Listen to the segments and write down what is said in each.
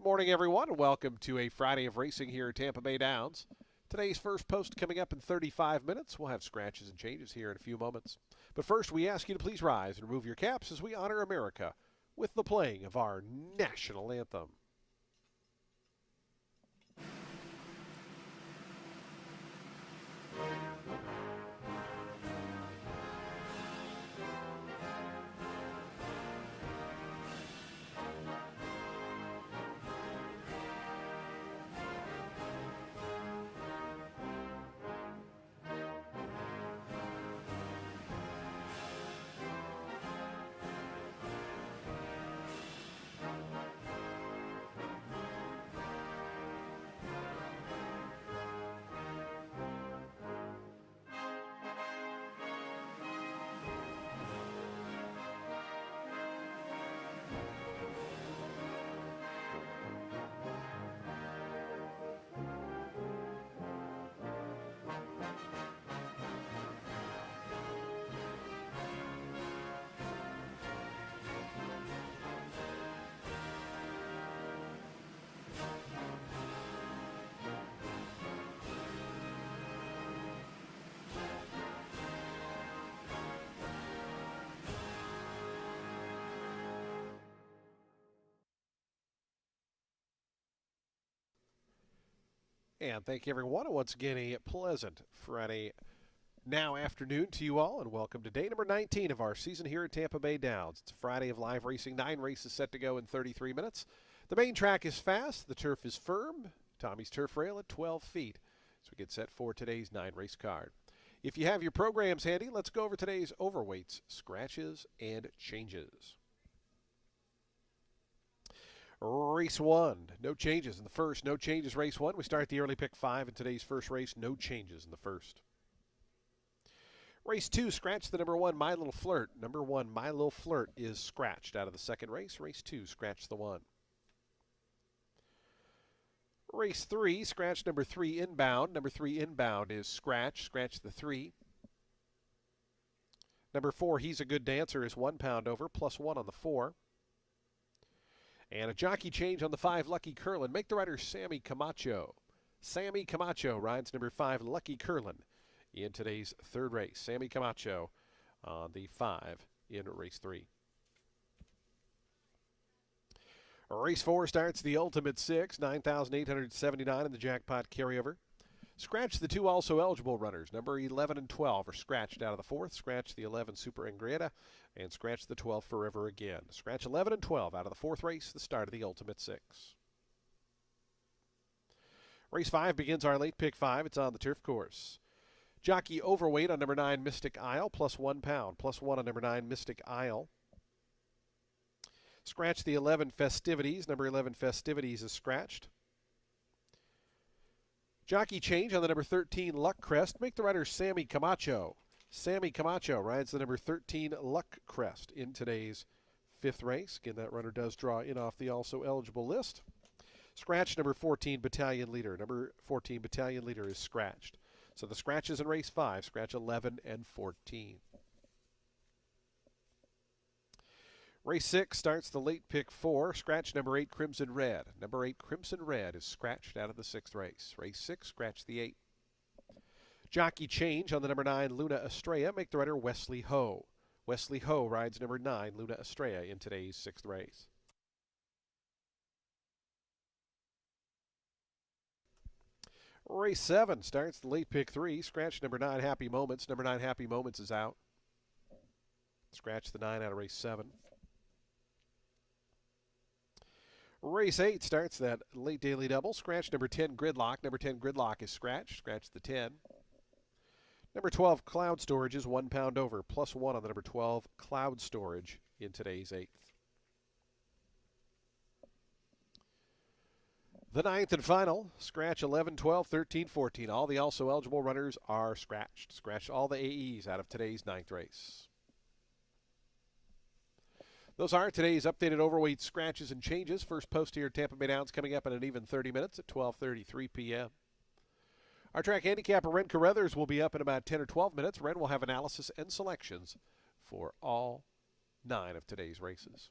Good morning, everyone, and welcome to a Friday of racing here at Tampa Bay Downs. Today's first post coming up in 35 minutes. We'll have scratches and changes here in a few moments. But first, we ask you to please rise and remove your caps as we honor America with the playing of our national anthem. And thank you, everyone, and once again, a pleasant Friday now afternoon to you all, and welcome to day number 19 of our season here at Tampa Bay Downs. It's a Friday of live racing, 9 races set to go in 33 minutes. The main track is fast, the turf is firm, Tommy's turf rail at 12 feet. So we get set for today's 9-race card. If you have your programs handy, let's go over today's overweights, scratches, and changes. Race 1, no changes in the first, no changes race 1. We start the early pick 5 in today's first race, no changes in the first. Race 2, scratch the number 1, My Little Flirt. Number 1, My Little Flirt is scratched out of the second race. Race 2, scratch the 1. Race 3, scratch number 3, Inbound. Number 3, Inbound is scratched. Scratch the 3. Number 4, He's a Good Dancer is 1 pound over, plus 1 on the 4. And a jockey change on the 5, Lucky Curlin. Make the rider Sammy Camacho. Sammy Camacho rides number 5, Lucky Curlin, in today's third race. Sammy Camacho on the 5 in race 3. Race 4 starts the Ultimate 6, 9,879 in the jackpot carryover. Scratch the 2 also eligible runners. Number 11 and 12 are scratched out of the 4th. Scratch the 11 Super Ingrata and scratch the 12 Forever Again. Scratch 11 and 12 out of the 4th race, the start of the Ultimate 6. Race 5 begins our late pick 5. It's on the turf course. Jockey overweight on number 9 Mystic Isle, plus 1 pound. Plus 1 on number 9 Mystic Isle. Scratch the 11 Festivities. Number 11 Festivities is scratched. Jockey change on the number 13 Luck Crest. Make the rider Sammy Camacho. Sammy Camacho rides the number 13 Luck Crest in today's 5th race. Again, that runner does draw in off the also eligible list. Scratch number 14 Battalion Leader. Number 14 Battalion Leader is scratched. So the scratches in race 5, scratch 11 and 14. Race 6 starts the late pick 4. Scratch number 8, Crimson Red. Number 8, Crimson Red is scratched out of the 6th race. Race 6, scratch the 8. Jockey change on the number 9, Luna Estrella. Make the rider Wesley Ho. Wesley Ho rides number 9, Luna Estrella, in today's 6th race. Race 7 starts the late pick 3. Scratch number 9, Happy Moments. Number 9, Happy Moments is out. Scratch the 9 out of race 7. Race 8 starts that late daily double. Scratch number 10, Gridlock. Number 10, Gridlock is scratched. Scratch the 10. Number 12, Cloud Storage is 1 pound over. Plus 1 on the number 12, Cloud Storage, in today's 8th. The 9th and final, scratch 11, 12, 13, 14. All the also eligible runners are scratched. Scratch all the AEs out of today's 9th race. Those are today's updated overweight scratches and changes. First post here at Tampa Bay Downs coming up in an even 30 minutes at 12:33 p.m. Our track handicapper, Ren Carruthers, will be up in about 10 or 12 minutes. Ren will have analysis and selections for all 9 of today's races.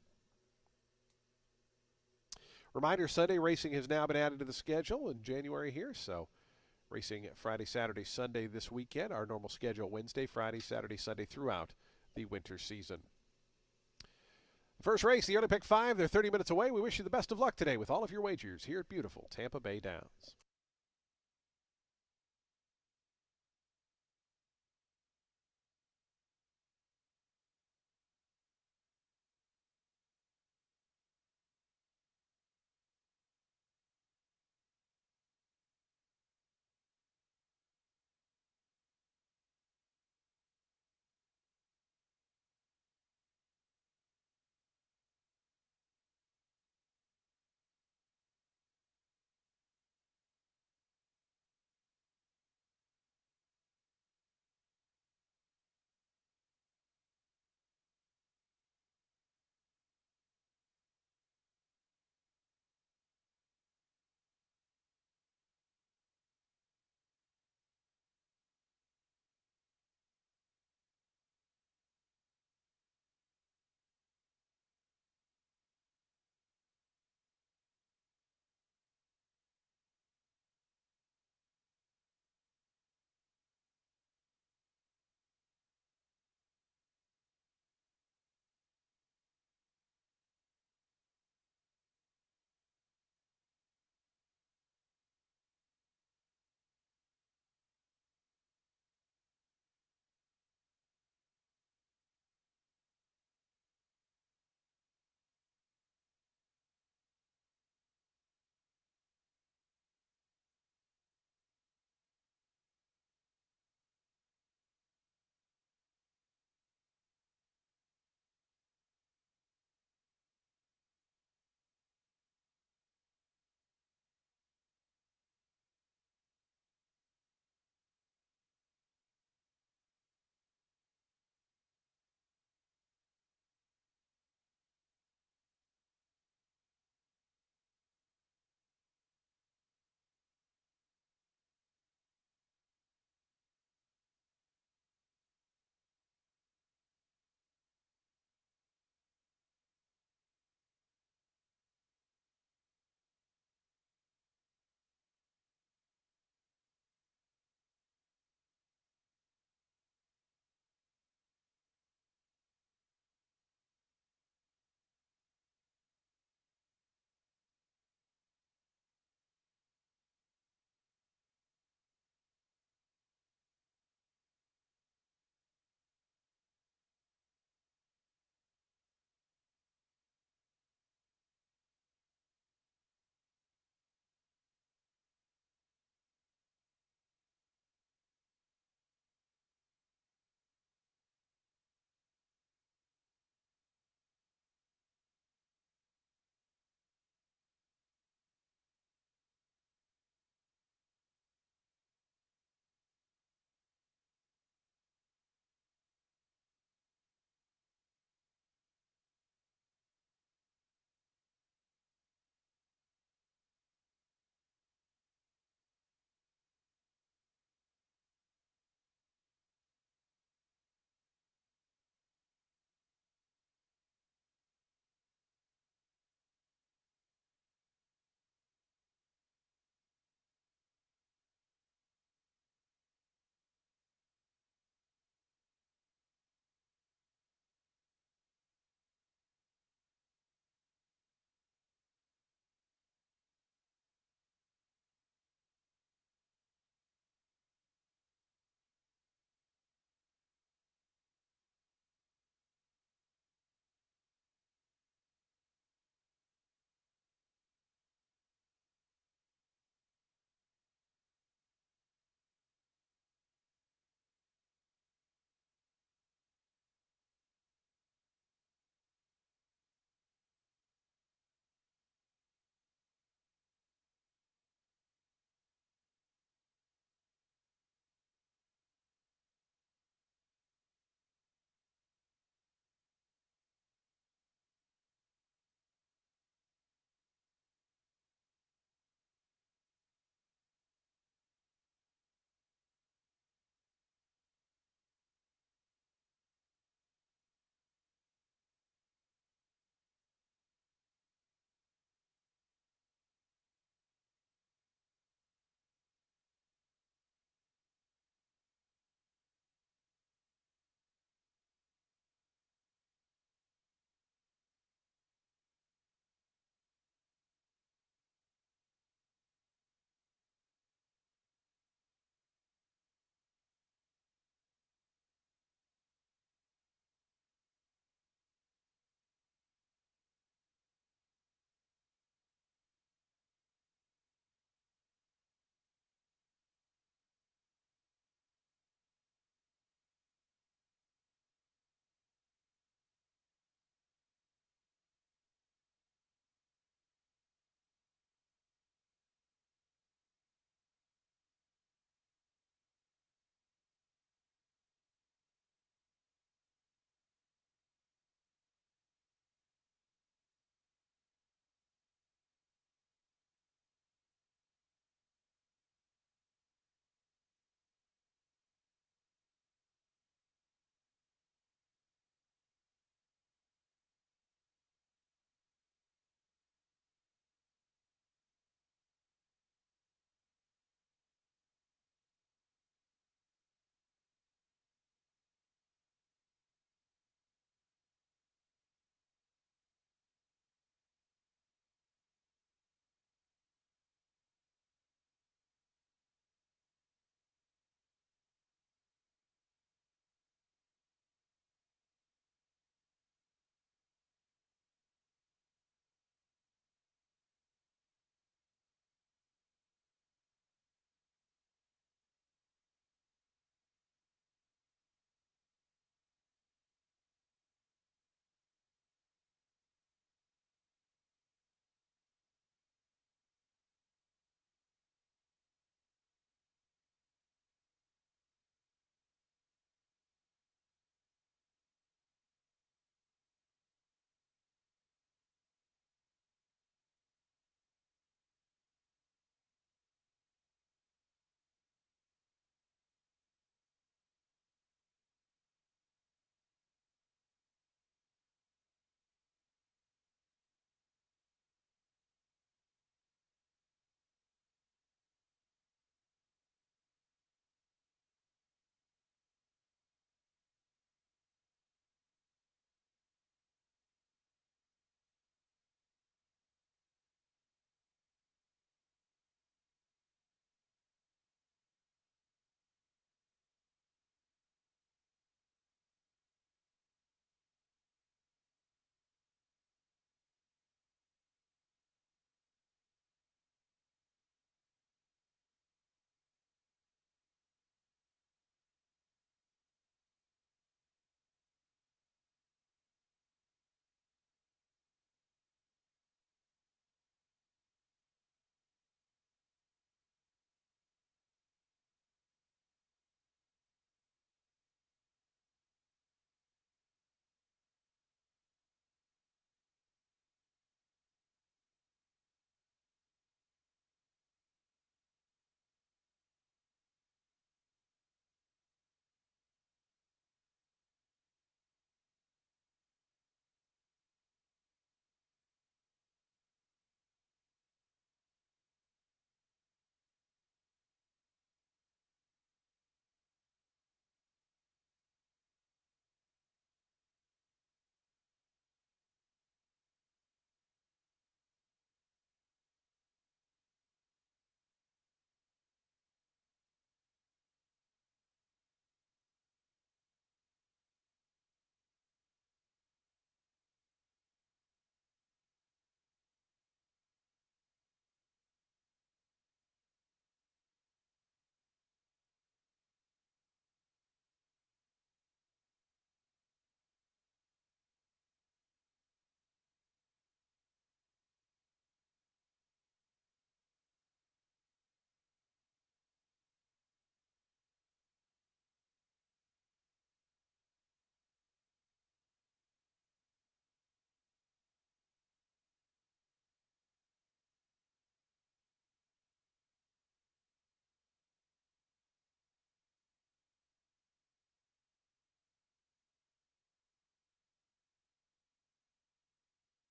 Reminder, Sunday racing has now been added to the schedule in January here, so racing Friday, Saturday, Sunday this weekend. Our normal schedule Wednesday, Friday, Saturday, Sunday throughout the winter season. First race, the early pick 5. They're 30 minutes away. We wish you the best of luck today with all of your wagers here at beautiful Tampa Bay Downs.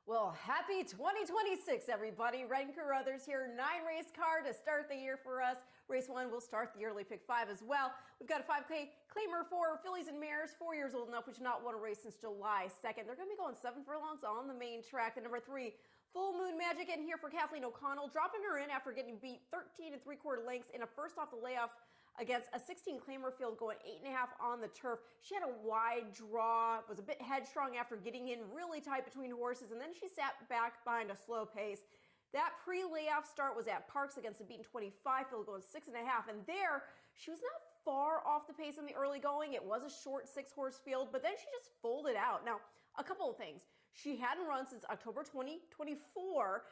Well, happy 2026, everybody. Ren Carruthers here. 9-race car to start the year for us. Race 1 will start the early pick 5 as well. We've got a 5K claimer for fillies and mares, 4 years old enough, which have not won a race since July 2nd. They're going to be going 7 furlongs on the main track. The number 3, Full Moon Magic, in here for Kathleen O'Connell, dropping her in after getting beat 13 3/4 lengths in a first off the layoff against a 16 claimer field going 8.5 on the turf. She had a wide draw, was a bit headstrong after getting in really tight between horses, and then she sat back behind a slow pace. That pre-layoff start was at Parks against a beaten 25 field going 6.5, and there she was not far off the pace in the early going. It was a short 6-horse field, but then she just folded out. Now, a couple of things. She hadn't run since October 2024.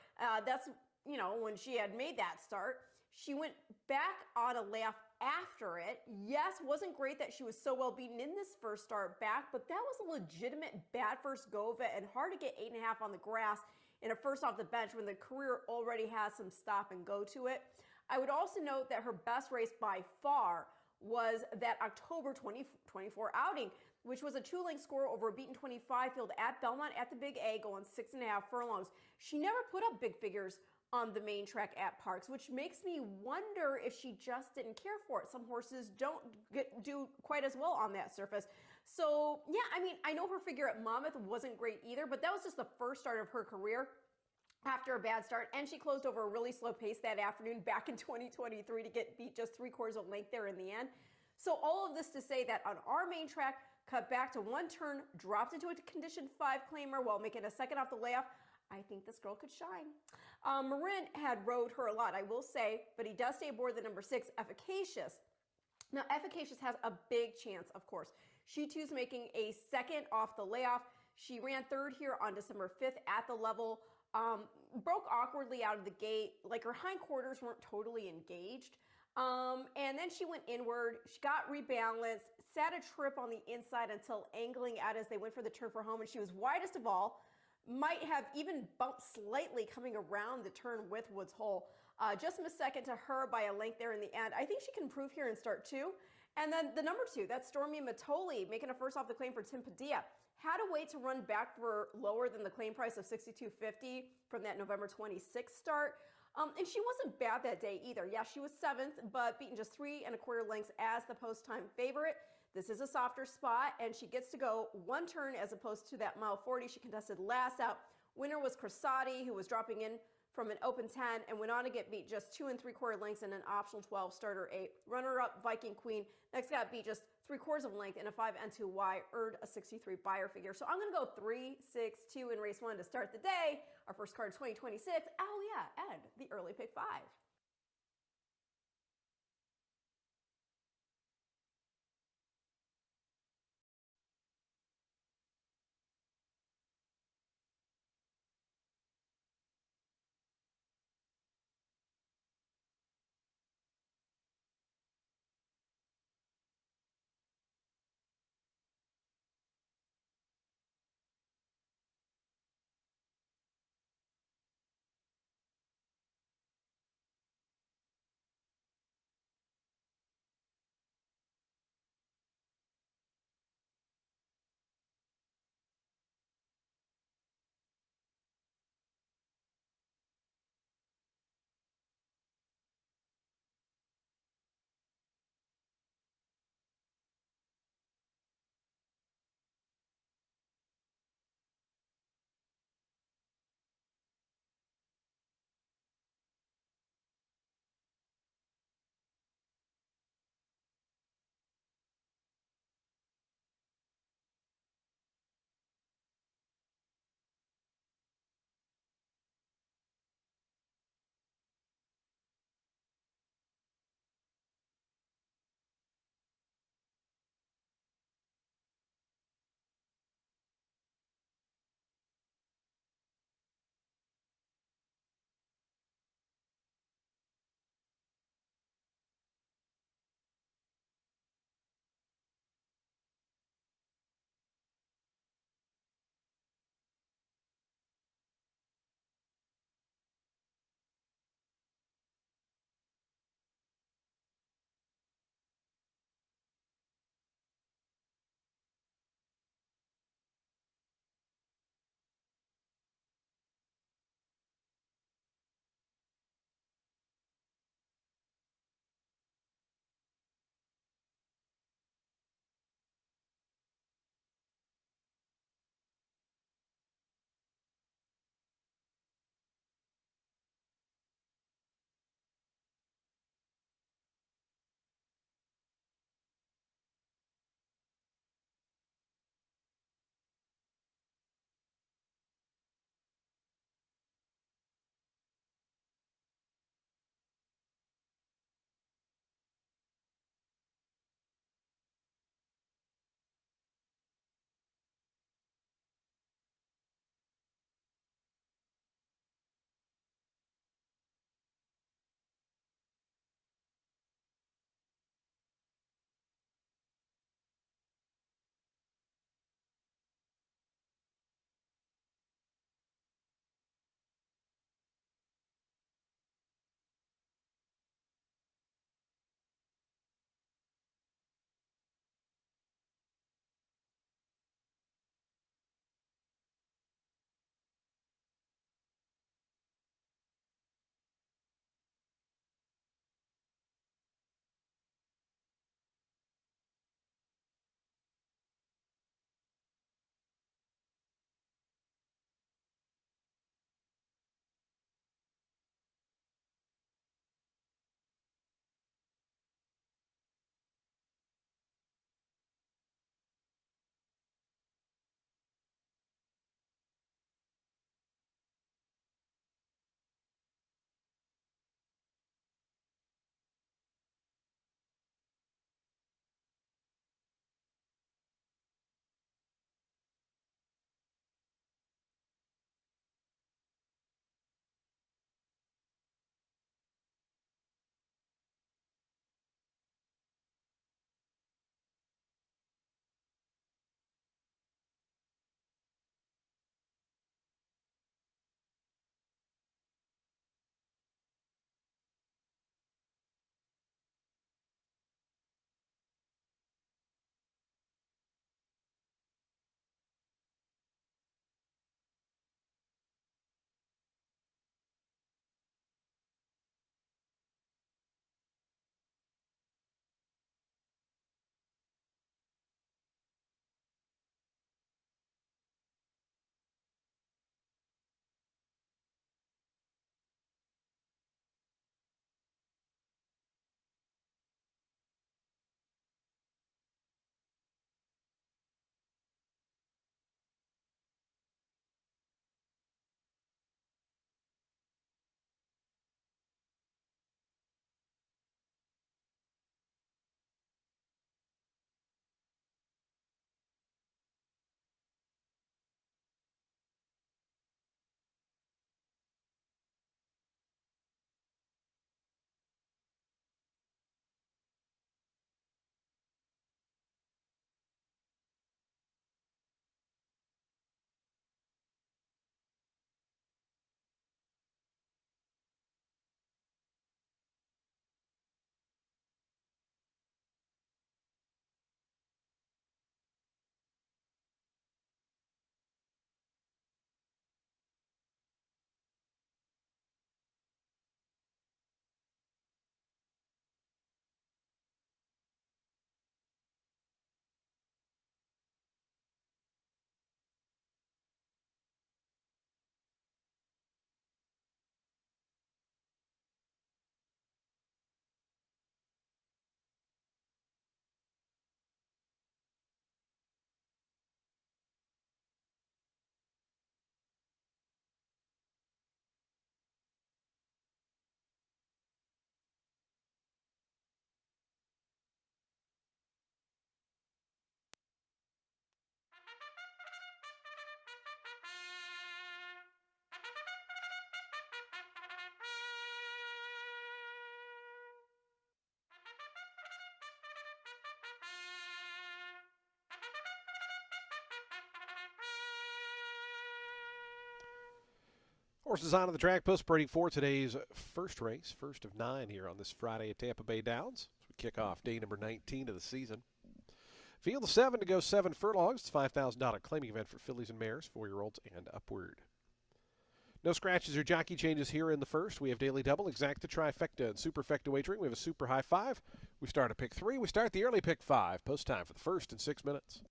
That's when she had made that start. She went back on a layoff after it. Yes, wasn't great that she was so well beaten in this first start back, but that was a legitimate bad first go of it and hard to get 8.5 on the grass in a first off the bench when the career already has some stop and go to it. I would also note that her best race by far was that October 2024 outing, which was a 2-length score over a beaten 25 field at Belmont at the Big A going 6.5 furlongs. She never put up big figures on the main track at Parks, which makes me wonder if she just didn't care for it. Some horses don't do quite as well on that surface. So yeah, I know her figure at Monmouth wasn't great either, but that was just the first start of her career after a bad start, and she closed over a really slow pace that afternoon back in 2023 to get beat just 3/4 of length there in the end. So all of this to say that on our main track, cut back to 1 turn, dropped into a condition 5 claimer while making a second off the layoff. I think this girl could shine. Marin had rode her a lot, I will say, but he does stay aboard the number 6, Efficacious. Now, Efficacious has a big chance, of course. She too's making a second off the layoff. She ran 3rd here on December 5th at the level. Broke awkwardly out of the gate, like her hindquarters weren't totally engaged. And then she went inward, she got rebalanced, sat a trip on the inside until angling out as they went for the turn for home, and she was widest of all. Might have even bumped slightly coming around the turn with Woods Hole. Just missed second to her by a length there in the end. I think she can improve here in start 2. And then the number 2, that's Stormy Matoli, making a first off the claim for Tim Padilla. Had to wait to run back for lower than the claim price of $62.50 from that November 26th start. And she wasn't bad that day either. Yeah, she was 7th, but beaten just 3 1/4 lengths as the post-time favorite. This is a softer spot, and she gets to go 1 turn as opposed to that mile 40 she contested last out. Winner was Cressati, who was dropping in from an open 10 and went on to get beat just 2 3/4 lengths in an optional 12 starter 8. Runner-up Viking Queen next got beat just 3/4 of a length in a 5 N2Y, earned a 63 buyer figure. So I'm going to go 3, 6, 2 in race 1 to start the day. Our first card 2026. Oh yeah, and the early pick 5. Horses on the track, post parading for today's first race, first of 9 here on this Friday at Tampa Bay Downs. As we kick off day number 19 of the season. Field of 7 to go 7 furlongs. It's a $5,000 claiming event for fillies and mares, 4-year-olds and upward. No scratches or jockey changes here in the first. We have daily double, exacta, trifecta, and superfecta wagering. We have a super high 5. We start at pick 3. We start the early pick 5. Post time for the first in 6 minutes.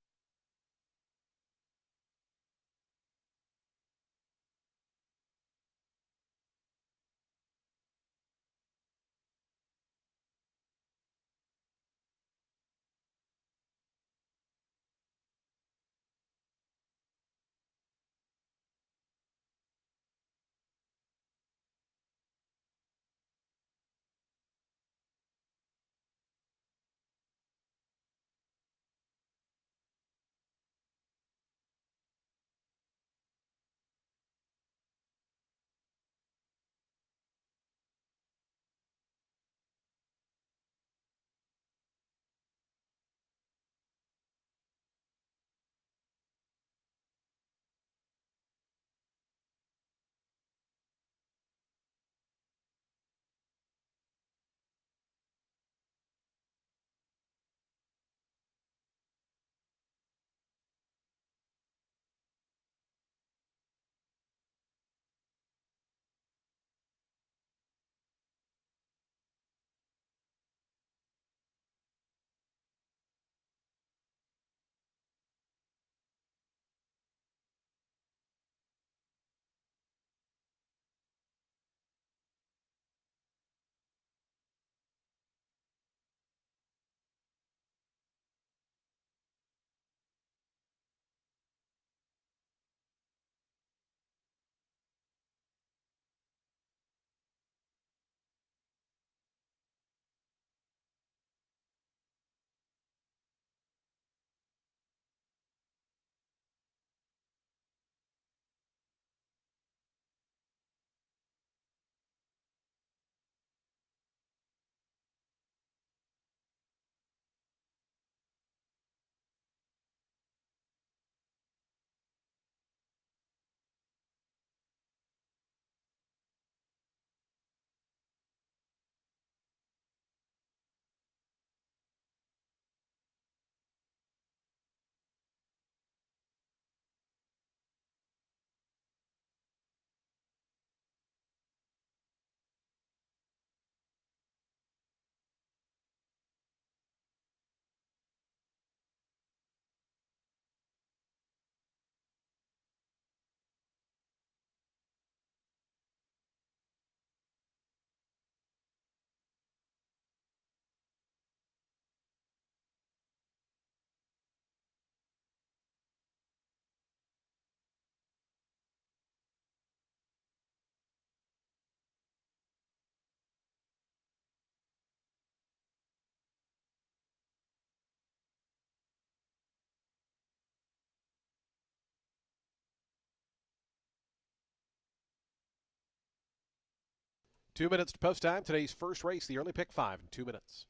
Two minutes to post time. Today's first race, the early pick 5 in 2 minutes.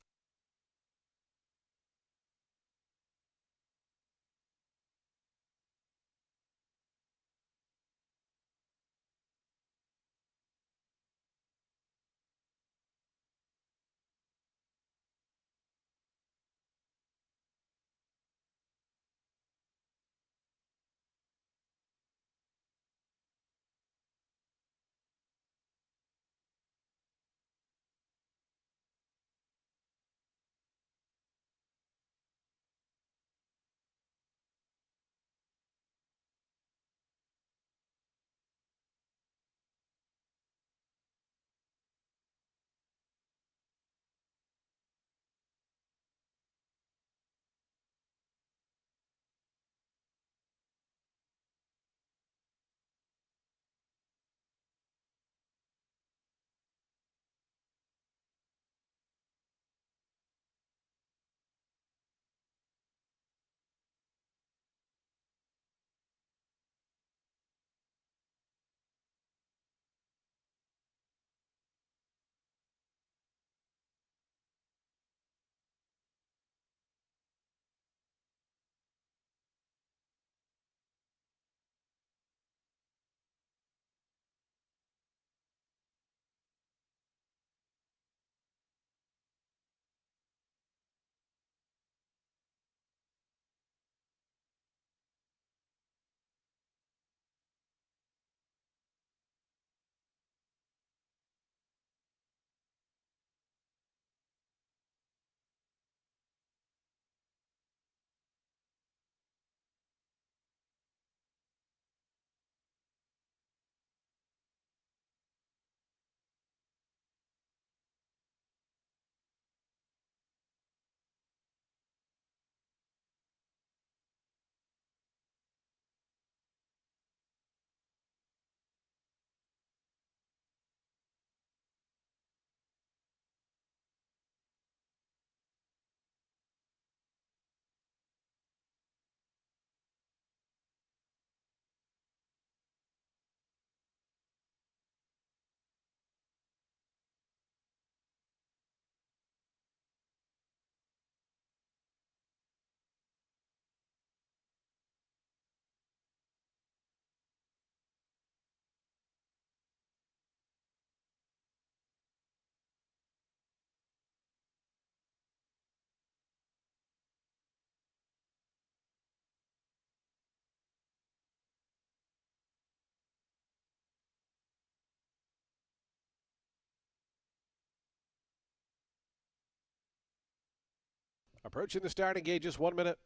Approaching the starting gate, just 1 minute.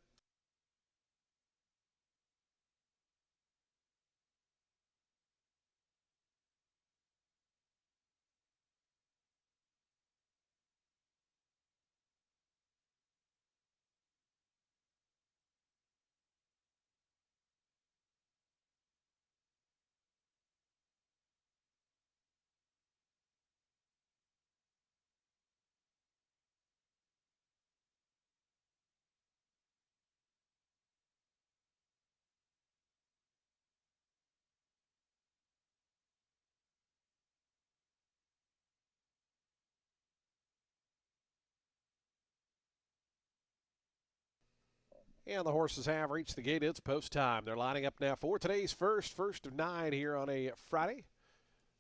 And the horses have reached the gate. It's post time. They're lining up now for today's first of 9 here on a Friday.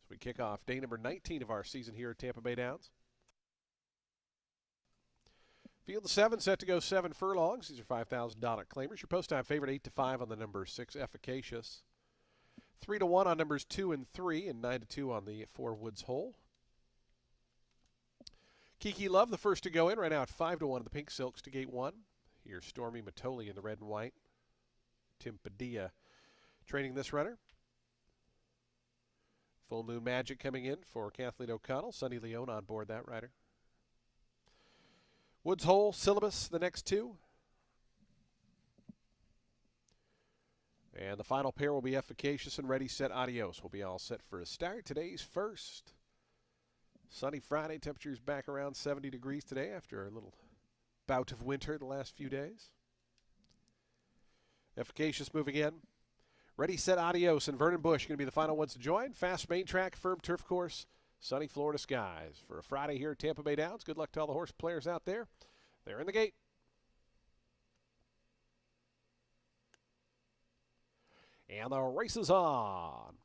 As we kick off day number 19 of our season here at Tampa Bay Downs. Field of 7 set to go 7 furlongs. These are $5,000 claimers. Your post time favorite 8-5 on the number 6 Efficacious. 3-1 on numbers 2 and 3, and 9-2 on the 4 Woods Hole. Kiki Love, the first to go in, right now at 5-1 on the Pink Silks to gate 1. Here's Stormy Matoli in the red and white. Tim Padilla training this runner. Full Moon Magic coming in for Kathleen O'Connell. Sonny Leone on board that rider. Woods Hole, Syllabus, the next 2. And the final pair will be Efficacious and Ready, Set, Adios. We'll be all set for a start. Today's first. Sunny Friday. Temperatures back around 70 degrees today after a little bout of winter the last few days. Efficacious moving in. Ready, Set, Adios, and Vernon Bush going to be the final ones to join. Fast main track, firm turf course, sunny Florida skies. For a Friday here at Tampa Bay Downs, good luck to all the horse players out there. They're in the gate. And the race is on.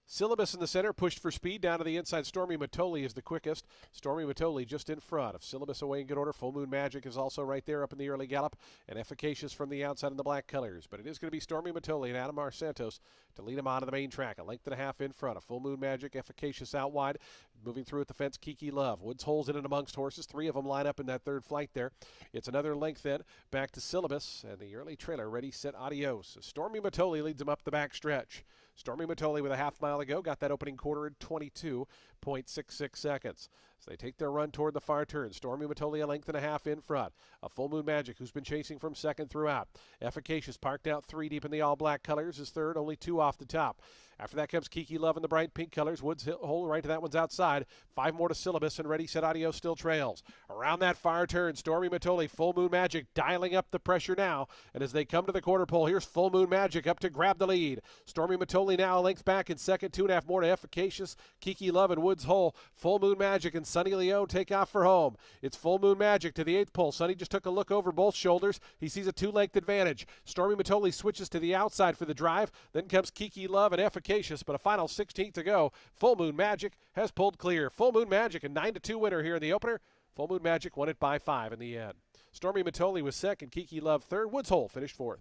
Syllabus in the center, pushed for speed. Down to the inside, Stormy Matoli is the quickest. Stormy Matoli just in front of Syllabus away in good order. Full Moon Magic is also right there up in the early gallop. And Efficacious from the outside in the black colors. But it is going to be Stormy Matoli and Adamar Santos to lead him on to the main track. A length and a half in front of Full Moon Magic, Efficacious out wide. Moving through at the fence, Kiki Love. Woods Hole's in and amongst horses. 3 of them line up in that third flight there. It's another length then. Back to Syllabus. And the early trailer, Ready, Set, Adios. Stormy Matoli leads him up the back stretch. Stormy Matoli with a half mile to go. Got that opening quarter in 22.66 seconds. As they take their run toward the far turn. Stormy Matoli a length and a half in front. A Full Moon Magic who's been chasing from second throughout. Efficacious parked out 3 deep in the all black colors is third, only 2 off the top. After that comes Kiki Love in the bright pink colors. Woods Hole right to that one's outside. 5 more to Syllabus, and Ready, Set, Adios still trails. Around that far turn, Stormy Matoli, Full Moon Magic dialing up the pressure now. And as they come to the quarter pole, here's Full Moon Magic up to grab the lead. Stormy Matoli now a length back in second, 2.5 more to Efficacious, Kiki Love, and Woods Hole. Full Moon Magic and Sonny Leone take off for home. It's Full Moon Magic to the 8th pole. Sonny just took a look over both shoulders. He sees a 2-length advantage. Stormy Matoli switches to the outside for the drive. Then comes Kiki Love and Efficacious, but a final 16th to go. Full Moon Magic has pulled clear. Full Moon Magic, a 9-2 winner here in the opener. Full Moon Magic won it by 5 in the end. Stormy Matoli was second, Kiki Love third. Woods Hole finished 4th.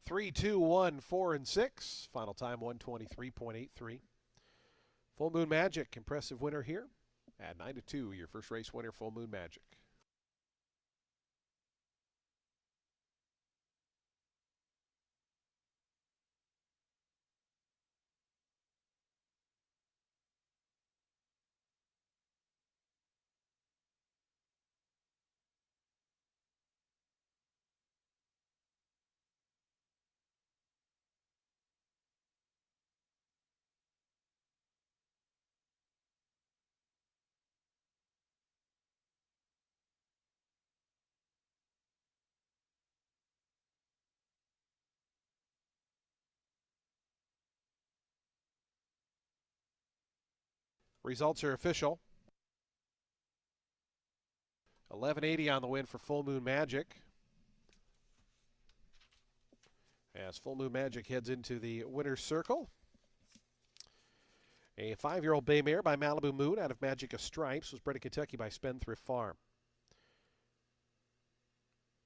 Three, two, 1, 4, and 6. Final time 123.83. Full Moon Magic, impressive winner here. At 9-2, your first race winner, Full Moon Magic. Results are official. 1180 on the win for Full Moon Magic. As Full Moon Magic heads into the winner's circle. A 5-year-old bay mare by Malibu Moon out of Magica Stripes was bred in Kentucky by Spendthrift Farm.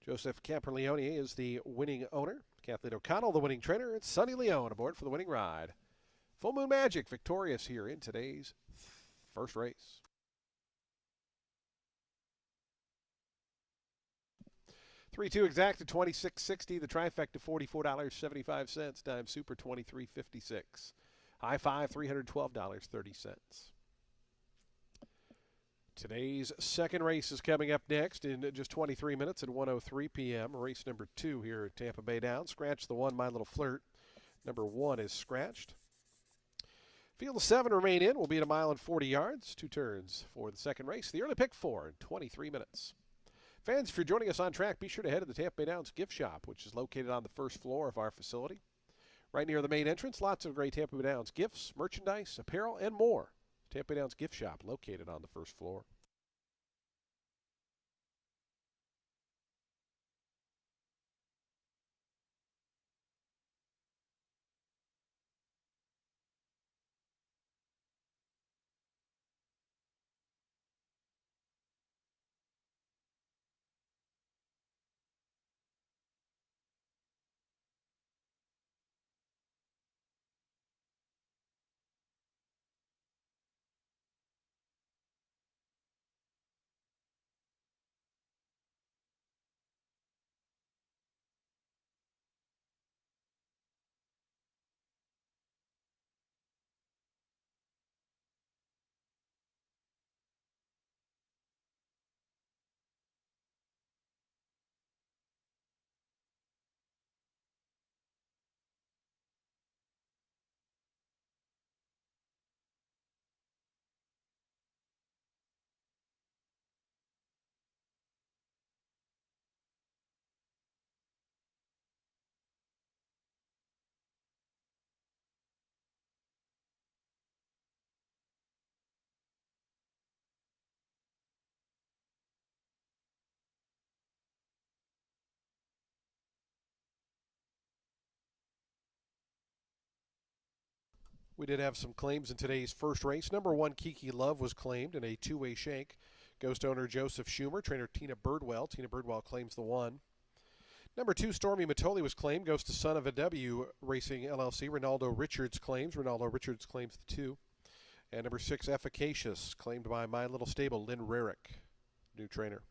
Joseph Camperleone is the winning owner. Kathleen O'Connell, the winning trainer, and Sonny Leone aboard for the winning ride. Full Moon Magic victorious here in today's first race. $3-2 exact to $26.60. The trifecta $44.75. Dime Super $23.56. High five $312.30. Today's second race is coming up next in just 23 minutes at 1:03 p.m. Race number 2 here at Tampa Bay Downs. Scratch the 1, My Little Flirt. Number 1 is scratched. Field of 7 remain in. We'll be at 1 mile and 40 yards. 2 turns for the second race. The early pick 4 in 23 minutes. Fans, if you're joining us on track, be sure to head to the Tampa Bay Downs gift shop, which is located on the first floor of our facility. Right near the main entrance, lots of great Tampa Bay Downs gifts, merchandise, apparel, and more. Tampa Bay Downs gift shop located on the first floor. We did have some claims in today's first race. Number 1, Kiki Love, was claimed in a two-way shank. Goes to owner Joseph Schumer, trainer Tina Birdwell. Tina Birdwell claims the 1. Number 2, Stormy Matoli, was claimed. Goes to Son of a W Racing LLC. Ronaldo Richards claims. Ronaldo Richards claims the 2. And number 6, Efficacious, claimed by My Little Stable, Lynn Rarick, new trainer.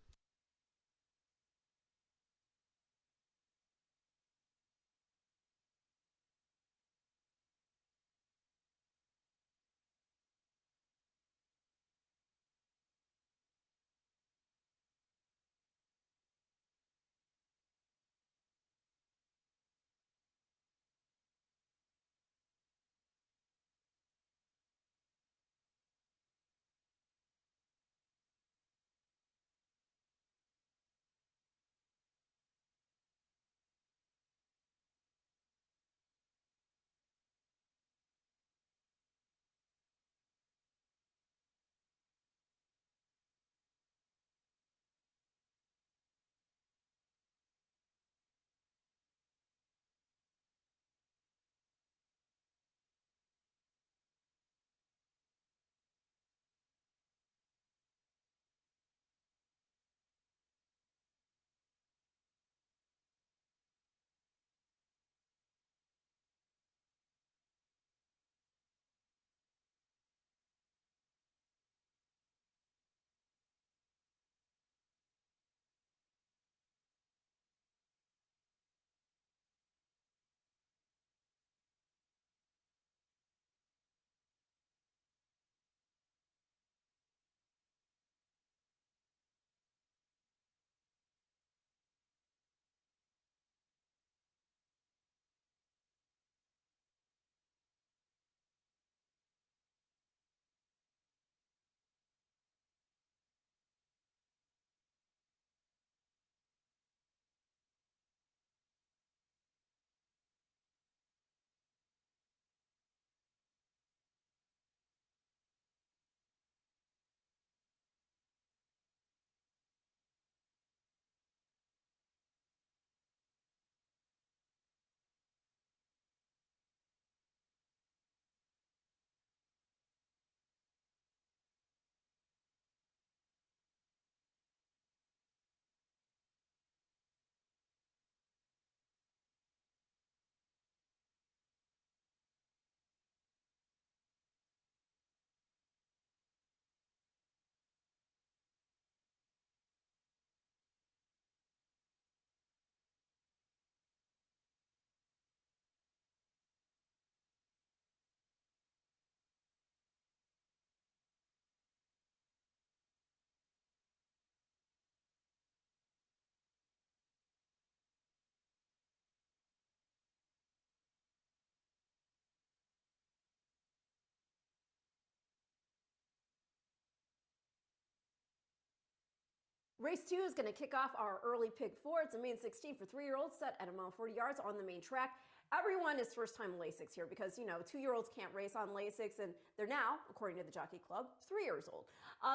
Race 2 is going to kick off our early pick 4. It's a main 16 for 3-year-olds set at a mile 40 yards on the main track. Everyone is first-time Lasix here because, 2-year-olds can't race on Lasix, and they're now, according to the Jockey Club, 3 years old.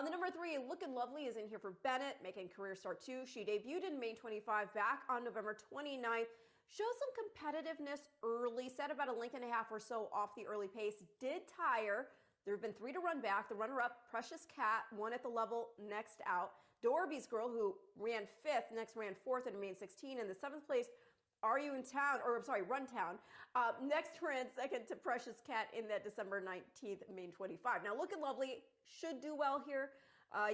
The number 3, Lookin' Lovely, is in here for Bennett, making career start 2. She debuted in May 25 back on November 29th. Showed some competitiveness early, set about a length and a half or so off the early pace. Did tire. There have been 3 to run back. The runner-up, Precious Cat, won at the level next out. Dorby's Girl, who ran 5th, next ran 4th in main 16. And the 7th place, Are You in Town, or I'm sorry, Runtown. Next ran 2nd to Precious Cat in that December 19th main 25. Now, Lookin' Lovely should do well here.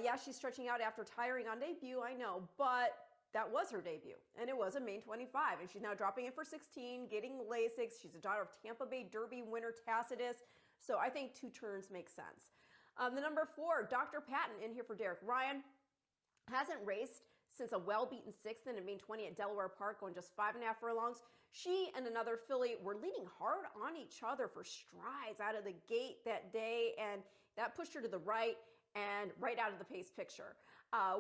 Yeah, she's stretching out after tiring on debut, I know, but that was her debut, and it was a main 25, and she's now dropping in for 16, getting Lasix. She's a daughter of Tampa Bay Derby winner Tacitus, so I think 2 turns make sense. The number 4, Dr. Patton, in here for Derek Ryan. Hasn't raced since a well-beaten 6th in a main 20 at Delaware Park, going just 5.5 furlongs. She and another filly were leading hard on each other for strides out of the gate that day, and that pushed her to the right and right out of the pace picture.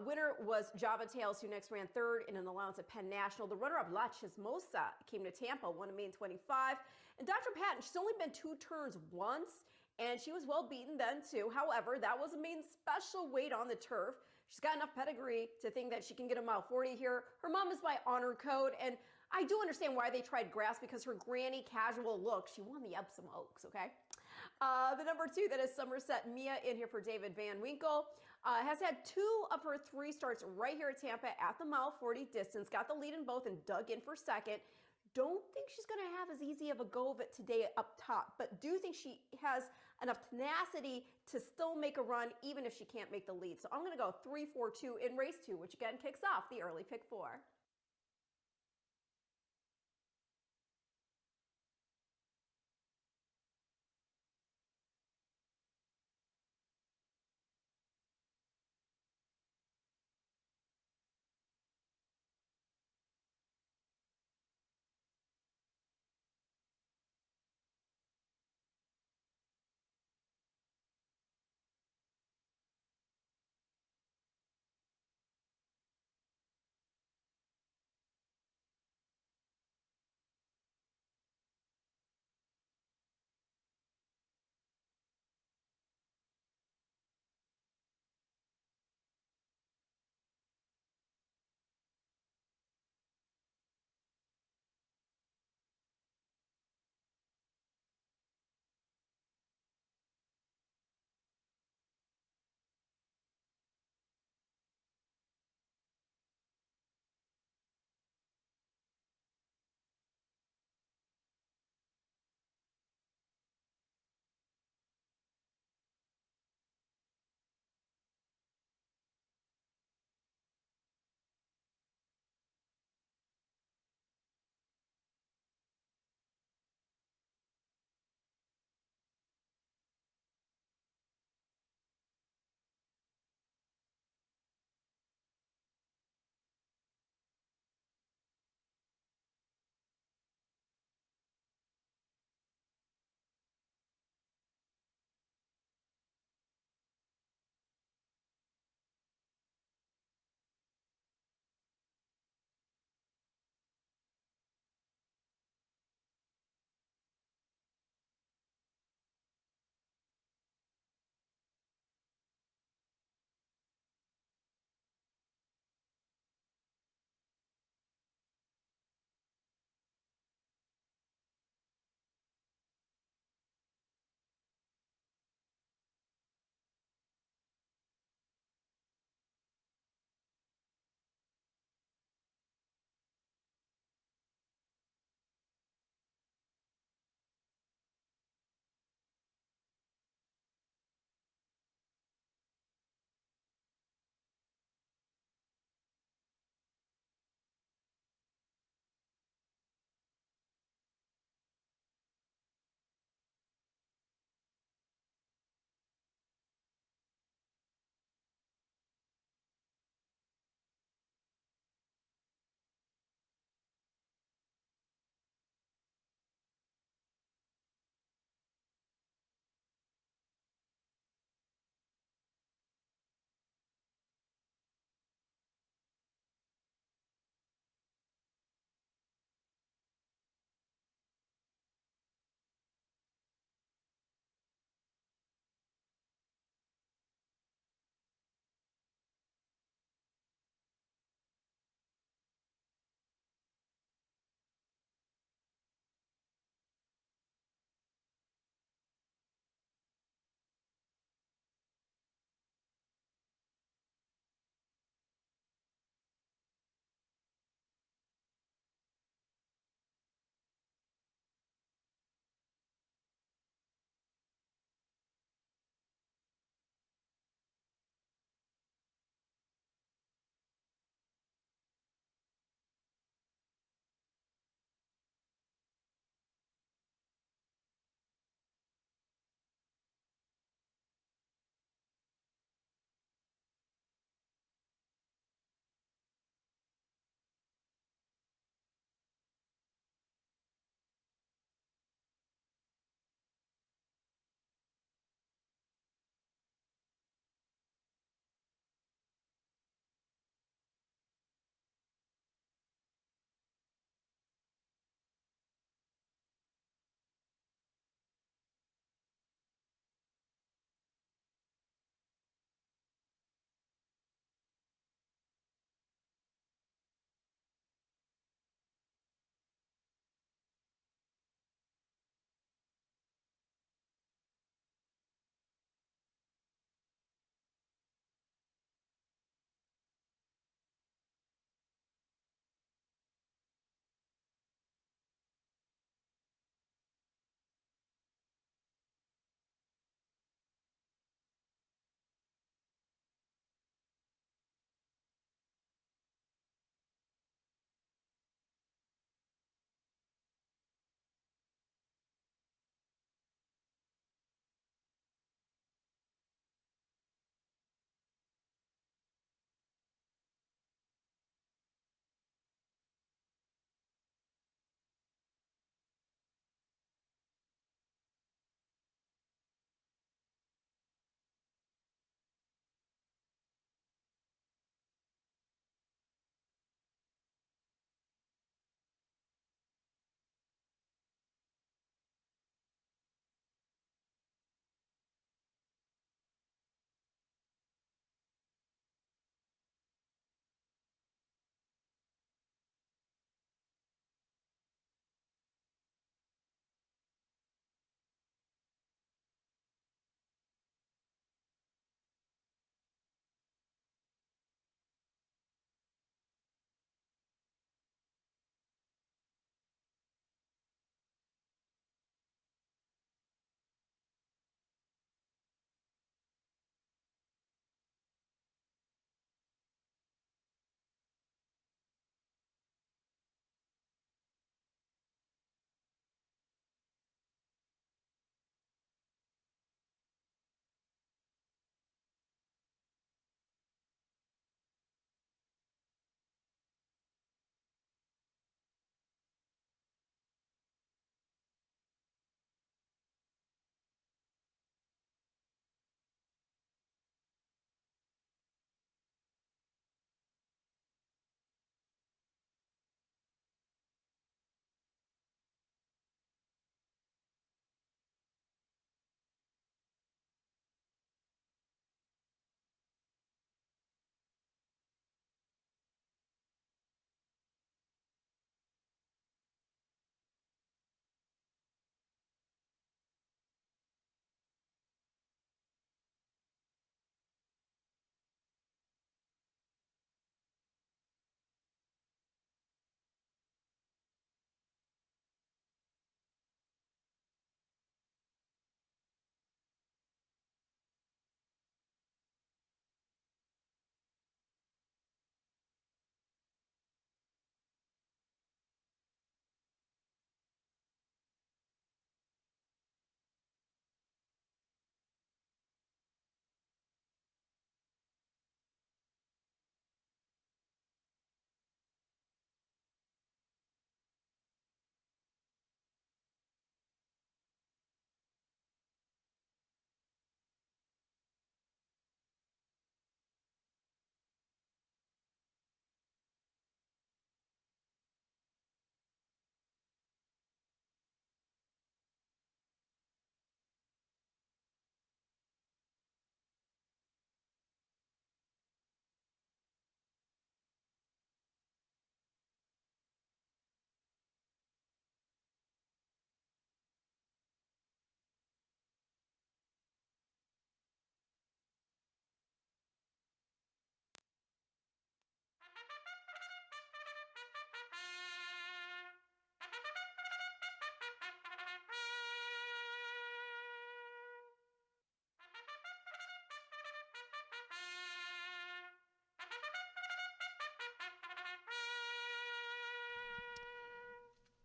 Winner was Java Tales, who next ran 3rd in an allowance at Penn National. The runner-up, La Chismosa, came to Tampa, won a main 25. And Dr. Patton, she's only been 2 turns once, and she was well beaten then too. However, that was a main special weight on the turf. She's got enough pedigree to think that she can get a mile 40 here. Her mom is by honor code, and I do understand why they tried grass, because her granny casual look, she won the Epsom Oaks, okay? The number 2, that is Somerset Mia, in here for David Van Winkle. Has had 2 of her 3 starts right here at Tampa at the mile 40 distance. Got the lead in both and dug in for 2nd. Don't think she's going to have as easy of a go of it today up top, but do think she has enough tenacity to still make a run even if she can't make the lead. So I'm going to go 3-4-2 in race 2, which again kicks off the early pick 4.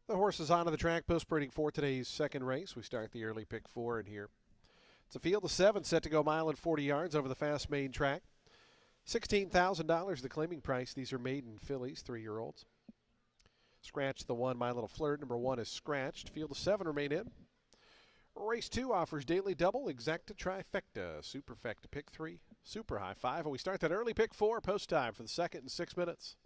The horses onto the track post breeding for today's second race. We start the early pick four in here. It's a field of seven set to go mile and 40 yards over the fast main track. $16,000 the claiming price. These are maiden fillies, 3-year-olds. Scratch the one, My Little Flirt. Number one is scratched. Field of seven remain in. Race two offers daily double, exacta, trifecta, superfecta, pick three, super high five. And we start that early pick four post time for the second in 6 minutes.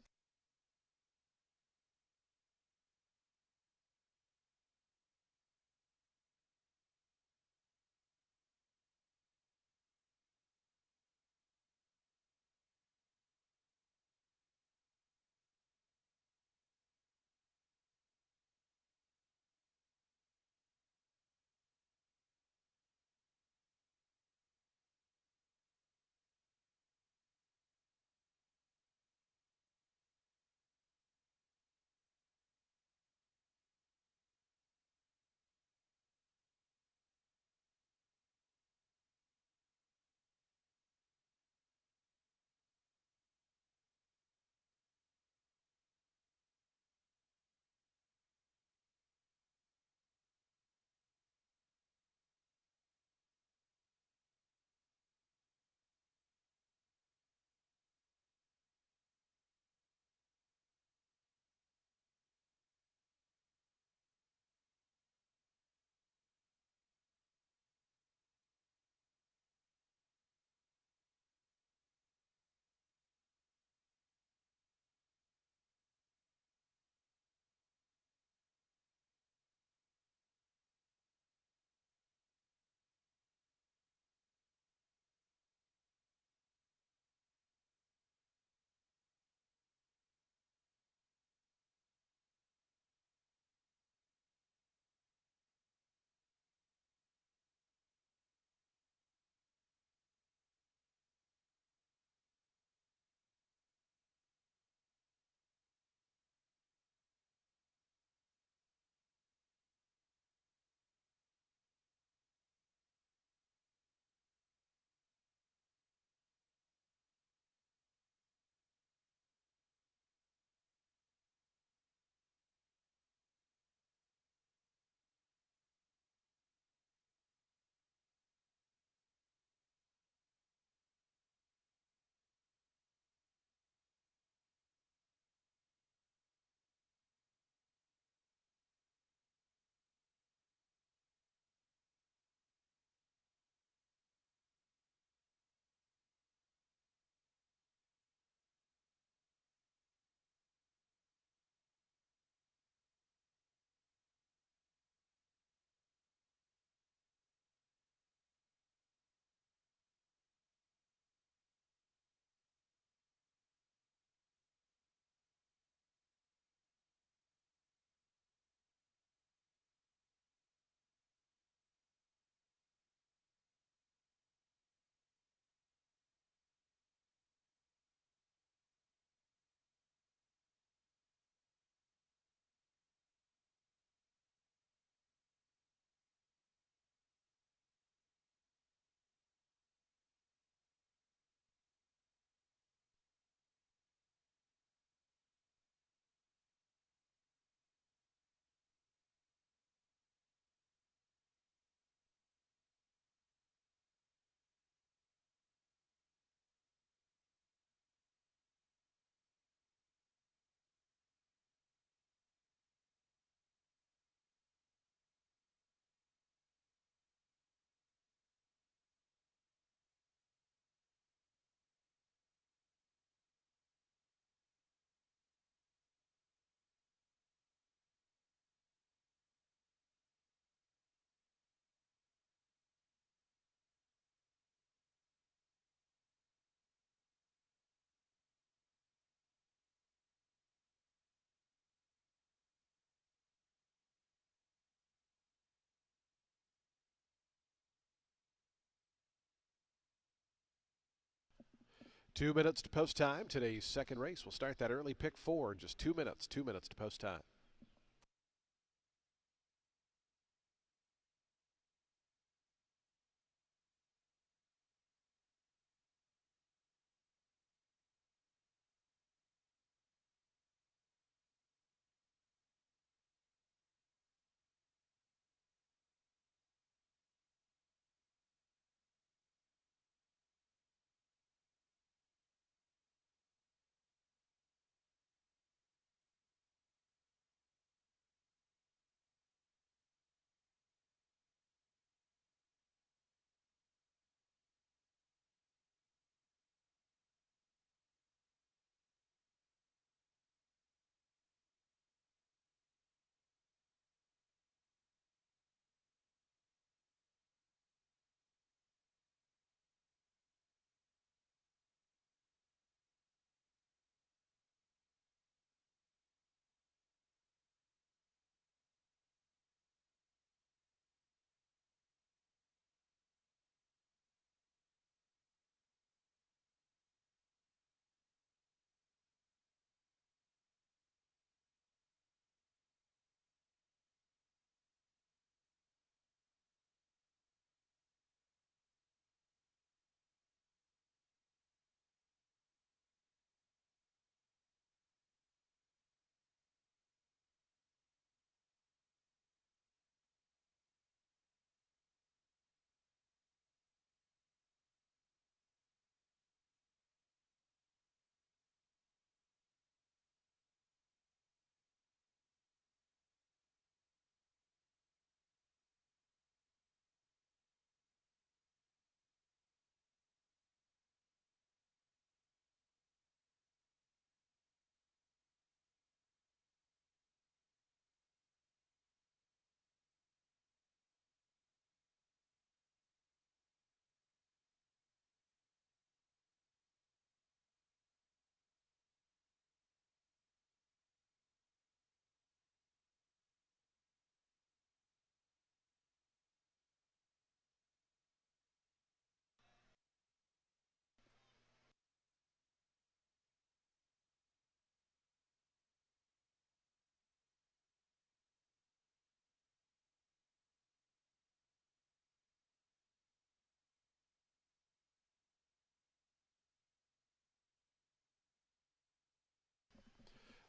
2 minutes to post time. Today's second race. We'll start that early pick four in just 2 minutes. 2 minutes to post time.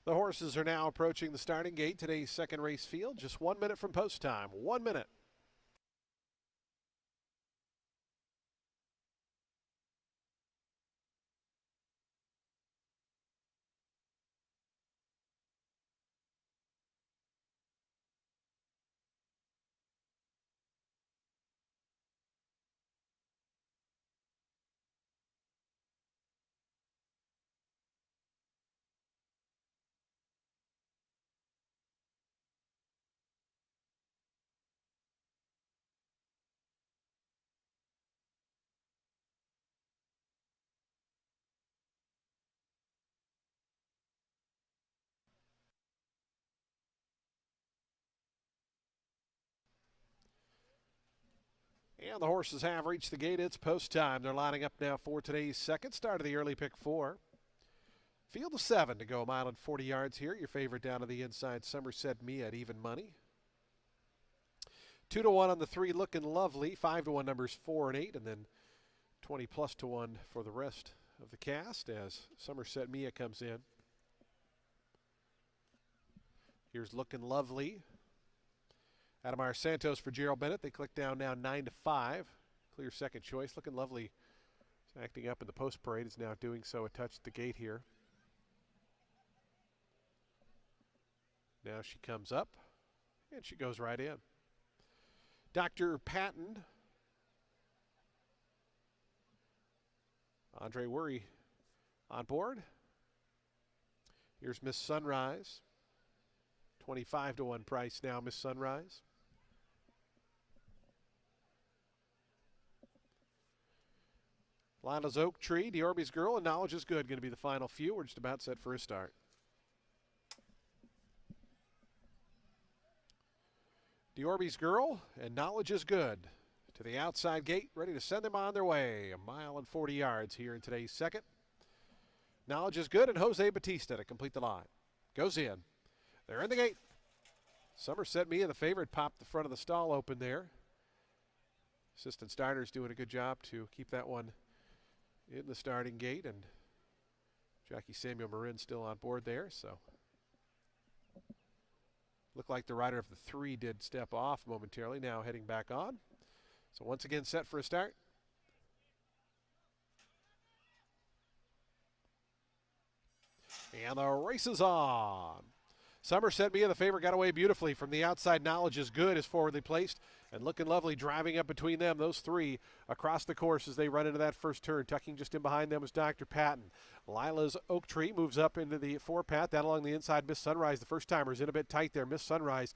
The horses are now approaching the starting gate. Today's second race field, just 1 minute from post time. 1 minute. And the horses have reached the gate. It's post time. They're lining up now for today's second start of the early pick 4. Field of 7 to go, a mile and 40 yards here. Your favorite down to the inside, Somerset Mia at even money. 2-1 on the 3, Looking Lovely. 5-1 numbers 4 and 8, and then 20 plus to 1 for the rest of the cast as Somerset Mia comes in. Here's Looking Lovely. Adamar Santos for Gerald Bennett. They click down now 9-5. Clear second choice. Looking Lovely is acting up in the post parade. Is now doing so a touch at the gate here. Now she comes up and she goes right in. Dr. Patton. Andre Worry on board. Here's Miss Sunrise. 25-1 price now, Miss Sunrise. Lila's Oak Tree, Diorby's Girl, and Knowledge is Good. Going to be the final few. We're just about set for a start. Diorby's Girl and Knowledge is Good. To the outside gate, ready to send them on their way. 1 mile and 40 yards here in today's second. Knowledge is Good and Jose Batista to complete the line. Goes in. They're in the gate. Somerset Mia, the favorite, popped the front of the stall open there. Assistant starter's doing a good job to keep that one in the starting gate, and Jackie Samuel Marin still on board there, so looked like the rider of the 3 did step off momentarily, now heading back on. So once again set for a start. And the race is on. Somerset Mia, the favorite, got away beautifully from the outside. Knowledge is Good is forwardly placed, and Looking Lovely driving up between them. Those 3 across the course as they run into that first turn. Tucking just in behind them is Dr. Patton. Lila's Oak Tree moves up into the 4 path. Down along the inside, Miss Sunrise, the first timers, in a bit tight there. Miss Sunrise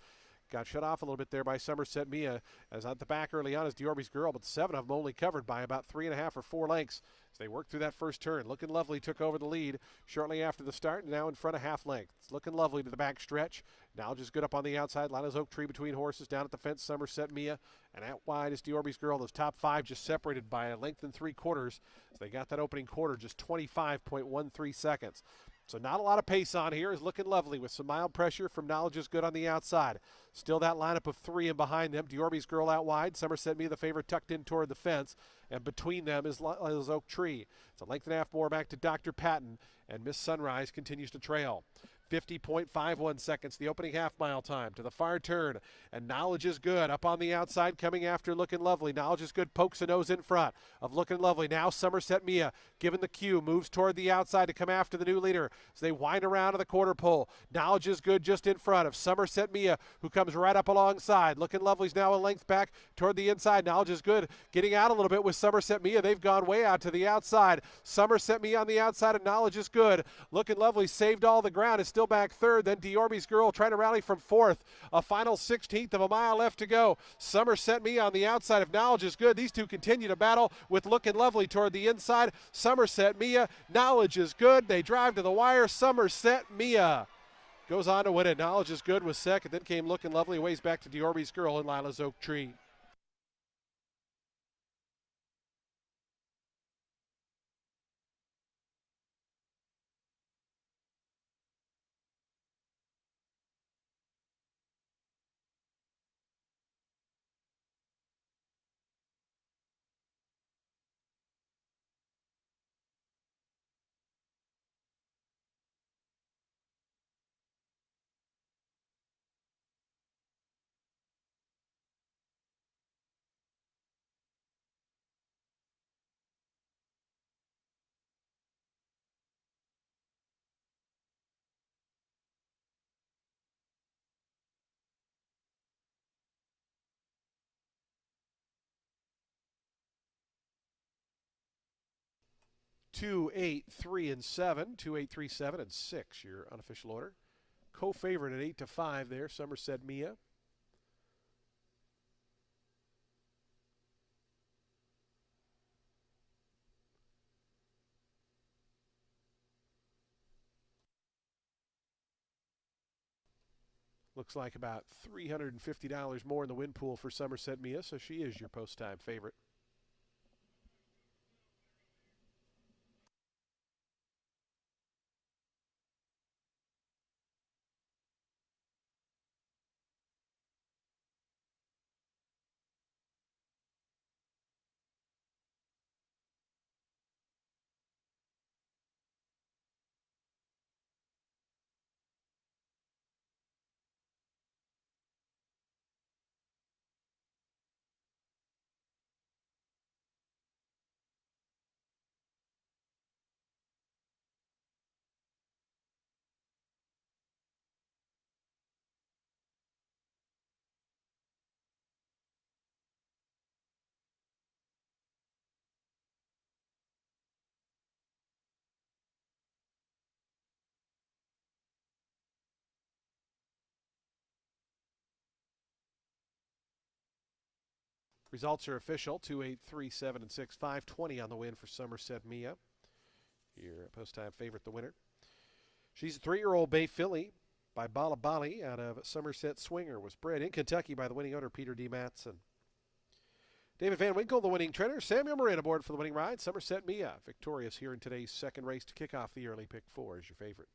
got shut off a little bit there by Somerset Mia, as at the back early on is Diorby's Girl, but 7 of them only covered by about 3.5 or 4 lengths as they worked through that first turn. Looking Lovely took over the lead shortly after the start, and now in front of half length. It's Looking Lovely to the back stretch. Now just good up on the outside. Lila's Oak Tree between horses. Down at the fence, Somerset Mia, and out wide is Diorby's Girl. Those top 5 just separated by a length and 3/4. So they got that opening quarter just 25.13 seconds. So not a lot of pace on here. Is Looking Lovely with some mild pressure from Knowledge is Good on the outside. Still that lineup of 3 in behind them. Diorby's Girl out wide. Somerset Mia, the favorite, tucked in toward the fence. And between them is Lila's Oak Tree. It's a length and a half more back to Dr. Patton. And Miss Sunrise continues to trail. 50.51 seconds, the opening half-mile time to the far turn. And Knowledge is Good up on the outside, coming after Looking Lovely. Knowledge is Good pokes a nose in front of Looking Lovely. Now Somerset Mia, given the cue, moves toward the outside to come after the new leader as they wind around to the quarter pole. Knowledge is Good just in front of Somerset Mia, who comes right up alongside. Looking Lovely's now a length back toward the inside. Knowledge is Good getting out a little bit with Somerset Mia. They've gone way out to the outside. Somerset Mia on the outside, and Knowledge is Good. Looking Lovely saved all the ground, is still back third. Then Diorby's Girl trying to rally from fourth. A final 16th of a mile left to go. Somerset Mia on the outside of Knowledge is Good. These two continue to battle with Looking Lovely toward the inside. Somerset Mia, Knowledge is Good. They drive to the wire. Somerset Mia goes on to win it. Knowledge is Good was second. Then came Looking Lovely, ways back to Diorby's Girl and Lila's Oak Tree. 2, 8, 3, and 7. 2, 8, 3, 7, and 6, your unofficial order. Co-favorite at 8 to 5 there, Somerset Mia. Looks like about $350 more in the win pool for Somerset Mia, so she is your post-time favorite. Results are official. 2, 8, 3, 7, and 6. 520 on the win for Somerset Mia. Your post-time favorite, the winner. She's a 3-year-old Bay filly by Bala Bali out of Somerset Swinger. Was bred in Kentucky by the winning owner, Peter D. Matson. David Van Winkle, the winning trainer. Samuel Morin aboard for the winning ride. Somerset Mia, victorious here in today's second race to kick off the early pick 4 is your favorite.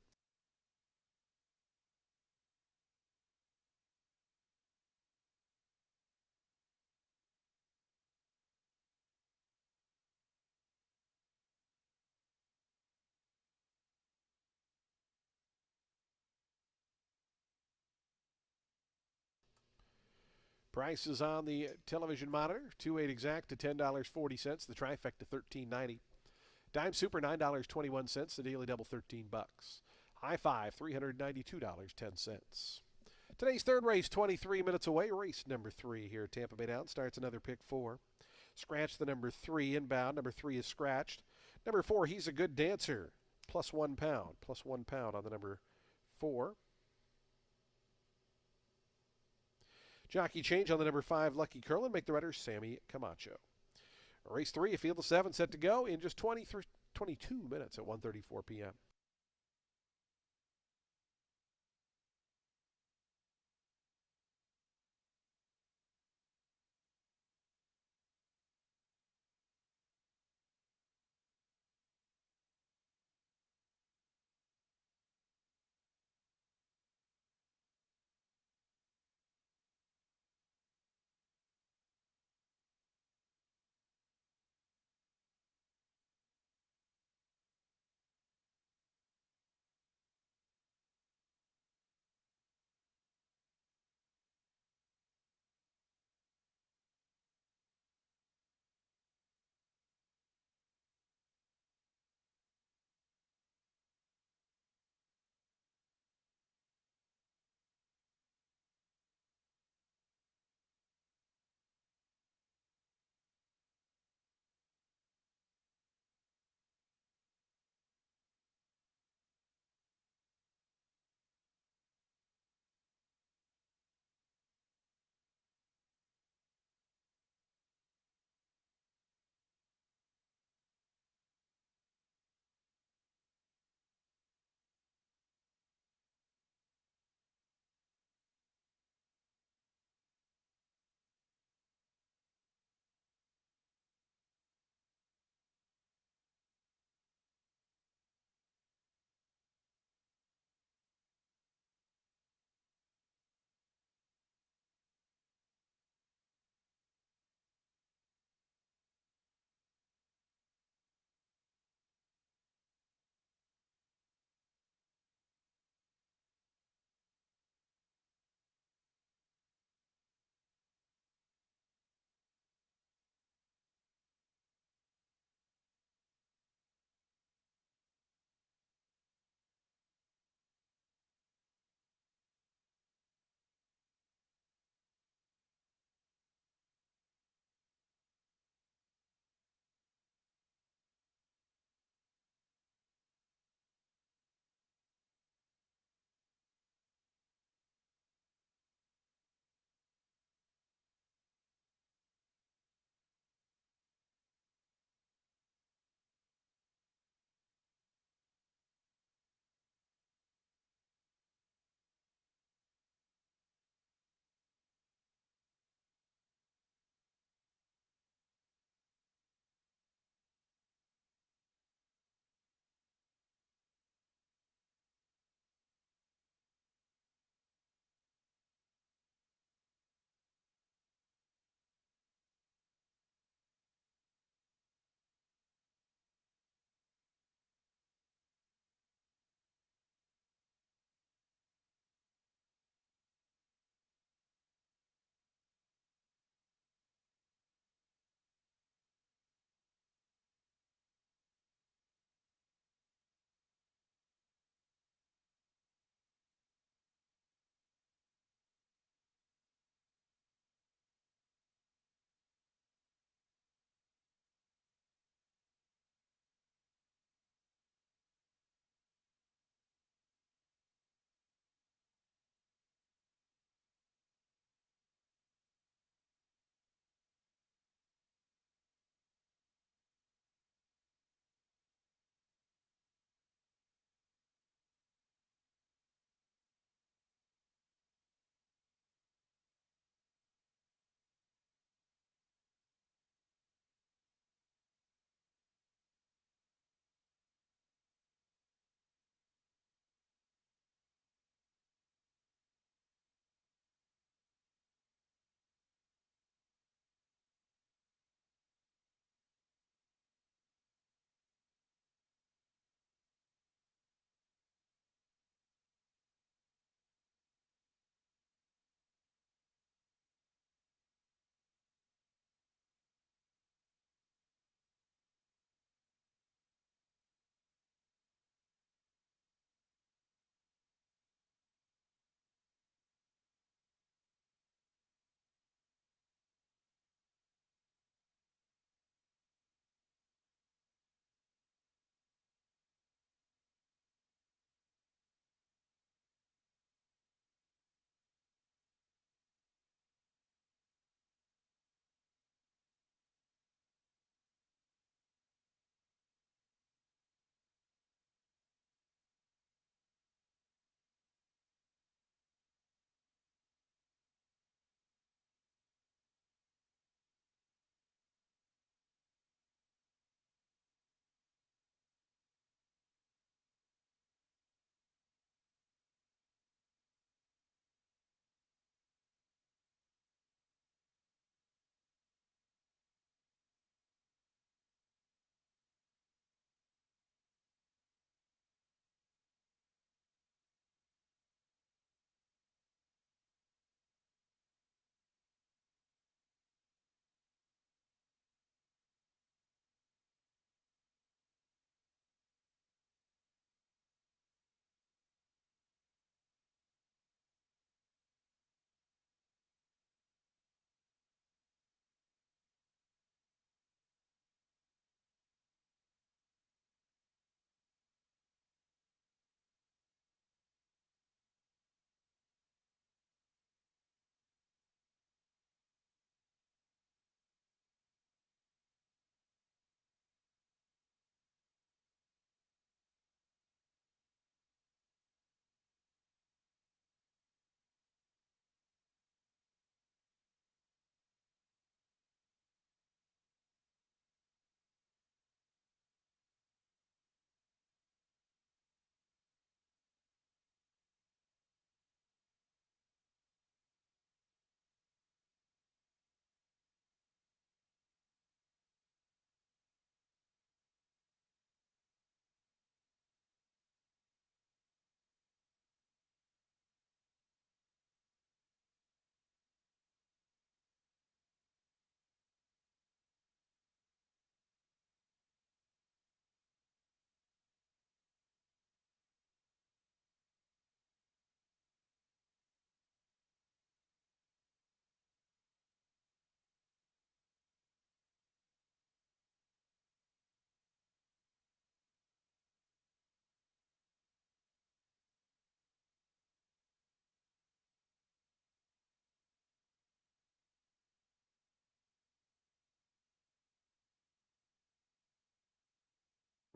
Prices on the television monitor: 2-8 exact to $10.40. The trifecta $13.90. Dime Super $9.21. The daily double $13. High five $392.10. Today's third race 23 minutes away. Race number 3 here at Tampa Bay Downs starts another pick 4. Scratch the number 3 inbound. Number 3 is scratched. Number 4, He's a Good Dancer. Plus 1 pound. Plus 1 pound on the number 4. Jockey change on the number 5, Lucky Curlin. Make the rider Sammy Camacho. Race 3, a field of 7 set to go in just 22 minutes at 1:34 p.m.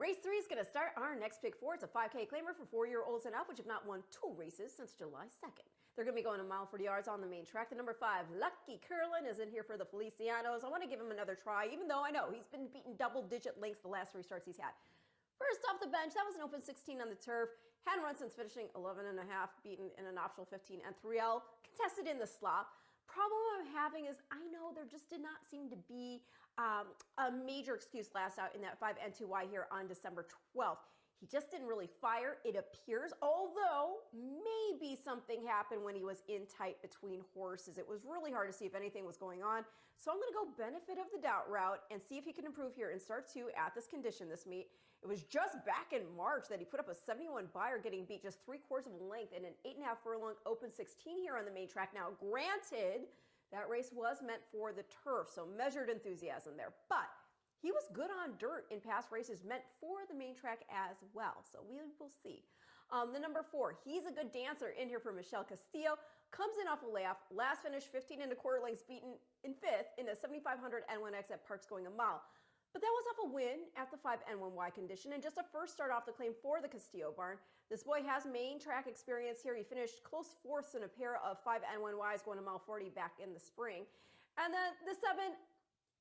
Race 3 is going to start our next pick four. It's a 5K claimer for 4-year-olds and up, which have not won 2 races since July 2nd. They're going to be going a mile 40 yards on the main track. The number 5, Lucky Curlin, is in here for the Felicianos. I want to give him another try, even though I know he's been beating double-digit lengths the last 3 starts he's had. First off the bench, that was an open 16 on the turf. Hadn't run since finishing 11 and a half, beaten in an optional 15 and 3L, contested in the slop. Problem I'm having is I know there just did not seem to be a major excuse last out in that 5N2Y here on December 12th. He just didn't really fire, it appears, although maybe something happened when he was in tight between horses. It was really hard to see if anything was going on. So I'm going to go benefit of the doubt route and see if he can improve here in start 2 at this condition this meet. It was just back in March that he put up a 71 buyer, getting beat just 3/4 of a length in an 8.5 furlong open 16 here on the main track. Now, granted, that race was meant for the turf, so measured enthusiasm there. But he was good on dirt in past races meant for the main track as well. So we will see. The number 4, he's a good dancer in here for Michelle Castillo. Comes in off a layoff. Last finish 15 1/4 lengths, beaten in 5th in a 7,500 N1X at Parks going a mile. But that was off a win at the 5N1Y condition and just a first start off the claim for the Castillo barn. This boy has main track experience here. He finished close 4th in a pair of 5N1Ys going a mile 40 back in the spring. And then the 7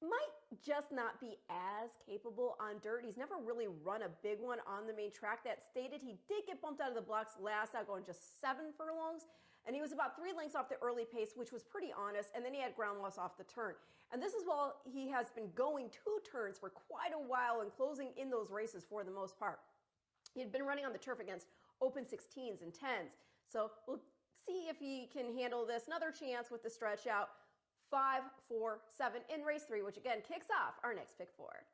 might just not be as capable on dirt. He's never really run a big one on the main track. That stated, he did get bumped out of the blocks last out going just 7 furlongs. And he was about 3 lengths off the early pace, which was pretty honest. And then he had ground loss off the turn. And this is while he has been going 2 turns for quite a while and closing in those races for the most part. He had been running on the turf against open 16s and 10s. So we'll see if he can handle this. Another chance with the stretch out. 5, 4, 7 in race 3, which again kicks off our next pick 4.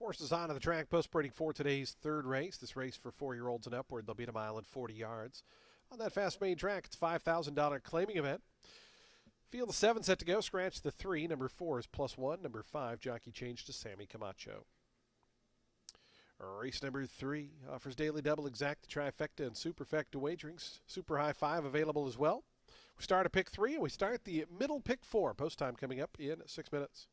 Horses onto the track, post-breeding for today's third race. This race for 4-year-olds and upward. They'll beat a mile and 40 yards. On that fast main track, it's a $5,000 claiming event. Field of 7 set to go. Scratch the 3. Number 4 is +1. Number 5, jockey change to Sammy Camacho. Race number 3 offers daily double exacta, trifecta, and superfecta wagerings. Super high 5 available as well. We start at pick 3 and we start the middle pick 4. Post time coming up in 6 minutes.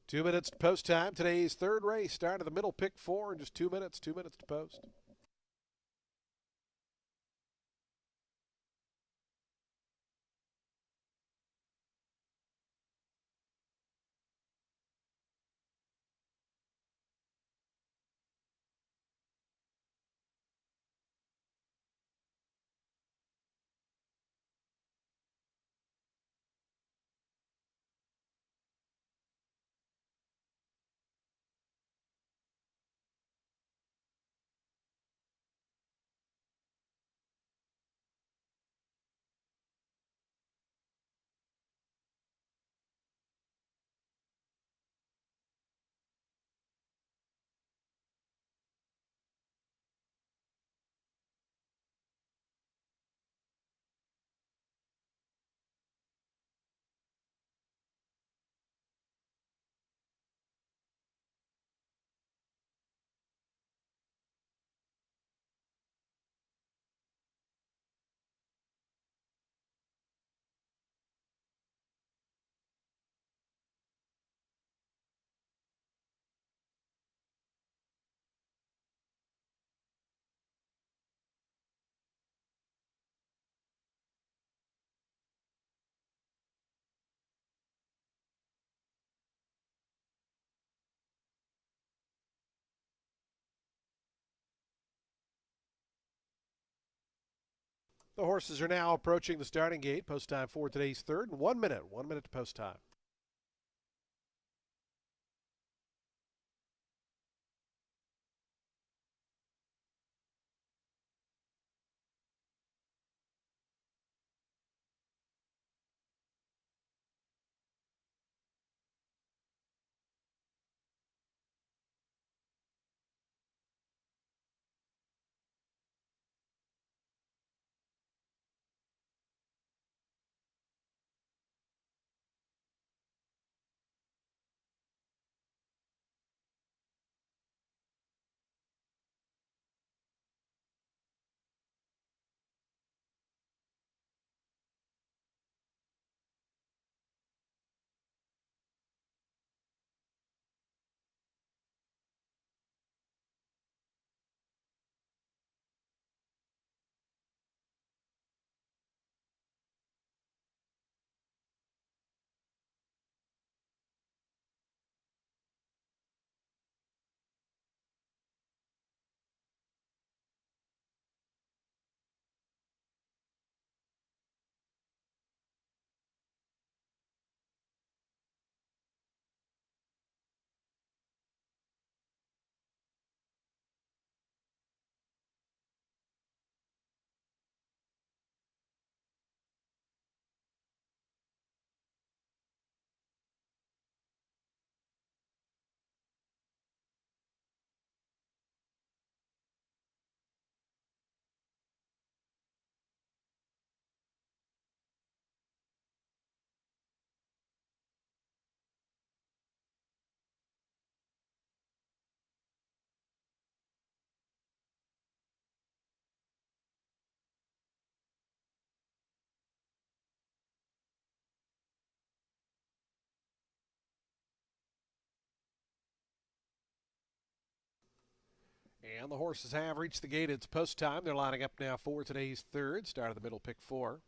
Two minutes to post time. Today's third race. Start of the middle pick 4 in just 2 minutes. 2 minutes to post. The horses are now approaching the starting gate. Post time for today's third and 1 minute. 1 minute to post time. And the horses have reached the gate. It's post time. They're lining up now for today's third. Start of the middle, pick 4.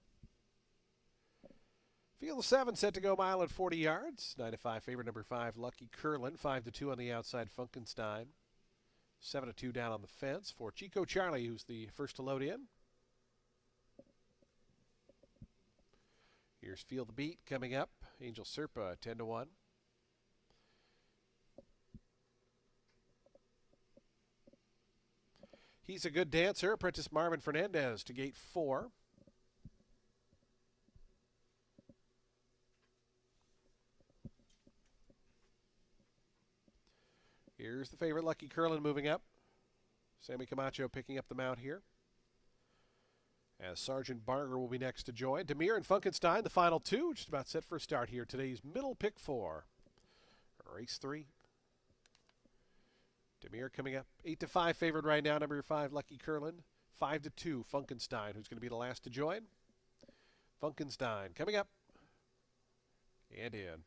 Field of 7 set to go mile at 40 yards. 9-5 favorite number 5, Lucky Curlin. 5-2 on the outside, Funkenstein. 7-2 down on the fence for Chico Charlie, who's the first to load in. Here's Feel the Beat coming up. Angel Serpa, 10-1. He's a Good Dancer. Apprentice Marvin Fernandez to gate 4. Here's the favorite, Lucky Curlin, moving up. Sammy Camacho picking up the mount here. As Sergeant Barger will be next to join. Demir and Funkenstein, the final two, just about set for a start here. Today's middle pick 4. Race 3. Demir coming up. 8-5 favored right now, number 5, Lucky Curlin. 5-2, Funkenstein, who's going to be the last to join. Funkenstein coming up. And in.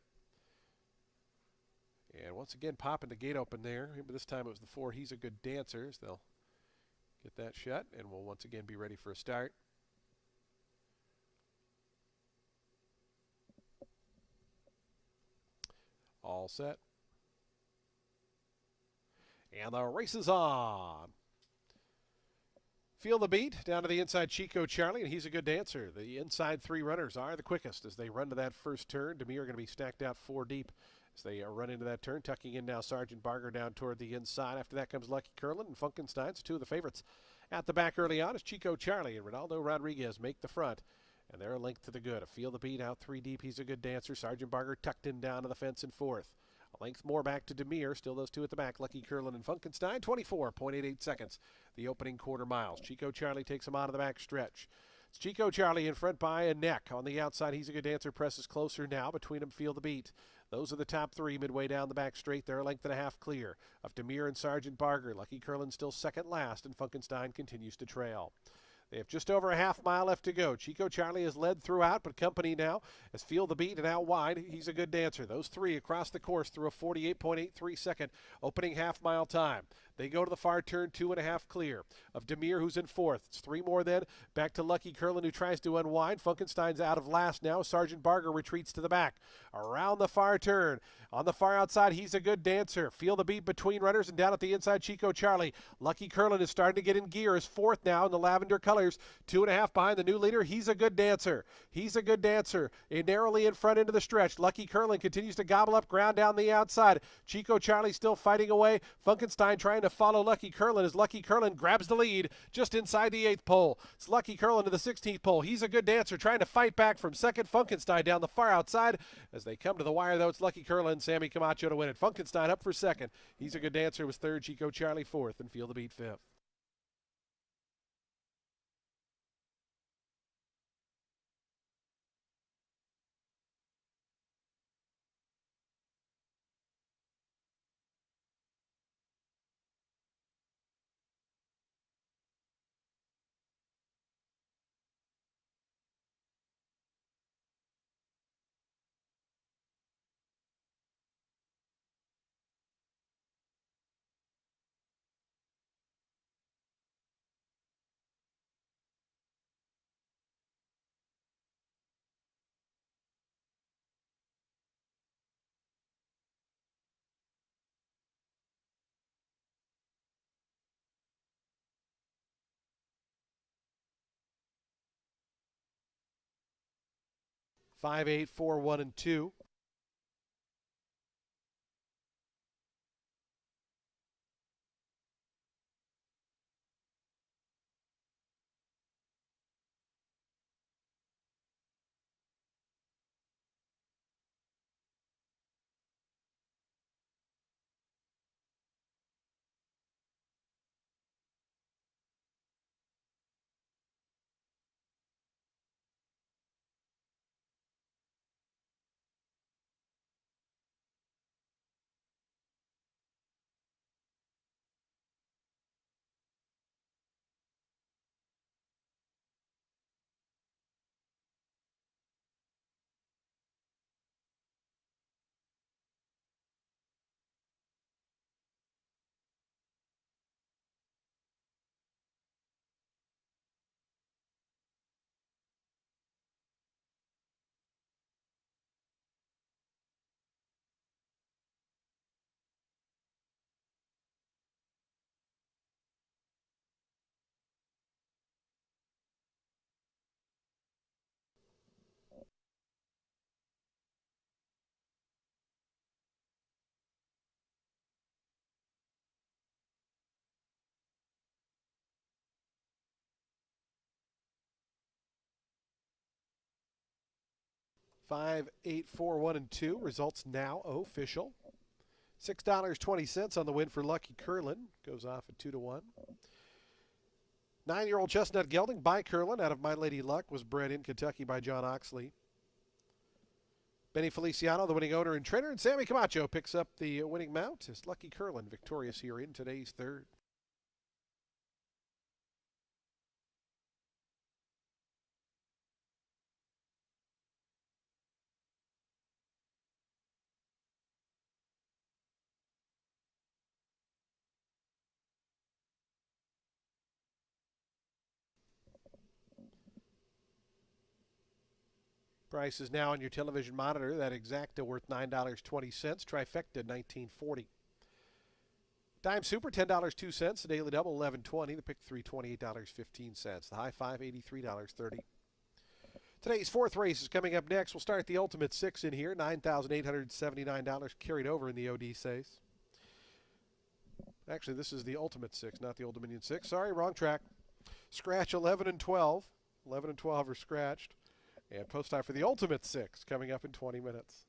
And once again, popping the gate open there. But this time it was the 4, He's a Good Dancer. So they'll get that shut, and we'll once again be ready for a start. All set. And the race is on. Feel the Beat down to the inside, Chico Charlie, and He's a Good Dancer. The inside 3 runners are the quickest as they run to that first turn. Demir going to be stacked out 4 deep as they run into that turn. Tucking in now Sergeant Barger down toward the inside. After that comes Lucky Curlin and Funkenstein. So 2 of the favorites at the back early on as Chico Charlie and Ronaldo Rodriguez make the front. And they're linked to the good. A Feel the Beat out 3 deep. He's a Good Dancer. Sergeant Barger tucked in down to the fence in 4th. A length more back to Demir. Still those 2 at the back, Lucky Curlin and Funkenstein. 24.88 seconds, the opening quarter miles. Chico Charlie takes him out of the back stretch. It's Chico Charlie in front by a neck. On the outside, He's a Good Dancer presses closer now. Between them, Feel the Beat. Those are the top 3 midway down the back straight. They're a length and a half clear of Demir and Sergeant Barger. Lucky Curlin still second last, and Funkenstein continues to trail. They have just over a half mile left to go. Chico Charlie has led throughout, but company now as Feel the Beat and out wide. He's a Good Dancer. Those 3 across the course through a 48.83 second opening half mile time. They go to the far turn, 2.5 clear of Demir, who's in 4th. It's 3 more then. Back to Lucky Curlin, who tries to unwind. Funkenstein's out of last now. Sergeant Barger retreats to the back. Around the far turn. On the far outside, He's a Good Dancer. Feel the Beat between runners and down at the inside, Chico Charlie. Lucky Curlin is starting to get in gear. Is 4th now in the lavender color $2. 2.5 behind the new leader. He's a good dancer. He's a good dancer. Narrowly in front into the stretch. Lucky Curlin continues to gobble up ground down the outside. Chico Charlie still fighting away. Funkenstein trying to follow Lucky Curlin as Lucky Curlin grabs the lead just inside the 8th pole. It's Lucky Curlin to the 16th pole. He's a good dancer trying to fight back from second. Funkenstein down the far outside. As they come to the wire, though, it's Lucky Curlin, Sammy Camacho to win it. Funkenstein up for second. He's a good dancer was third. Chico Charlie fourth, and Feel the Beat fifth. Five, 8, 4, 1, and 2. 5, 8, 4, 1, and 2. Results now official. $6.20 on the win for Lucky Curlin. Goes off at 2 to 1. 9-year-old Chestnut Gelding by Curlin out of My Lady Luck was bred in Kentucky by John Oxley. Benny Feliciano, the winning owner and trainer, and Sammy Camacho picks up the winning mount as Lucky Curlin victorious here in today's third. Price is now on your television monitor. That exacta worth $9.20. Trifecta $19.40. Dime Super $10.02. The Daily Double $11.20. The Pick 3 $28.15. The High Five $83.30. Today's fourth race is coming up next. We'll start the Ultimate Six in here. $9,879 carried over in the OD says. Actually, this is the Ultimate Six, not the Old Dominion Six. Sorry, wrong track. Scratch 11 and 12. 11 and 12 are scratched. And post time for the Ultimate Six coming up in 20 minutes.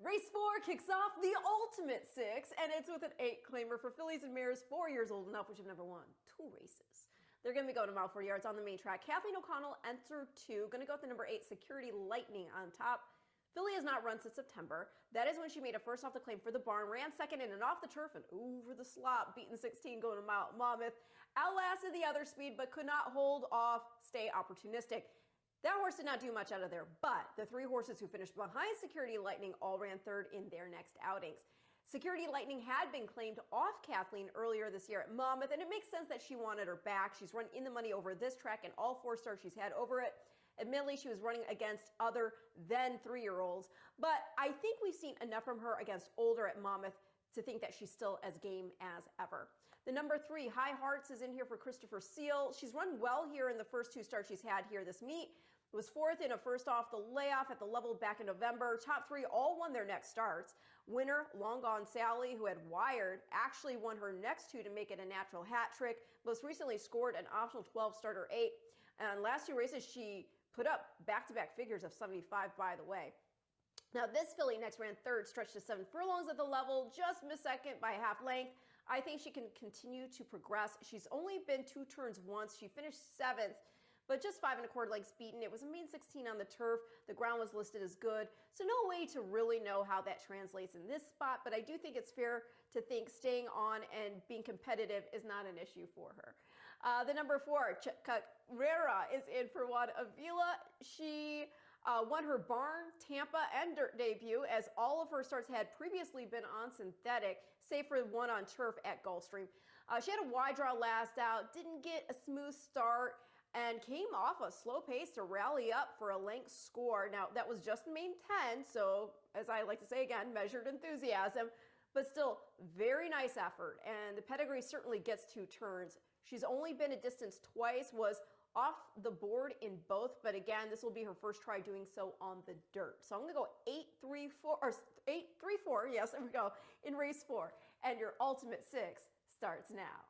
Race 4 kicks off the Ultimate Six, and it's with an 8 claimer for fillies and mares 4 years old and up, which have never won 2 races. They're going to be going to mile 40 yards on the main track. Kathleen O'Connell entered 2, going to go with the number 8 Security Lightning on top. Filly has not run since September. That is when she made a first off the claim for the barn, ran second in and off the turf and over the slop, beating 16 going to Mount Monmouth. Outlasted the other speed, but could not hold off, stay opportunistic. That horse did not do much out of there, but the 3 horses who finished behind Security Lightning all ran third in their next outings. Security Lightning had been claimed off Kathleen earlier this year at Monmouth, and it makes sense that she wanted her back. She's run in the money over this track in all 4 starts she's had over it. Admittedly, she was running against other than 3-year-olds, but I think we've seen enough from her against older at Monmouth to think that she's still as game as ever. The number 3, High Hearts, is in here for Christopher Seal. She's run well here in the first 2 starts she's had here this meet. Was 4th in a first off the layoff at the level back in November. Top 3 all won their next starts. Winner, Long Gone Sally, who had wired, actually won her next 2 to make it a natural hat trick. Most recently scored an optional 12 starter 8. And last 2 races, she put up back-to-back figures of 75, by the way. Now, this filly next ran 3rd, stretched to 7 furlongs at the level, just missed 2nd by half length. I think she can continue to progress. She's only been 2 turns once. She finished 7th. But just 5 1/4 lengths beaten. It was a mean 16 on the turf. The ground was listed as good. So no way to really know how that translates in this spot, but I do think it's fair to think staying on and being competitive is not an issue for her. The number 4, Carrera, is in for Juan Avila. She won her barn, Tampa, and dirt debut, as all of her starts had previously been on synthetic, save for one on turf at Gulfstream. She had a wide draw last out, didn't get a smooth start, and came off a slow pace to rally up for a length score. Now, that was just main 10, so as I like to say again, measured enthusiasm, but still very nice effort, and the pedigree certainly gets 2 turns. She's only been a distance twice, was off the board in both, but again, this will be her first try doing so on the dirt. So I'm going to go 8-3-4, or 8-3-4, yes, there we go, in race 4, and your Ultimate Six starts now.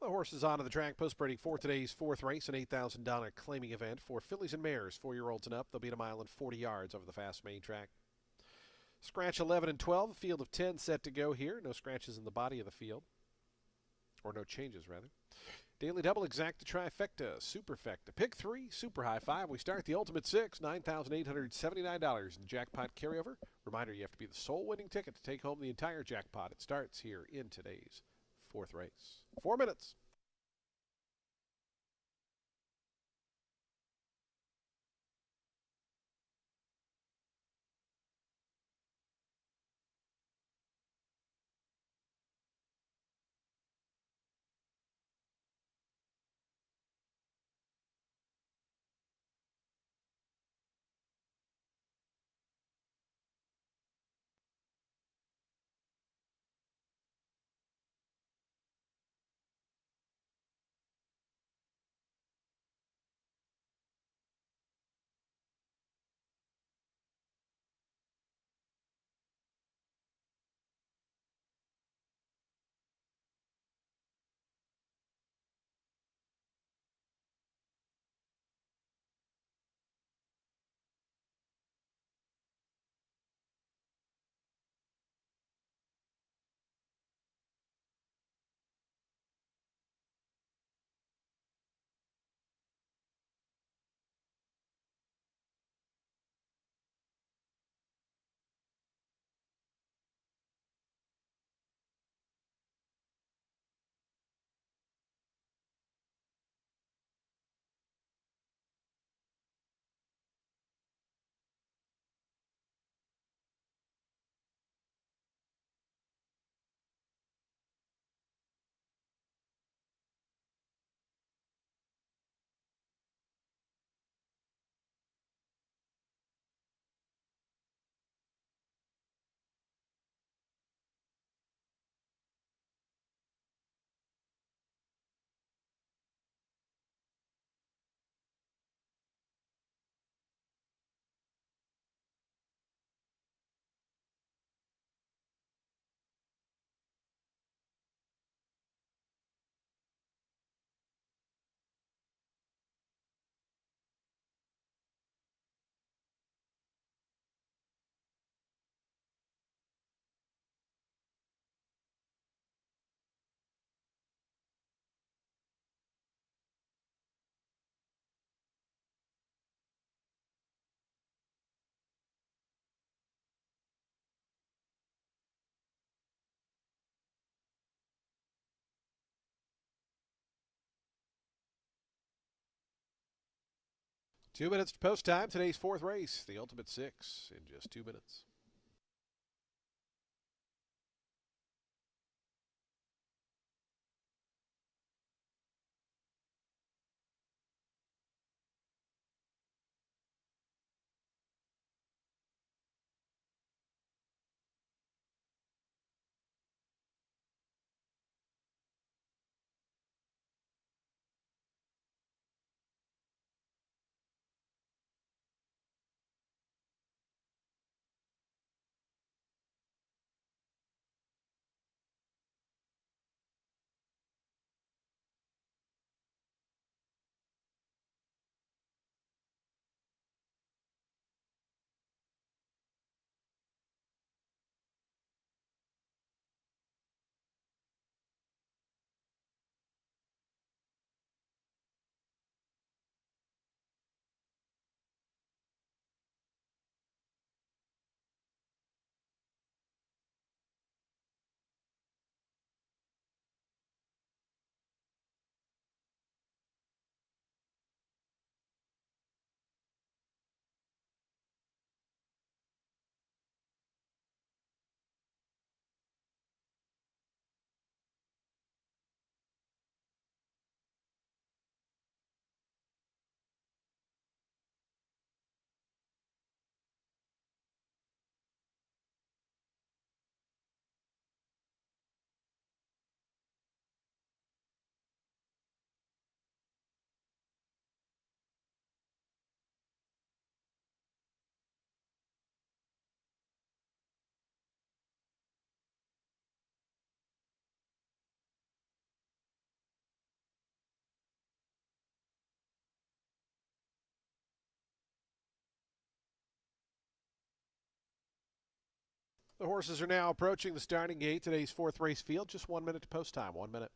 The horses onto the track post-breeding for today's fourth race, an $8,000 claiming event for fillies and mares, 4-year-olds and up. They'll beat a mile and 40 yards over the fast main track. Scratch 11 and 12, a field of 10 set to go here. No scratches in the body of the field, or no changes, rather. Daily double, exacta, trifecta, superfecta. Pick 3, super high 5. We start the ultimate 6, $9,879 in jackpot carryover. Reminder, you have to be the sole winning ticket to take home the entire jackpot. It starts here in today's fourth race. 4 minutes. Two minutes to post time. Today's fourth race, the ultimate 6, in just 2 minutes. The horses are now approaching the starting gate. Today's fourth race field. Just 1 minute to post time. 1 minute.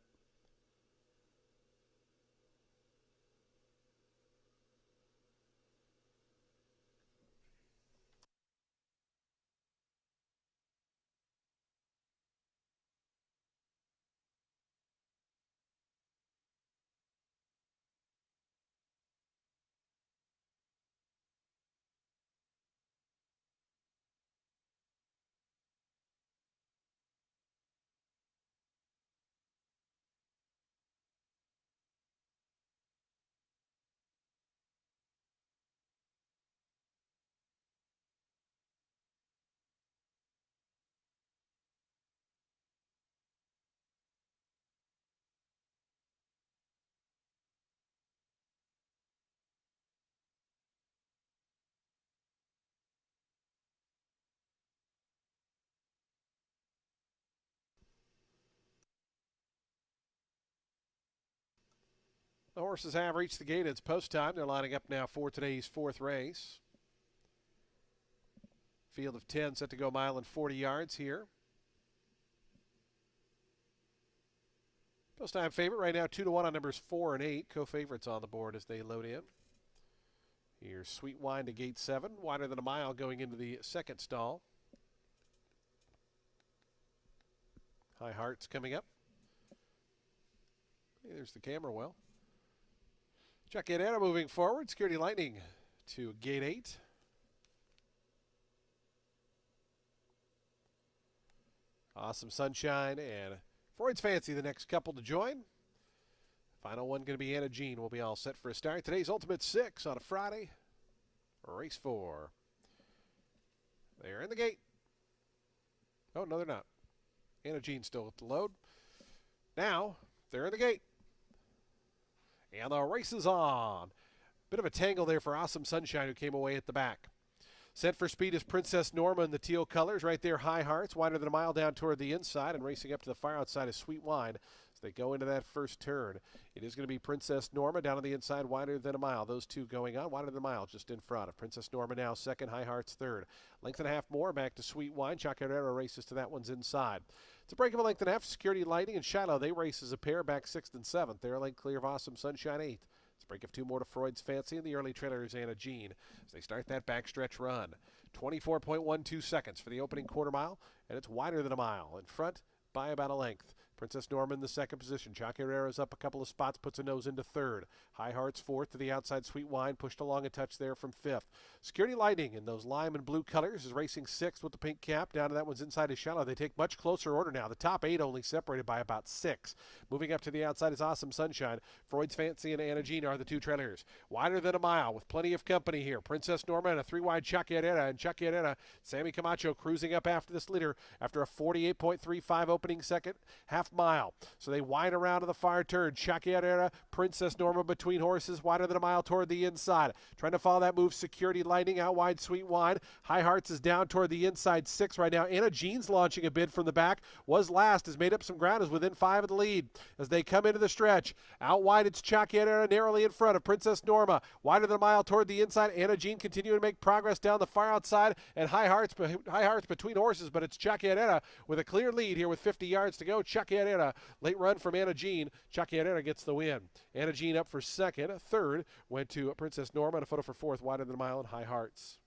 The horses have reached the gate. It's post time. They're lining up now for today's fourth race. Field of 10 set to go 1.40 miles here. Post time favorite right now 2-1 on numbers 4 and 8. Co-favorites on the board as they load in. Here's Sweet Wine to gate 7. Wider than a mile going into the second stall. High Hearts coming up. Hey, there's the camera well. Chacarera moving forward. Security Lightning to gate 8. Awesome Sunshine and Freud's Fancy, the next couple to join. Final one going to be Anna Jean. We'll be all set for a start. Today's Ultimate 6 on a Friday. Race 4. They're in the gate. Oh, no, they're not. Anna Jean still with the load. Now, they're in the gate. And the race is on. Bit of a tangle there for Awesome Sunshine, who came away at the back. Set for speed is Princess Norma in the teal colors. Right there, High Hearts, wider than a mile down toward the inside. And racing up to the far outside is Sweet Wine as they go into that first turn. It is going to be Princess Norma down on the inside, wider than a mile. Those two going on, wider than a mile, just in front of Princess Norma now second, High Hearts third. Length and a half more back to Sweet Wine. Chacarera races to that one's inside. It's a break of a length and a half. Security Lighting and Shadow, they race as a pair back 6th and 7th. They're lane clear of Awesome Sunshine 8th. It's a break of 2 more to Freud's Fancy, and the early trailer is Anna Jean as they start that backstretch run. 24.12 seconds for the opening quarter mile, and it's wider than a mile. In front by about a length. Princess Norma in the second position. Chacarera's up a couple of spots, puts a nose into third. High Hearts fourth to the outside. Sweet Wine pushed along a touch there from fifth. Security Lightning in those lime and blue colors is racing sixth with the pink cap. Down to that one's inside is Shallow. They take much closer order now. The top 8 only separated by about 6. Moving up to the outside is Awesome Sunshine. Freud's Fancy and Anna Jean are the two trailers. Wider than a mile with plenty of company here. Princess Norma and a 3-wide Chacarera. And Chacarera, Sammy Camacho cruising up after this leader after a 48.35 opening second half mile. So they wind around to the far turn. Chacarera, Princess Norma between horses, wider than a mile toward the inside. Trying to follow that move, Security Lightning, out wide, Sweet Wine. High Hearts is down toward the inside 6 right now. Anna Jean's launching a bid from the back. Was last, has made up some ground, is within 5 of the lead. As they come into the stretch, out wide it's Chacarera narrowly in front of Princess Norma. Wider than a mile toward the inside. Anna Jean continuing to make progress down the far outside, and High Hearts between horses, but it's Chacarera with a clear lead here with 50 yards to go. Chacarera, late run from Anna Jean. Chacarera gets the win. Anna Jean up for second. Third went to Princess Norma, and a photo for fourth, wider than a mile, and High Hearts.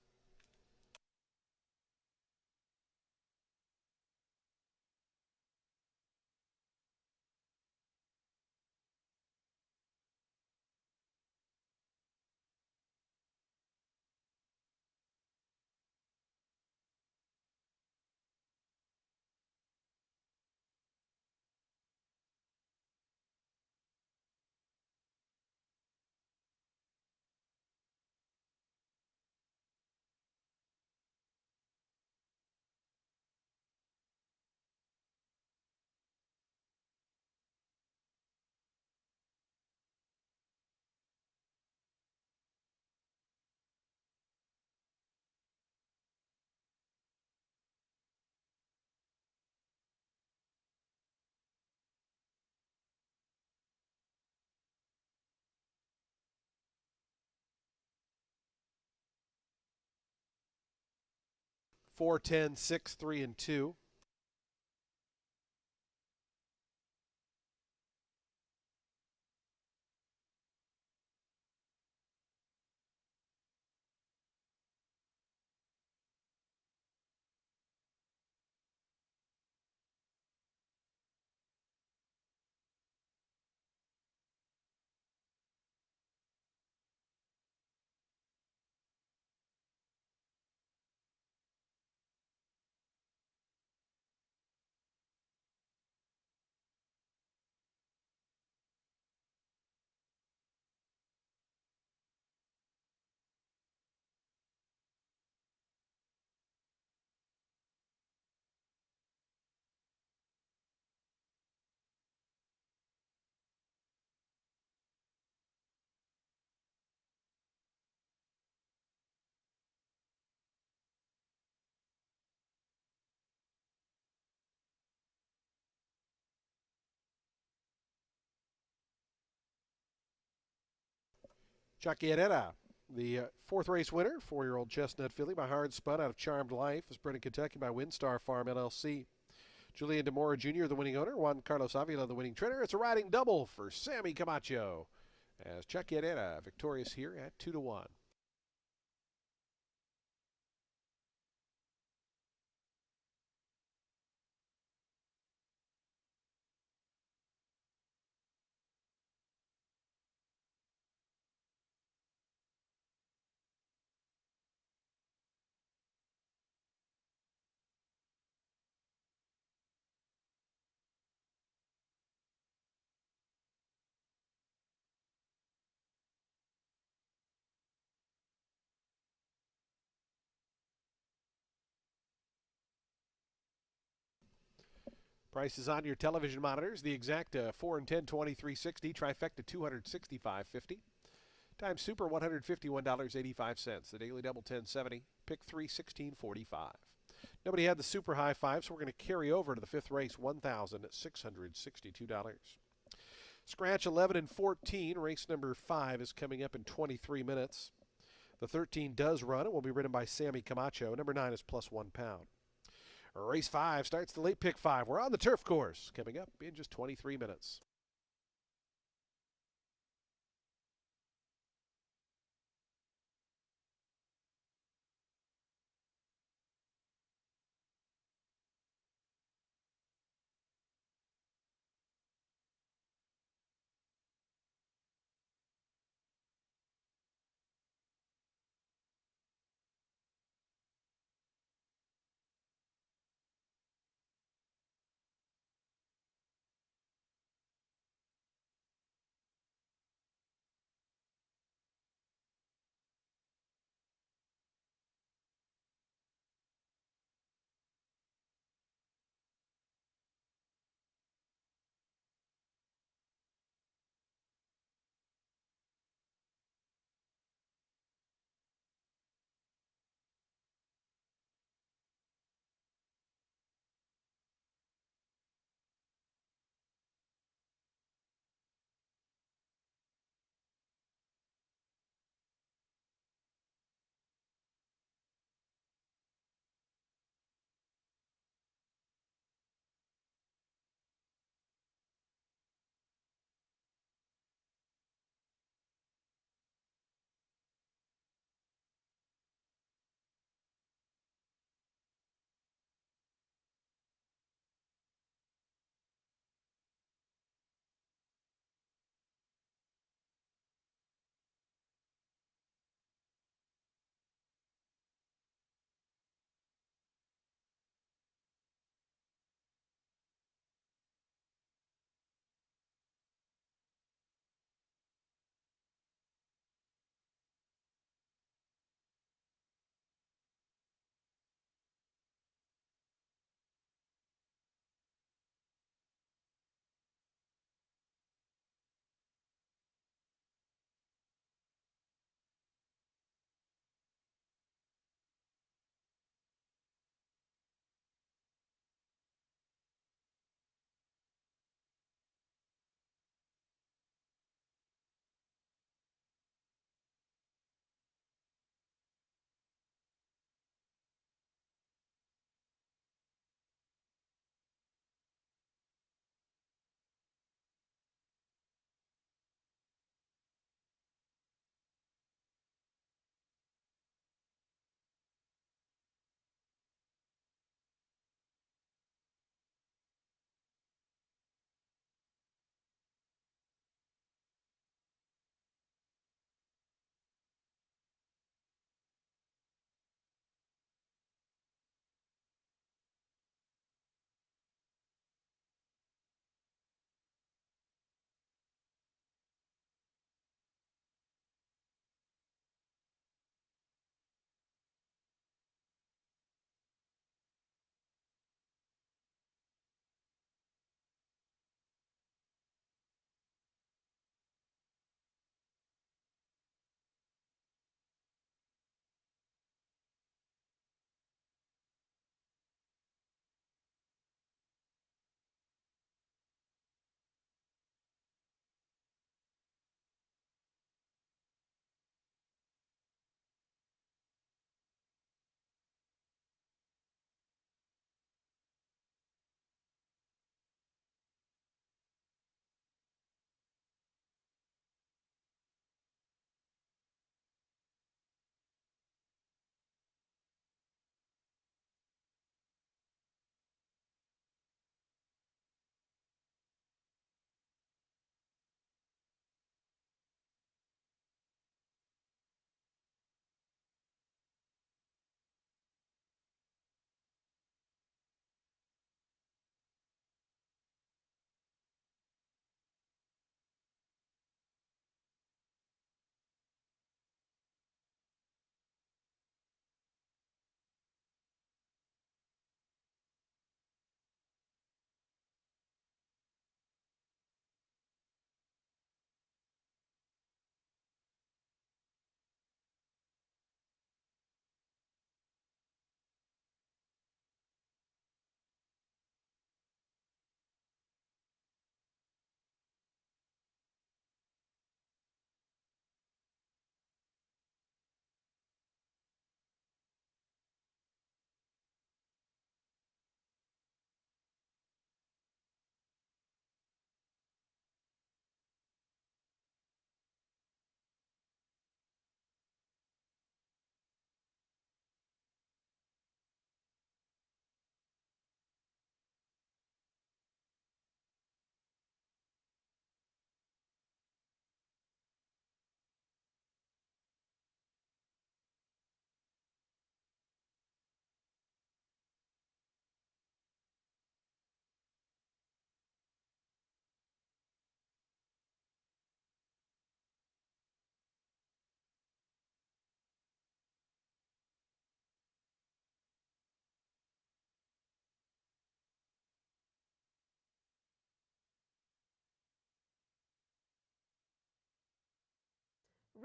4, 10, 6, 3, and 2. Chacarera, the fourth race winner, 4-year-old Chestnut filly by Hard Spun out of Charmed Life, is bred in Kentucky by Windstar Farm LLC. Julian DeMora Jr., the winning owner. Juan Carlos Avila, the winning trainer. It's a riding double for Sammy Camacho, as Chacarera victorious here at 2-1. Prices on your television monitors. The exact 4 and 10, 23.60. Trifecta 265.50. Time Super $151.85. The Daily Double 1070. Pick 3 16.45. Nobody had the super high five, so we're going to carry over to the fifth race, $1,662. Scratch 11 and 14. Race number 5 is coming up in 23 minutes. The 13 does run and will be ridden by Sammy Camacho. Number 9 is plus £1. Race 5 starts the late pick 5. We're on the turf course, coming up in just 23 minutes.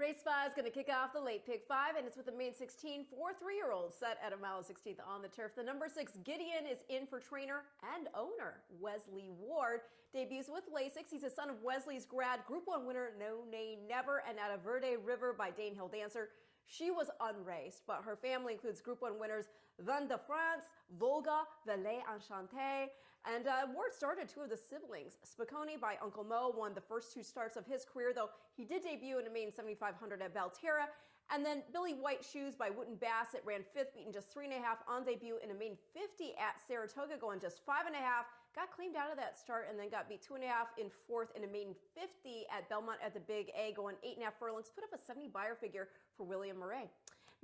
Race 5 is going to kick off the late pick 5, and it's with the main 16 for 3-year-olds set at a mile and 16th on the turf. The number 6 Gideon is in for trainer and owner Wesley Ward. Debuts with Lasix. He's a son of Wesley's grad Group 1 winner No Nay Never and At a Verde River by Dane Hill Dancer. She was unraced, but her family includes Group 1 winners Van de France, Volga, Valet Enchanté, and Ward started 2 of the siblings. Spicone by Uncle Mo won the first 2 starts of his career, though he did debut in a maiden 7,500 at Belterra. And then Billy White Shoes by Wooten Bassett ran 5th, beaten just 3.5 on debut in a maiden 50 at Saratoga, going just 5.5. Got claimed out of that start and then got beat 2.5 in 4th in a maiden 50 at Belmont at the Big A, going 8.5 furlongs. Put up a 70 buyer figure for William Murray.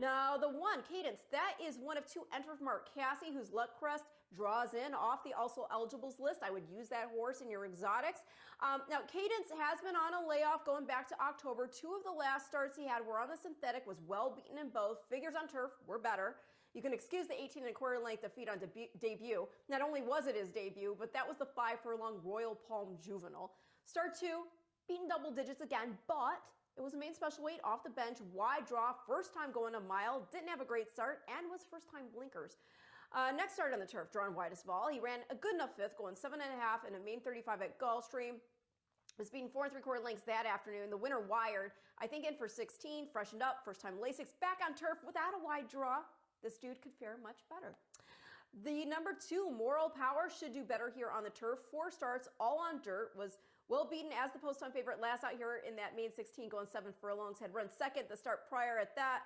Now, the 1, Cadence, that is one of 2 enter of Mark Cassie, whose luck crest draws in off the also eligibles list. I would use that horse in your exotics. Now, Cadence has been on a layoff going back to October. 2 of the last starts he had were on the synthetic, was well beaten in both. Figures on turf were better. You can excuse the 18.25 length defeat on debut. Not only was it his debut, but that was the 5 furlong Royal Palm Juvenile. Start 2, beaten double digits again, but it was a main special weight off the bench, wide draw, first time going a mile, didn't have a great start, and was first time blinkers. Next start on the turf, drawn widest of all. He ran a good enough 5th, going 7.5 in a main 35 at Gulfstream. Was beaten 4 3/4 lengths that afternoon. The winner wired, I think, in for 16, freshened up, first time Lasix, back on turf without a wide draw. This dude could fare much better. The number 2, Moral Power, should do better here on the turf. 4 starts, all on dirt, was well beaten as the post-time favorite last out here in that main 16, going 7 furlongs. Had run second the start prior at that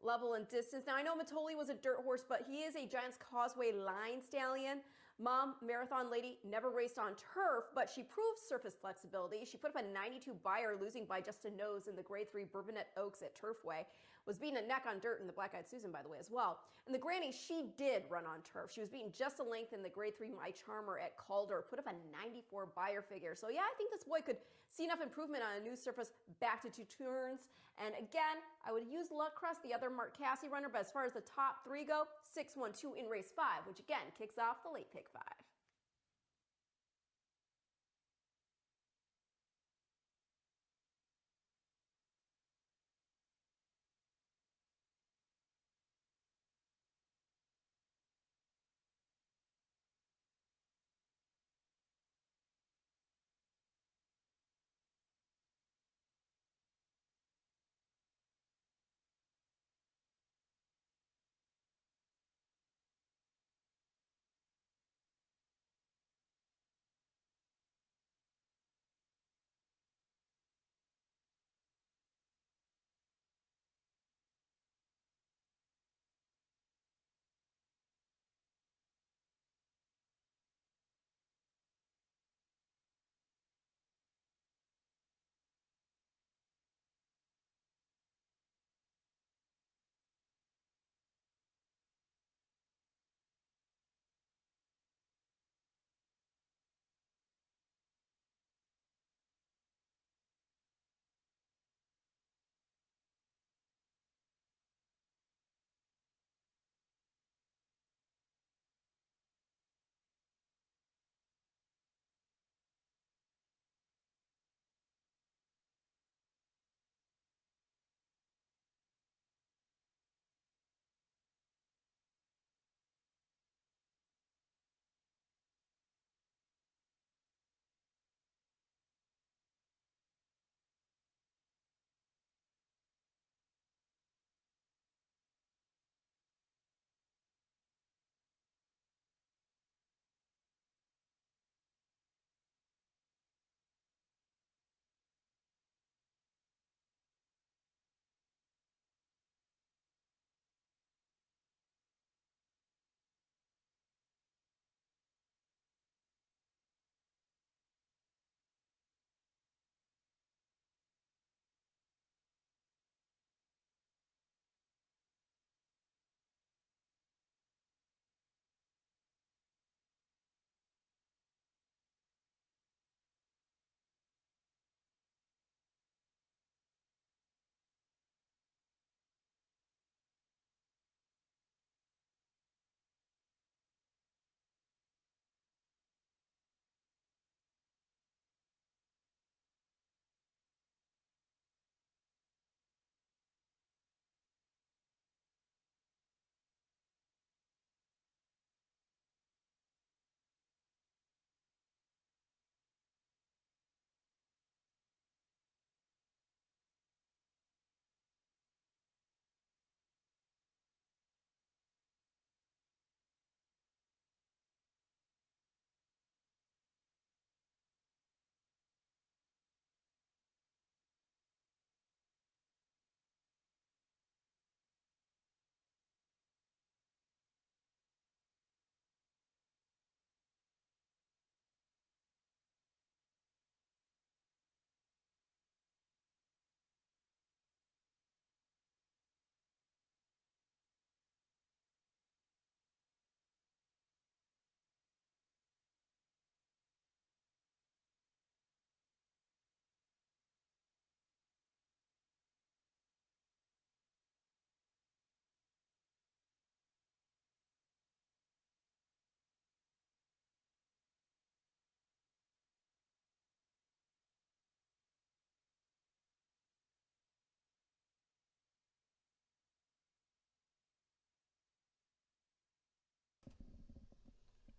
level and distance. Now, I know Matoli was a dirt horse, but he is a Giants Causeway line stallion. Mom, marathon lady, never raced on turf, but she proved surface flexibility. She put up a 92 buyer, losing by just a nose in the grade 3 Bourbonnette Oaks at Turfway. Was beaten a neck on dirt in the Black Eyed Susan, by the way, as well. And the granny, she did run on turf. She was beaten just a length in the grade 3 My Charmer at Calder. Put up a 94 buyer figure. So yeah, I think this boy could see enough improvement on a new surface back to 2 turns. And again, I would use Luck Crest, the other Mark Cassie runner, but as far as the top 3 go, 6, 1, 2 in race 5, which again kicks off the late pick 5.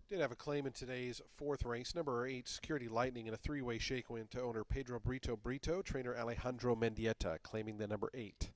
Did have a claim in today's fourth race. Number 8, Security Lightning, in a three-way shake win to owner Pedro Brito, trainer Alejandro Mendieta, claiming the number 8.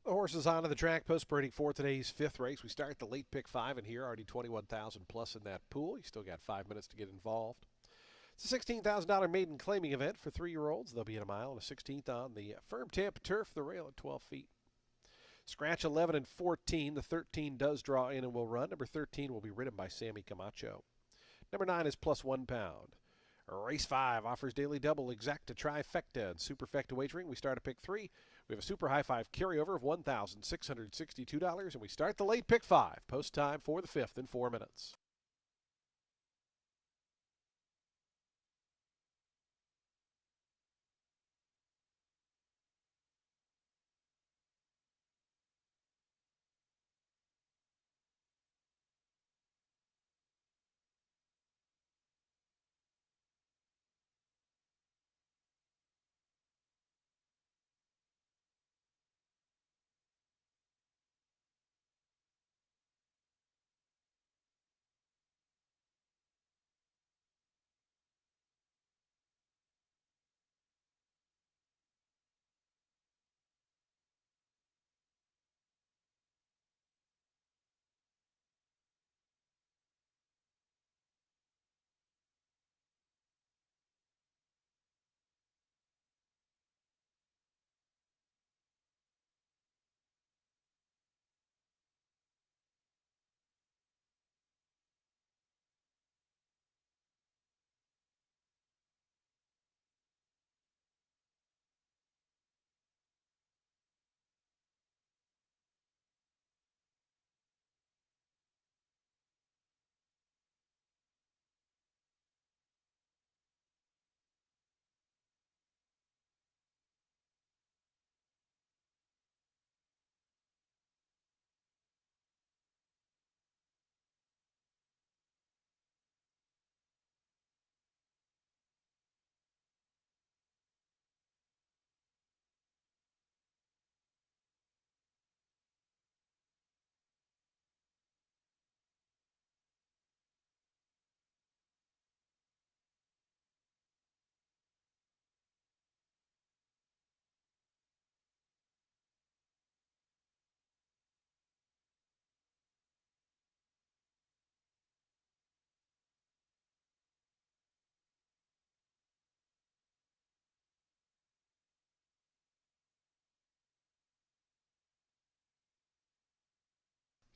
The horses onto the track post parading for today's fifth race. We start the late pick five in here, already 21,000 plus in that pool. You still got 5 minutes to get involved. It's a $16,000 maiden claiming event for 3-year-olds. They'll be in a mile and a 16th on the firm Tampa turf, the rail at 12 feet. Scratch 11 and 14. The 13 does draw in and will run. Number 13 will be ridden by Sammy Camacho. Number 9 is plus £1. Race 5 offers daily double, exacta, trifecta, and superfecta wagering. We start at pick 3. We have a super high 5 carryover of $1,662, and we start the late pick 5. Post time for the 5th in 4 minutes.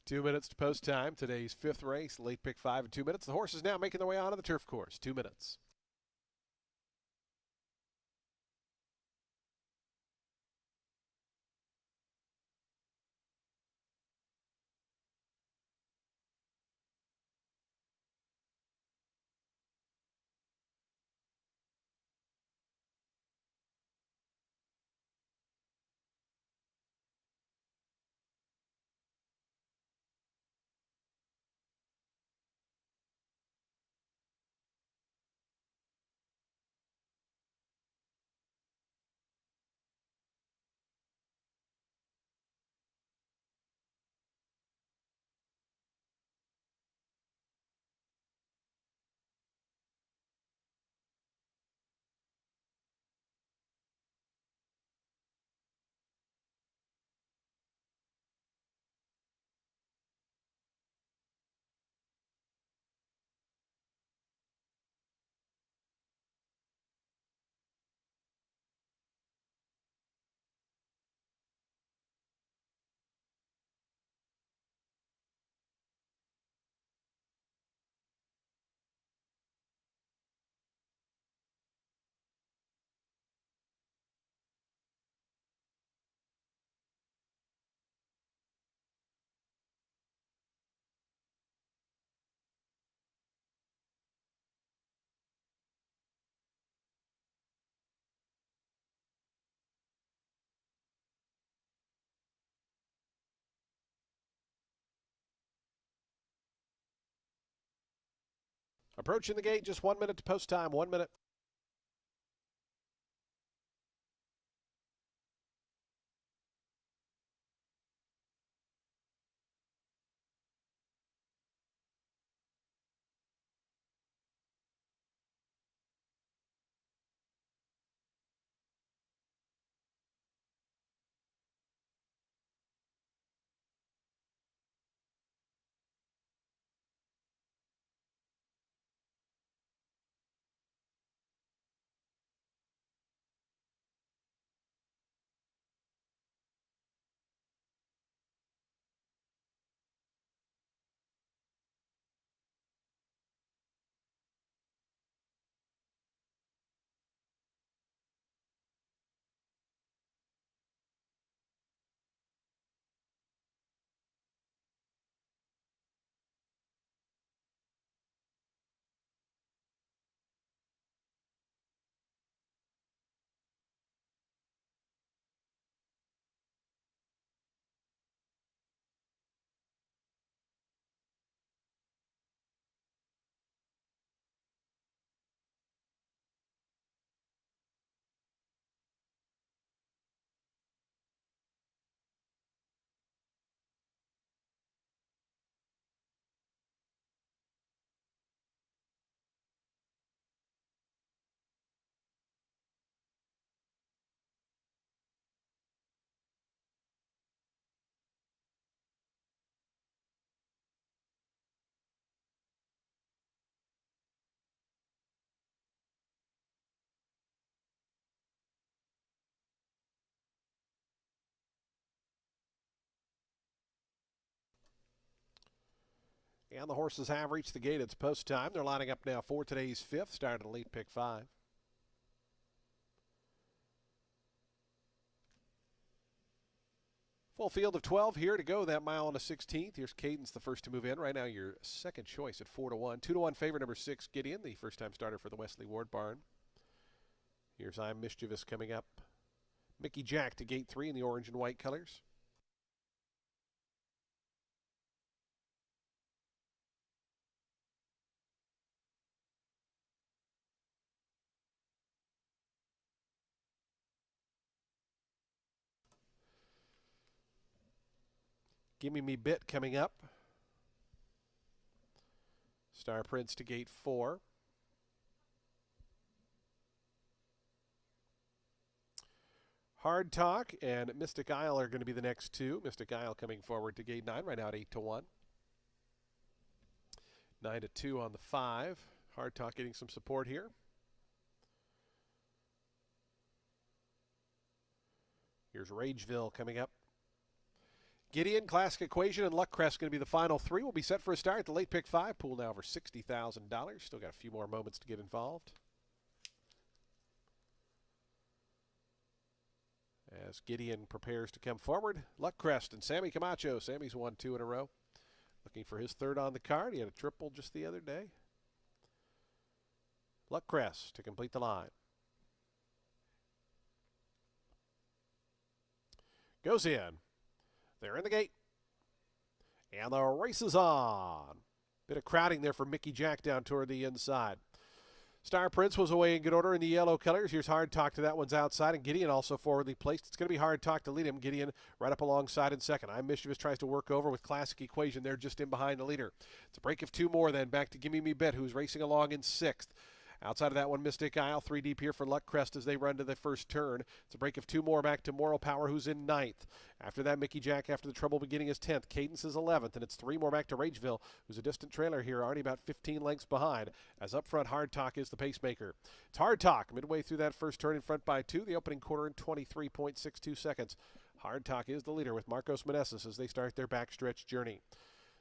Two minutes to post time. Today's fifth race, late pick 5 in 2 minutes. The horses now making their way onto the turf course. 2 minutes. Approaching the gate, just 1 minute to post time. 1 minute. And the horses have reached the gate. It's post time. They're lining up now for today's fifth, starting at late pick 5. Full field of 12 here to go. That mile and a 16th. Here's Cadence, the first to move in. Right now, your second choice at 4-1. 2-1 favorite, number 6, Gideon, the first-time starter for the Wesley Ward barn. Here's I'm Mischievous coming up. Mickey Jack to gate 3 in the orange and white colors. Gimme Me Bit coming up. Star Prince to gate 4. Hard Talk and Mystic Isle are going to be the next two. Mystic Isle coming forward to gate 9, right now at 8-1. 9-2 on the 5. Hard Talk getting some support here. Here's Rageville coming up. Gideon, Classic Equation, and Luck Crest going to be the final 3. We'll be set for a start. The late pick 5 pool now over $60,000. Still got a few more moments to get involved. As Gideon prepares to come forward, Luck Crest and Sammy Camacho. Sammy's won 2 in a row. Looking for his third on the card. He had a triple just the other day. Luck Crest to complete the line. Goes in. They're in the gate. And the race is on. Bit of crowding there for Mickey Jack down toward the inside. Star Prince was away in good order in the yellow colors. Here's Hard Talk to that one's outside, and Gideon also forwardly placed. It's going to be Hard Talk to lead him. Gideon right up alongside in second. I'm Mischievous tries to work over with Classic Equation. They're just in behind the leader. It's a break of 2 more then. Back to Gimme Me Bet, who's racing along in 6th. Outside of that one, Mystic Isle, 3 deep here for Luck Crest as they run to the first turn. It's a break of 2 more back to Moral Power, who's in 9th. After that, Mickey Jack, after the trouble beginning, is 10th. Cadence is 11th, and it's 3 more back to Rageville, who's a distant trailer here, already about 15 lengths behind, as up front, Hard Talk is the pacemaker. It's Hard Talk, midway through that first turn in front by 2, the opening quarter in 23.62 seconds. Hard Talk is the leader with Marcos Meneses as they start their backstretch journey.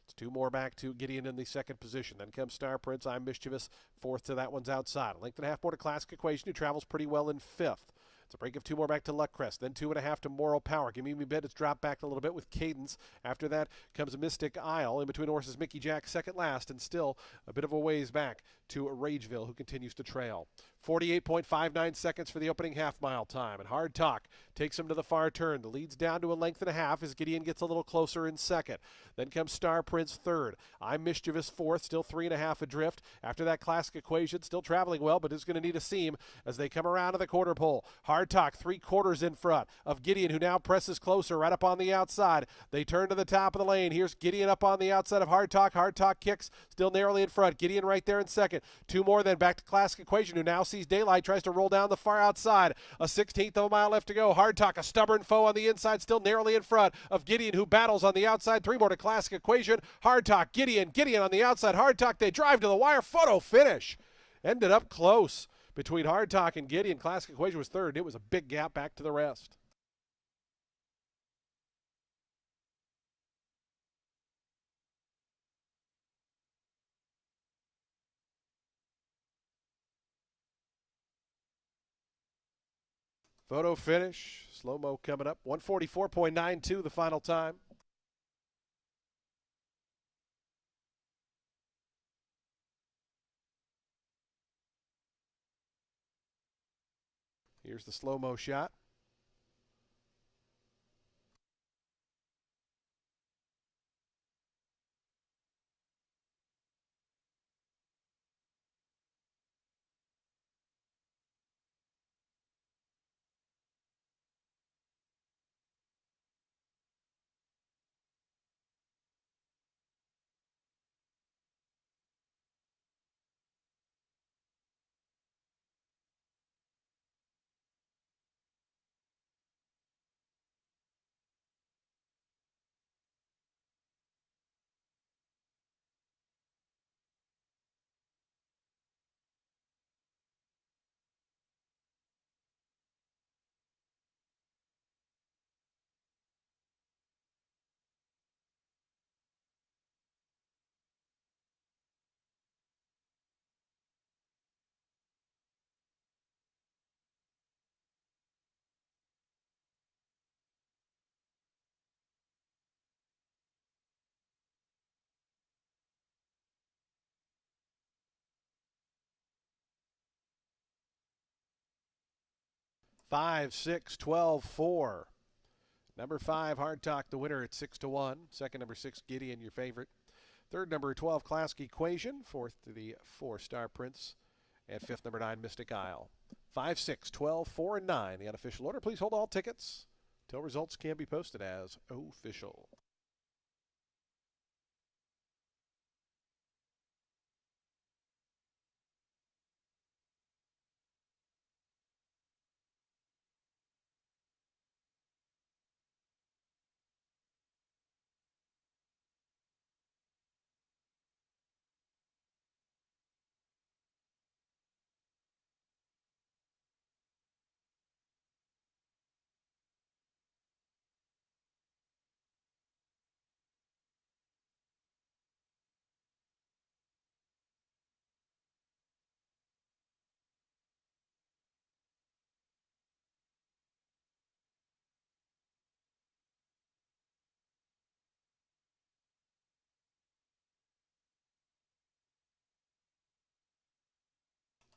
It's 2 more back to Gideon in the second position. Then comes Star Prince. I'm Mischievous. 4th to that one's outside. A length and a half more to Classic Equation, who travels pretty well in 5th. It's a break of 2 more back to Luck Crest. Then 2.5 to Moral Power. Gimme Me Bet. It's dropped back a little bit with Cadence. After that comes Mystic Isle. In between horses, Mickey Jack second last, and still a bit of a ways back to Rageville, who continues to trail. 48.59 seconds for the opening half-mile time. And Hard Talk takes him to the far turn. The lead's down to a length and a half as Gideon gets a little closer in second. Then comes Star Prince third. I'm Mischievous fourth, still 3.5 adrift. After that, Classic Equation, still traveling well, but is going to need a seam as they come around to the quarter pole. Hard Talk 3/4 in front of Gideon, who now presses closer right up on the outside. They turn to the top of the lane. Here's Gideon up on the outside of Hard Talk. Hard Talk kicks, still narrowly in front. Gideon right there in second. 2 more then back to Classic Equation, who now sees daylight, tries to roll down the far outside. A 16th of a mile left to go. Hard Talk, a stubborn foe on the inside, still narrowly in front of Gideon, who battles on the outside. 3 more to Classic Equation. Hard Talk, Gideon on the outside. Hard Talk, they drive to the wire. Photo finish. Ended up close between Hard Talk and Gideon. Classic Equation was third. It was a big gap back to the rest. Photo finish. Slow-mo coming up. 144.92 the final time. Here's the slow-mo shot. 5, 6, 12, 4. Number 5, Hard Talk, the winner at 6 to 1. Second, number 6, Gideon, your favorite. Third, number 12, Classic Equation. Fourth, the 4-Star Prince. And fifth, number 9, Mystic Isle. 5, 6, 12, 4, and 9. The unofficial order. Please hold all tickets till results can be posted as official.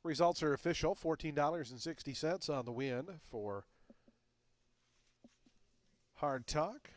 Results are official. $14.60 on the win for Hard Talk.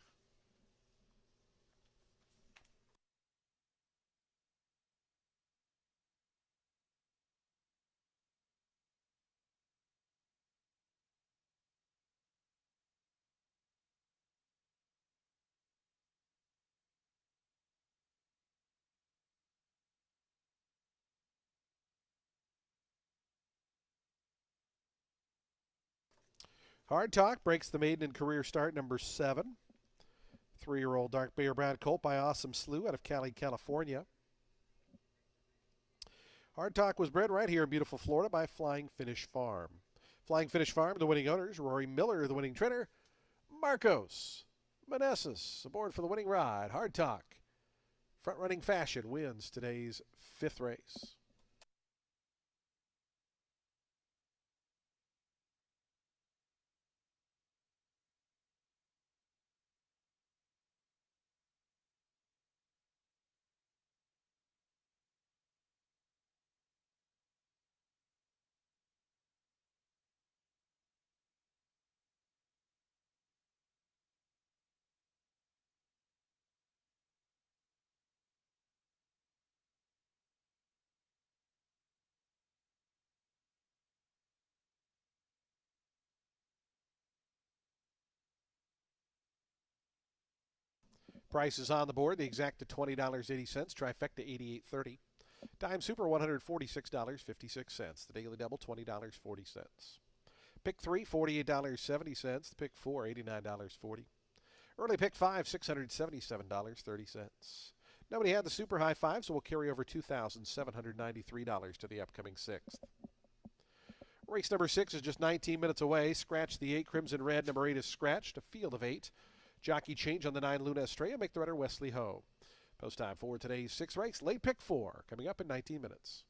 Hard Talk breaks the maiden and career start number 7. 3-year-old dark Bear Brown colt by Awesome Slew out of Cali, California. Hard Talk was bred right here in beautiful Florida by Flying Finish Farm. Flying Finish Farm, the winning owners, Rory Miller, the winning trainer, Marcos Manessis aboard for the winning ride. Hard Talk, front-running fashion, wins today's 5th race. Prices on the board, the exact to $20.80, trifecta $88.30. Dime Super $146.56. The Daily Double $20.40. Pick 3 $48.70. The Pick 4 $89.40. Early Pick 5 $677.30. Nobody had the super high five, so we'll carry over $2,793 to the upcoming 6th. Race number 6 is just 19 minutes away. Scratch the 8, Crimson Red. Number 8 is scratched. A field of 8. Jockey change on the 9, Luna Estrella. Make the runner Wesley Ho. Post time for today's 6th race. Late Pick 4 coming up in 19 minutes.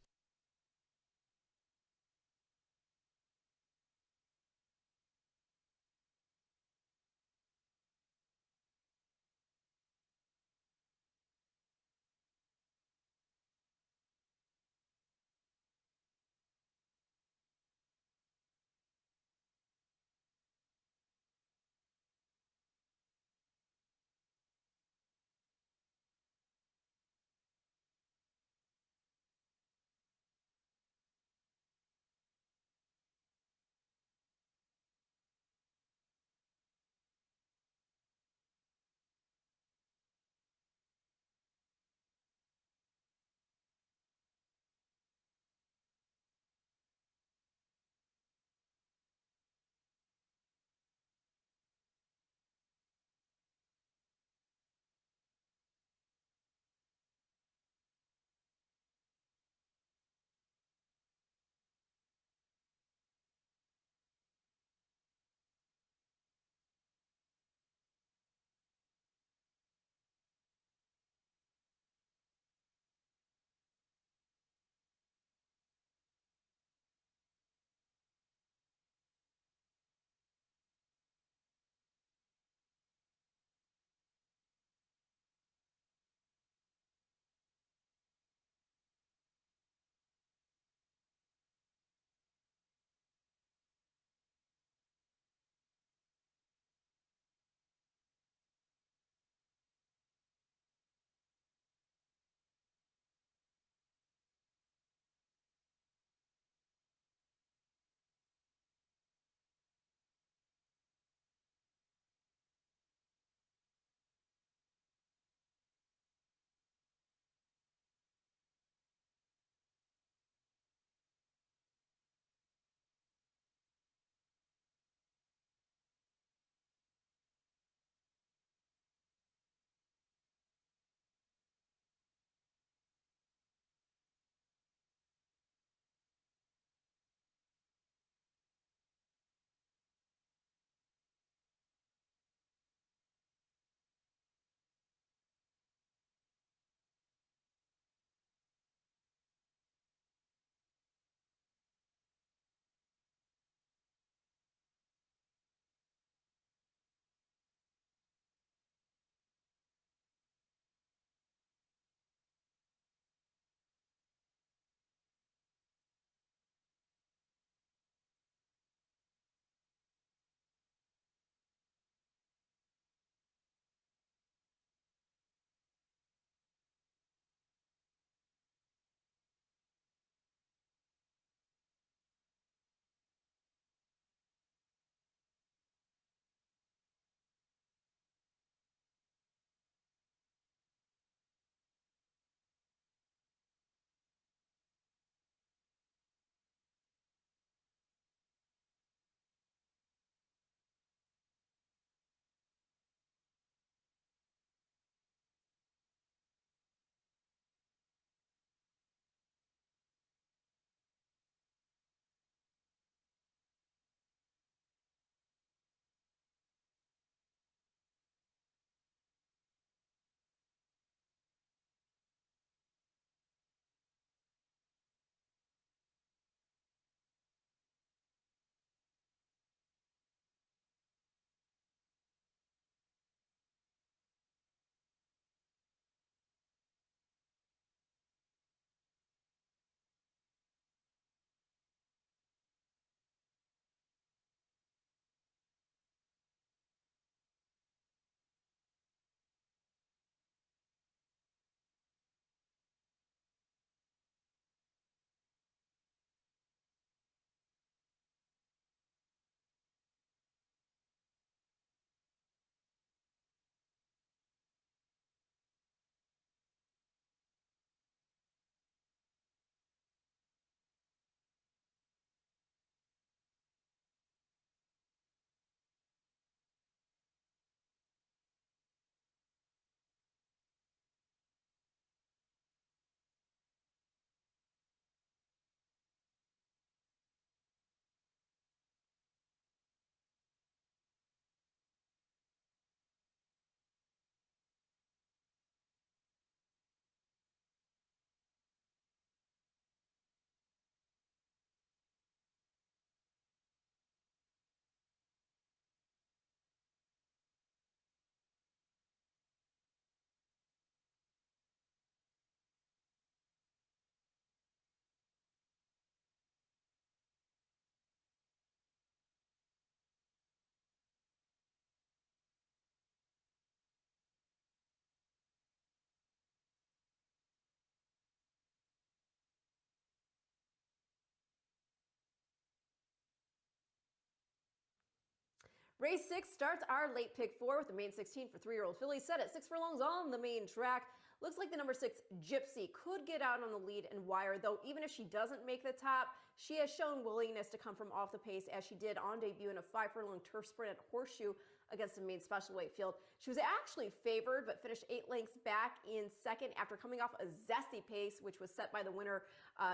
Race 6 starts our late pick 4 with the main 16 for 3-year-old fillies set at 6 furlongs on the main track. Looks like the number 6 Gypsy could get out on the lead and wire, though even if she doesn't make the top, she has shown willingness to come from off the pace as she did on debut in a 5-furlong turf sprint at Horseshoe against the main special weight field. She was actually favored but finished 8 lengths back in second after coming off a zesty pace, which was set by the winner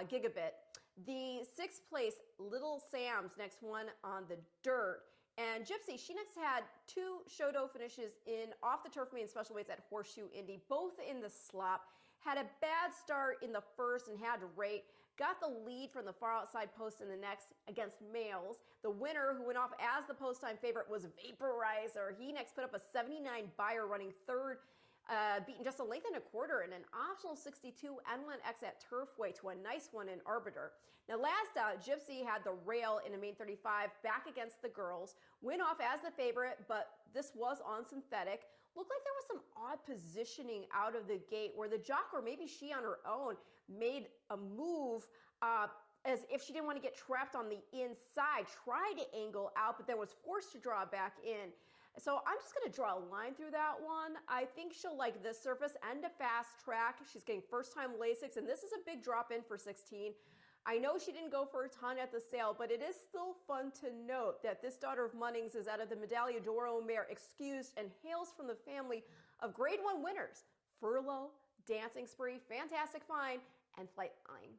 Gigabit. The 6th place Little Sam's next one on the dirt. And Gypsy, she next had 2 Shodo finishes in off the turf main special weights at Horseshoe Indy, both in the slop. Had a bad start in the first and had to rate. Got the lead from the far outside post in the next against males. The winner, who went off as the post time favorite, was Vaporizer. He next put up a 79 buyer running third, beaten just a length and a quarter in an optional 62 N1X at Turfway to a nice one in Arbiter. Now last out, Gypsy had the rail in a main 35 back against the girls. Went off as the favorite, but this was on synthetic. Looked like there was some odd positioning out of the gate where the jock, or maybe she on her own, made a move as if she didn't want to get trapped on the inside, tried to angle out, but then was forced to draw back in. So I'm just going to draw a line through that one. I think she'll like this surface and a fast track. She's getting first-time Lasix, and this is a big drop in for 16. I know she didn't go for a ton at the sale, but it is still fun to note that this daughter of Munnings is out of the Medaglia d'Oro mare Excused and hails from the family of Grade 1 winners, Furlough, Dancing Spree, Fantastic Fine, and Flightline.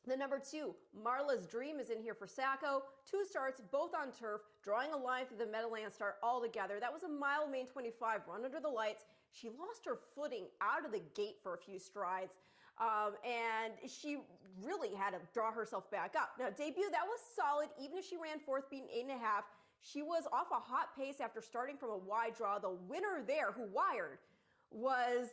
The number 2, Marla's Dream, is in here for Sacco. 2 starts, both on turf, drawing a line through the Meadowland start all together. That was a mile main 25 run under the lights. She lost her footing out of the gate for a few strides. And she really had to draw herself back up. Now, debut, that was solid, even if she ran fourth, beating 8.5. She was off a hot pace after starting from a wide draw. The winner there, who wired, was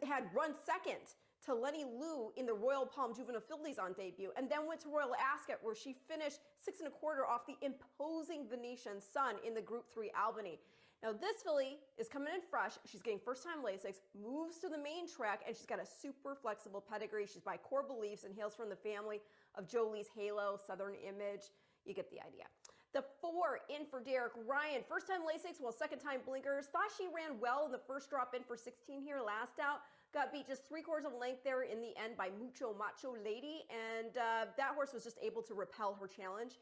had run second to Lenny Liu in the Royal Palm Juvenile Fillies on debut, and then went to Royal Ascot, where she finished 6 1/4 off the imposing Venetian Sun in the Group 3 Albany. Now this filly is coming in fresh. She's getting first-time Lasix, moves to the main track, and she's got a super flexible pedigree. She's by Core Beliefs and hails from the family of Jolie's Halo, Southern Image. You get the idea. The 4 in for Derek Ryan. First-time Lasix, well, second-time Blinkers. Thought she ran well in the first drop in for 16 here last out. Got beat just 3/4 of a length there in the end by Mucho Macho Lady, and that horse was just able to repel her challenge.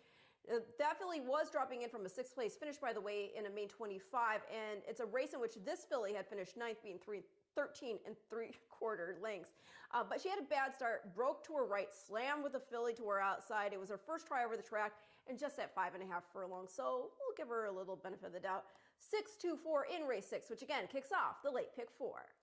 That filly was dropping in from a 6th place finish, by the way, in a main 25, and it's a race in which this filly had finished 9th, being 13 3/4 lengths. But she had a bad start, broke to her right, slammed with the filly to her outside. It was her first try over the track, and just at 5.5 furlongs, so we'll give her a little benefit of the doubt. 6-2-4 in race 6, which again kicks off the late pick 4.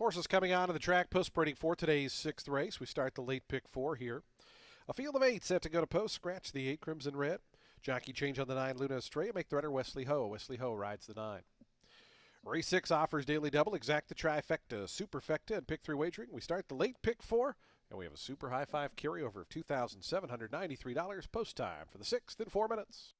Horses coming onto the track post-sprinting for today's sixth race. We start the late pick four here. A field of 8 set to go to post. Scratch the 8, Crimson Red. Jockey change on the 9, Luna Estrella. Make the runner Wesley Ho. Wesley Ho rides the 9. Race 6 offers daily double. Exact the trifecta, superfecta, and pick 3 wagering. We start the late pick 4, and we have a super high 5 carryover of $2,793 post time for the 6th in 4 minutes.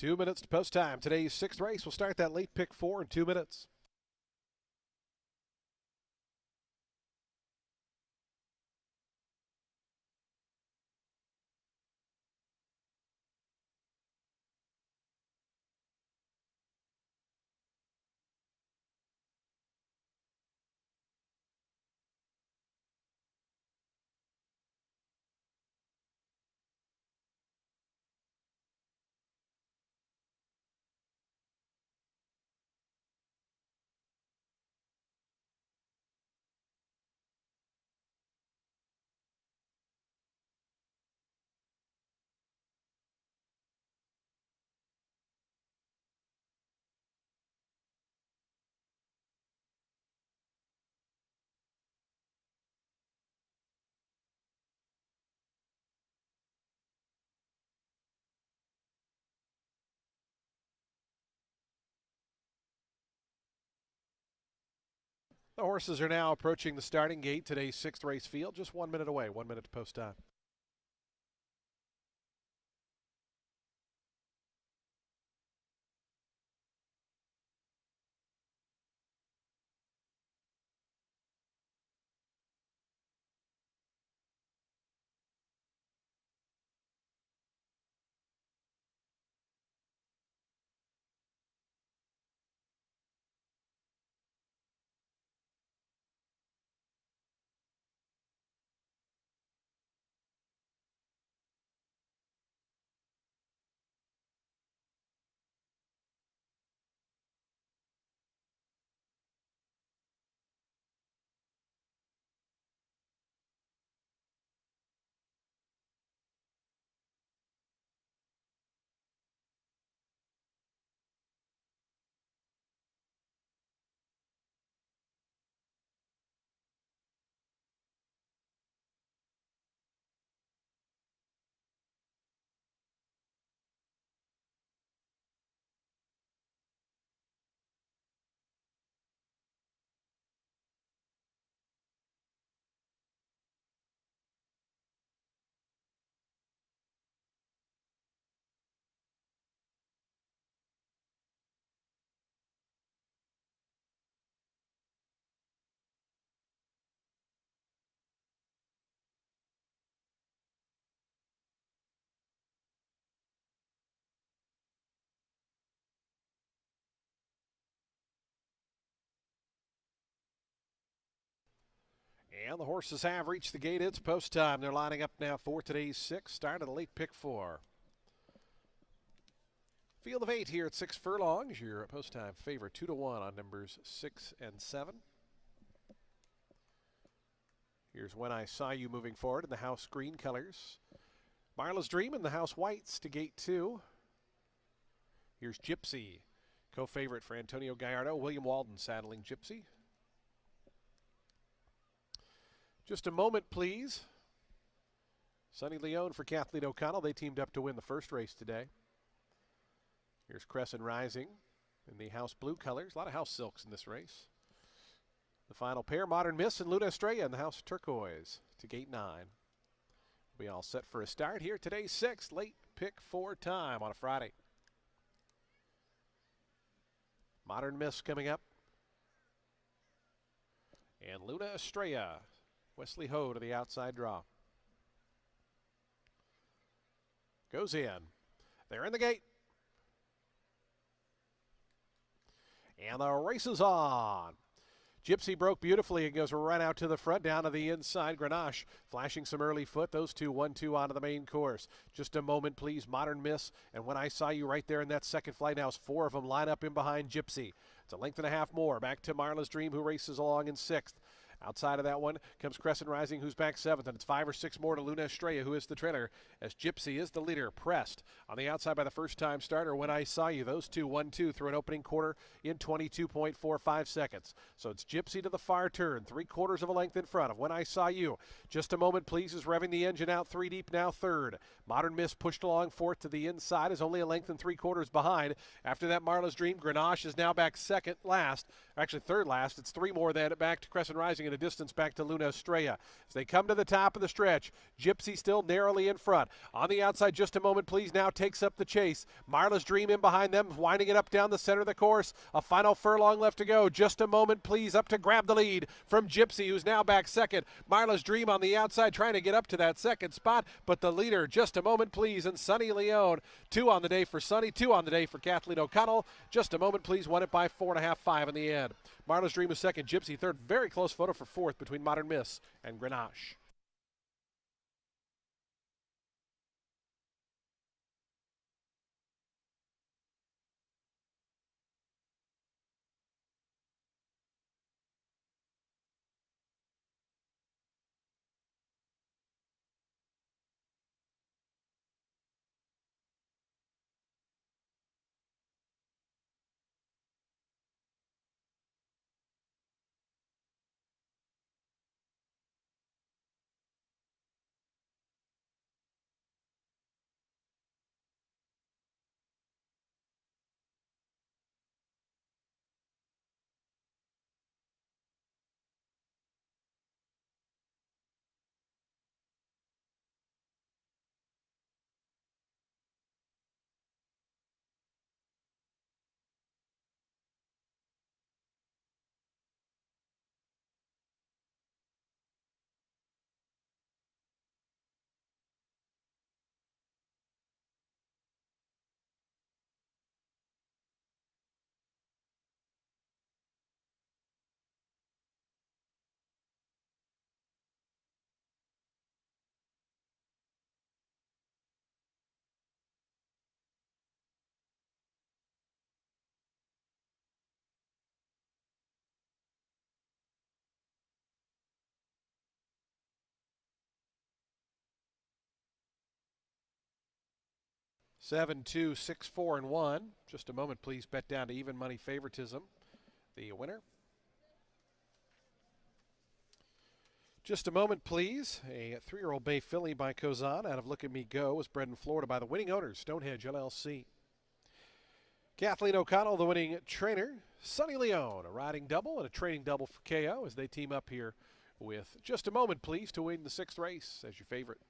Two minutes to post time. Today's sixth race will start that late pick 4 in 2 minutes. The horses are now approaching the starting gate. Today's sixth race field, just 1 minute away. 1 minute to post time. And the horses have reached the gate. It's post time. They're lining up now for today's 6. Start of the late pick 4. Field of 8 here at 6 furlongs. Your post time favorite 2-1 on numbers 6 and 7. Here's When I Saw You moving forward in the house green colors. Marla's Dream in the house whites to gate 2. Here's Gypsy, co-favorite for Antonio Gallardo. William Walden saddling Gypsy. Just a moment, please. Sonny Leone for Kathleen O'Connell. They teamed up to win the first race today. Here's Crescent Rising in the house blue colors. A lot of house silks in this race. The final pair, Modern Miss and Luna Estrella in the house turquoise to gate 9. We'll be all set for a start here. Today's 6th late pick 4 time on a Friday. Modern Miss coming up. And Luna Estrella. Wesley Ho to the outside draw. Goes in. They're in the gate. And the race is on. Gypsy broke beautifully and goes right out to the front, down to the inside. Grenache flashing some early foot. Those two, 1-2 onto the main course. Just a moment, please. Modern Miss. And When I Saw You right there in that second flight. Now 4 of them line up in behind Gypsy. It's a length and a half more. Back to Marla's Dream, who races along in 6th. Outside of that one comes Crescent Rising, who's back 7th, and it's 5 or 6 more to Luna Estrella, who is the trailer, as Gypsy is the leader, pressed on the outside by the first-time starter, When I Saw You. Those two, 1-2 through an opening quarter in 22.45 seconds. So it's Gypsy to the far turn, 3/4 of a length in front of When I Saw You. Just a moment, please, is revving the engine out 3 deep, now 3rd. Modern Miss pushed along 4th to the inside, is only a length and 3/4 behind. After that, Marla's Dream. Grenache is now back 2nd last, actually 3rd last. It's 3 more then back to Crescent Rising in a distance back to Luna Estrella. As they come to the top of the stretch, Gypsy still narrowly in front. On the outside, Just a Moment, please, now takes up the chase. Marla's Dream in behind them, winding it up down the center of the course. A final furlong left to go. Just a Moment, please, up to grab the lead from Gypsy, who's now back 2nd. Marla's Dream on the outside trying to get up to that 2nd spot, but the leader, Just a Moment, please, and Sonny Leone. 2 on the day for Sonny, 2 on the day for Kathleen O'Connell. Just a Moment, please, won it by 4.5, 5 in the end. Marla's Dream is 2nd, Gypsy 3rd. Very close photo for 4th between Modern Miss and Grenache. Seven, 2, 6, 4, and 1. Just a moment, please. Bet down to even money favoritism. The winner. Just a moment, please. A 3-year-old bay filly by Kozan out of Look at Me Go was bred in Florida by the winning owners, Stonehenge LLC. Kathleen O'Connell, the winning trainer. Sonny Leone, a riding double and a training double for KO as they team up here with Just a Moment, please, to win the 6th race as your favorite.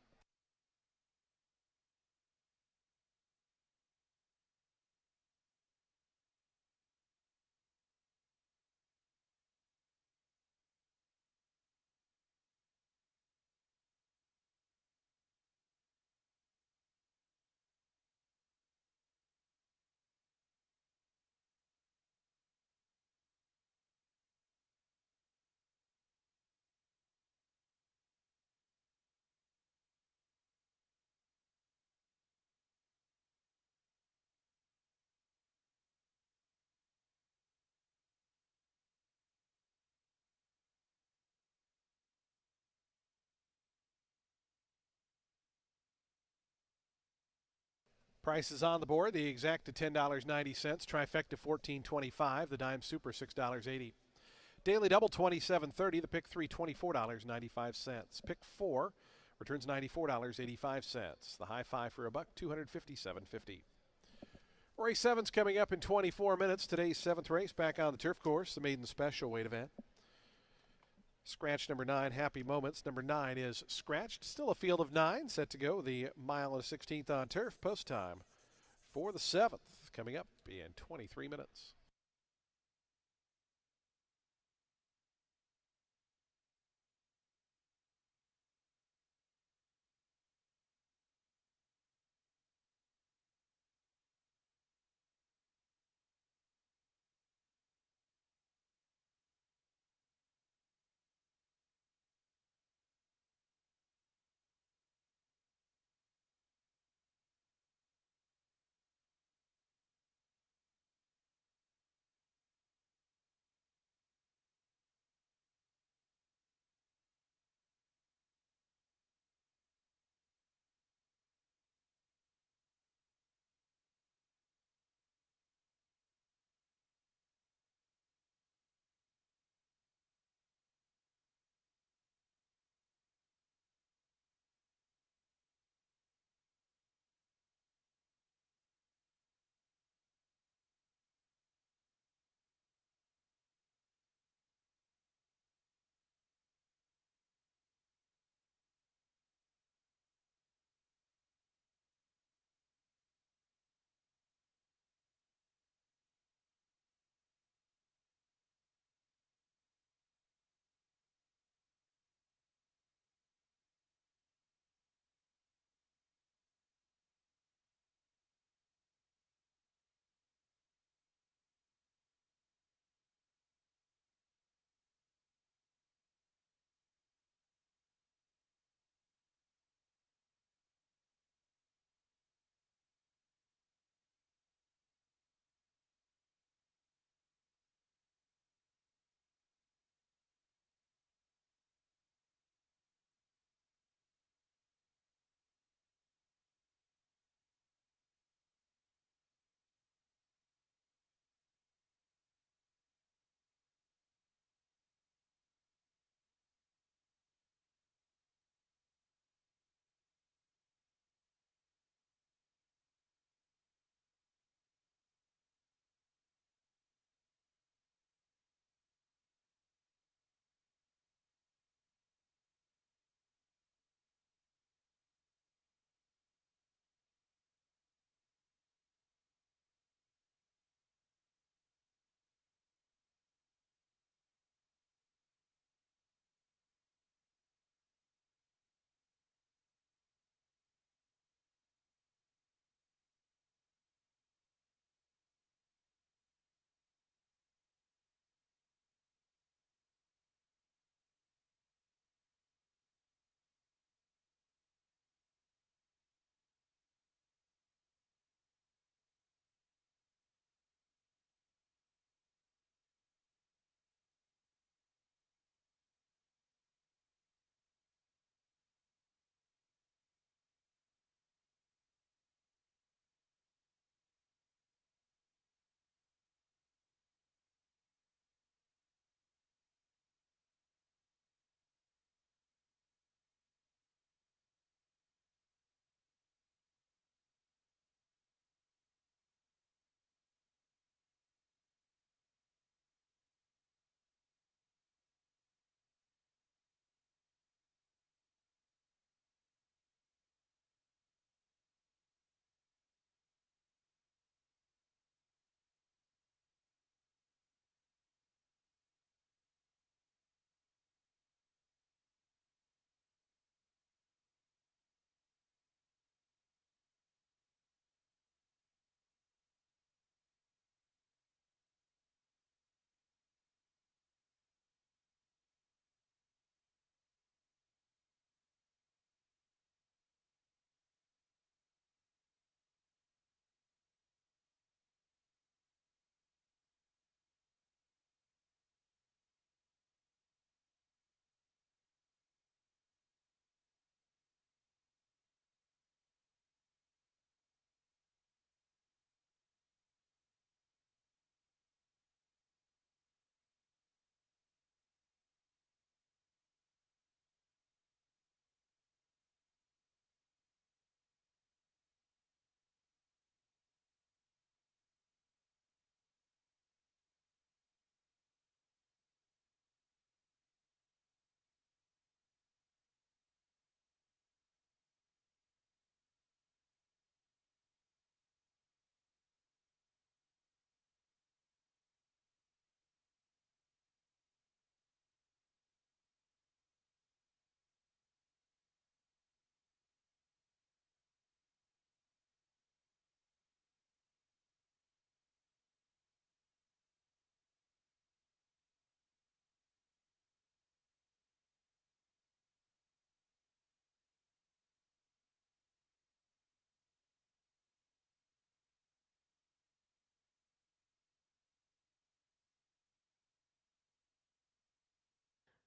Prices on the board: the exact to $10.90, trifecta $14.25, the dime super $6.80. Daily double $27.30, the pick three $24.95. Pick four returns $94.85. The high five for a buck $257.50. Race 7's coming up in 24 minutes. Today's 7th race back on the turf course, the maiden special weight event. Scratch number 9, Happy Moments. Number 9 is scratched. Still a field of 9 set to go. The mile and a 16th on turf. Post time for the 7th coming up in 23 minutes.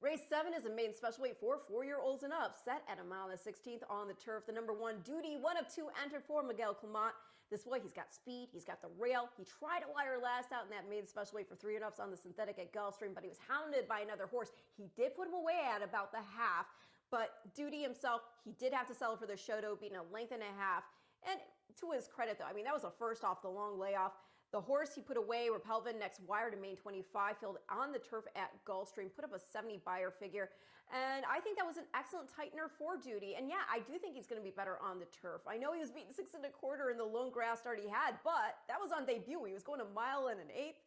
Race 7 is a maiden special weight for 4-year-olds and up, set at 1.16 miles on the turf. The number 1, Duty, 1 of 2, entered for Miguel Clement. This boy, he's got speed, he's got the rail. He tried to wire last out in that maiden special weight for 3 and ups on the synthetic at Gulfstream, but he was hounded by another horse. He did put him away at about the half, but Duty himself, he did have to settle for the Shoto, beating a length and a half. And to his credit, though, I mean, that was a first off the long layoff. The horse he put away, Repelvin, next wire to main 25, filled on the turf at Gulfstream, put up a 70 buyer figure. And I think that was an excellent tightener for Duty. And yeah, I do think he's going to be better on the turf. I know he was beating 6 1/4 in the lone grass start he had, but that was on debut. He was going a mile and an eighth.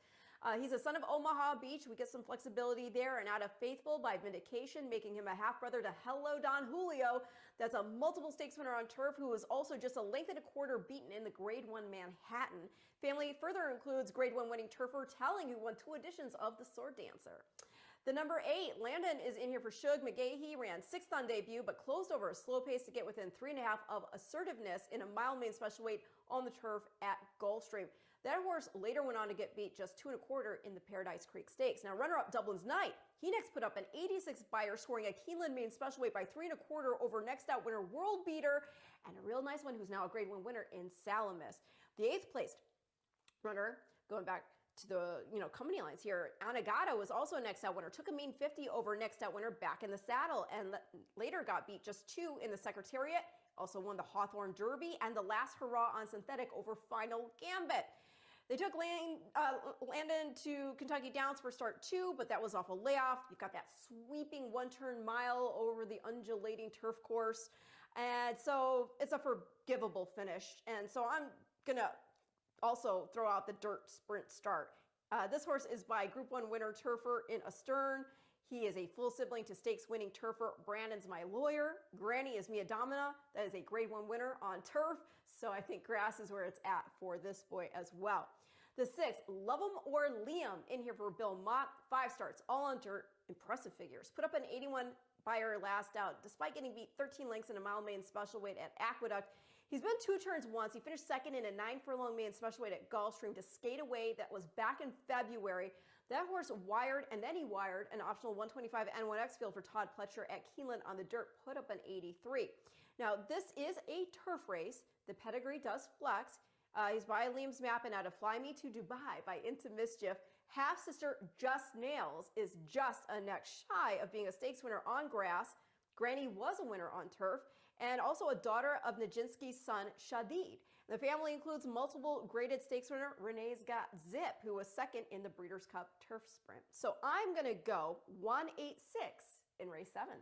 He's a son of Omaha Beach. We get some flexibility there, and out of Faithful by Vindication, making him a half-brother to Hello Don Julio. That's a multiple stakes winner on turf who was also just a length and a quarter beaten in the Grade 1 Manhattan. Family further includes Grade 1 winning turfer Telling, who won 2 editions of the Sword Dancer. The number 8, Landon, is in here for Shug McGahee, ran 6th on debut, but closed over a slow pace to get within 3.5 of assertiveness in a mile main special weight on the turf at Gulfstream. That horse later went on to get beat just 2 1/4 in the Paradise Creek Stakes. Now, runner-up Dublin's Knight, he next put up an 86 buyer, scoring a Keeneland main special weight by 3 1/4 over next out winner World Beater, and a real nice one who's now a Grade 1 winner in Salamis. The 8th placed runner, going back to the company lines here, Anagata was also a next out winner, took a mean 50 over next out winner Back in the Saddle, and later got beat just 2 in the Secretariat. Also won the Hawthorne Derby and the last hurrah on synthetic over Final Gambit. They took Landon to Kentucky Downs for start 2, but that was off a layoff. You've got that sweeping one-turn mile over the undulating turf course. And so it's a forgivable finish. And so I'm going to also throw out the dirt sprint start. This horse is by Group 1 winner turfer in Astern. He is a full sibling to stakes winning turfer Brandon's My Lawyer. Granny is Mia Domina. That is a Grade 1 winner on turf. So I think grass is where it's at for this boy as well. The 6th, Love 'em or Liam, in here for Bill Mott. 5 starts, all on dirt. Impressive figures. Put up an 81 buyer last out, despite getting beat 13 lengths in a mile main special weight at Aqueduct. He's been 2 turns once. He finished second in a 9 furlong main special weight at Gulfstream to skate away. That was back in February. That horse wired, and then he wired an optional 125 N1X field for Todd Pletcher at Keeneland on the dirt, put up an 83. Now, this is a turf race. The pedigree does flex. He's by Liam's Map and out of Fly Me to Dubai by Into Mischief. Half-sister Just Nails is just a neck shy of being a stakes winner on grass. Granny was a winner on turf, and also a daughter of Nijinsky's son, Shadid. The family includes multiple graded stakes winner Renee's Got Zip, who was second in the Breeders' Cup Turf Sprint. So I'm going to go 186 in race 7.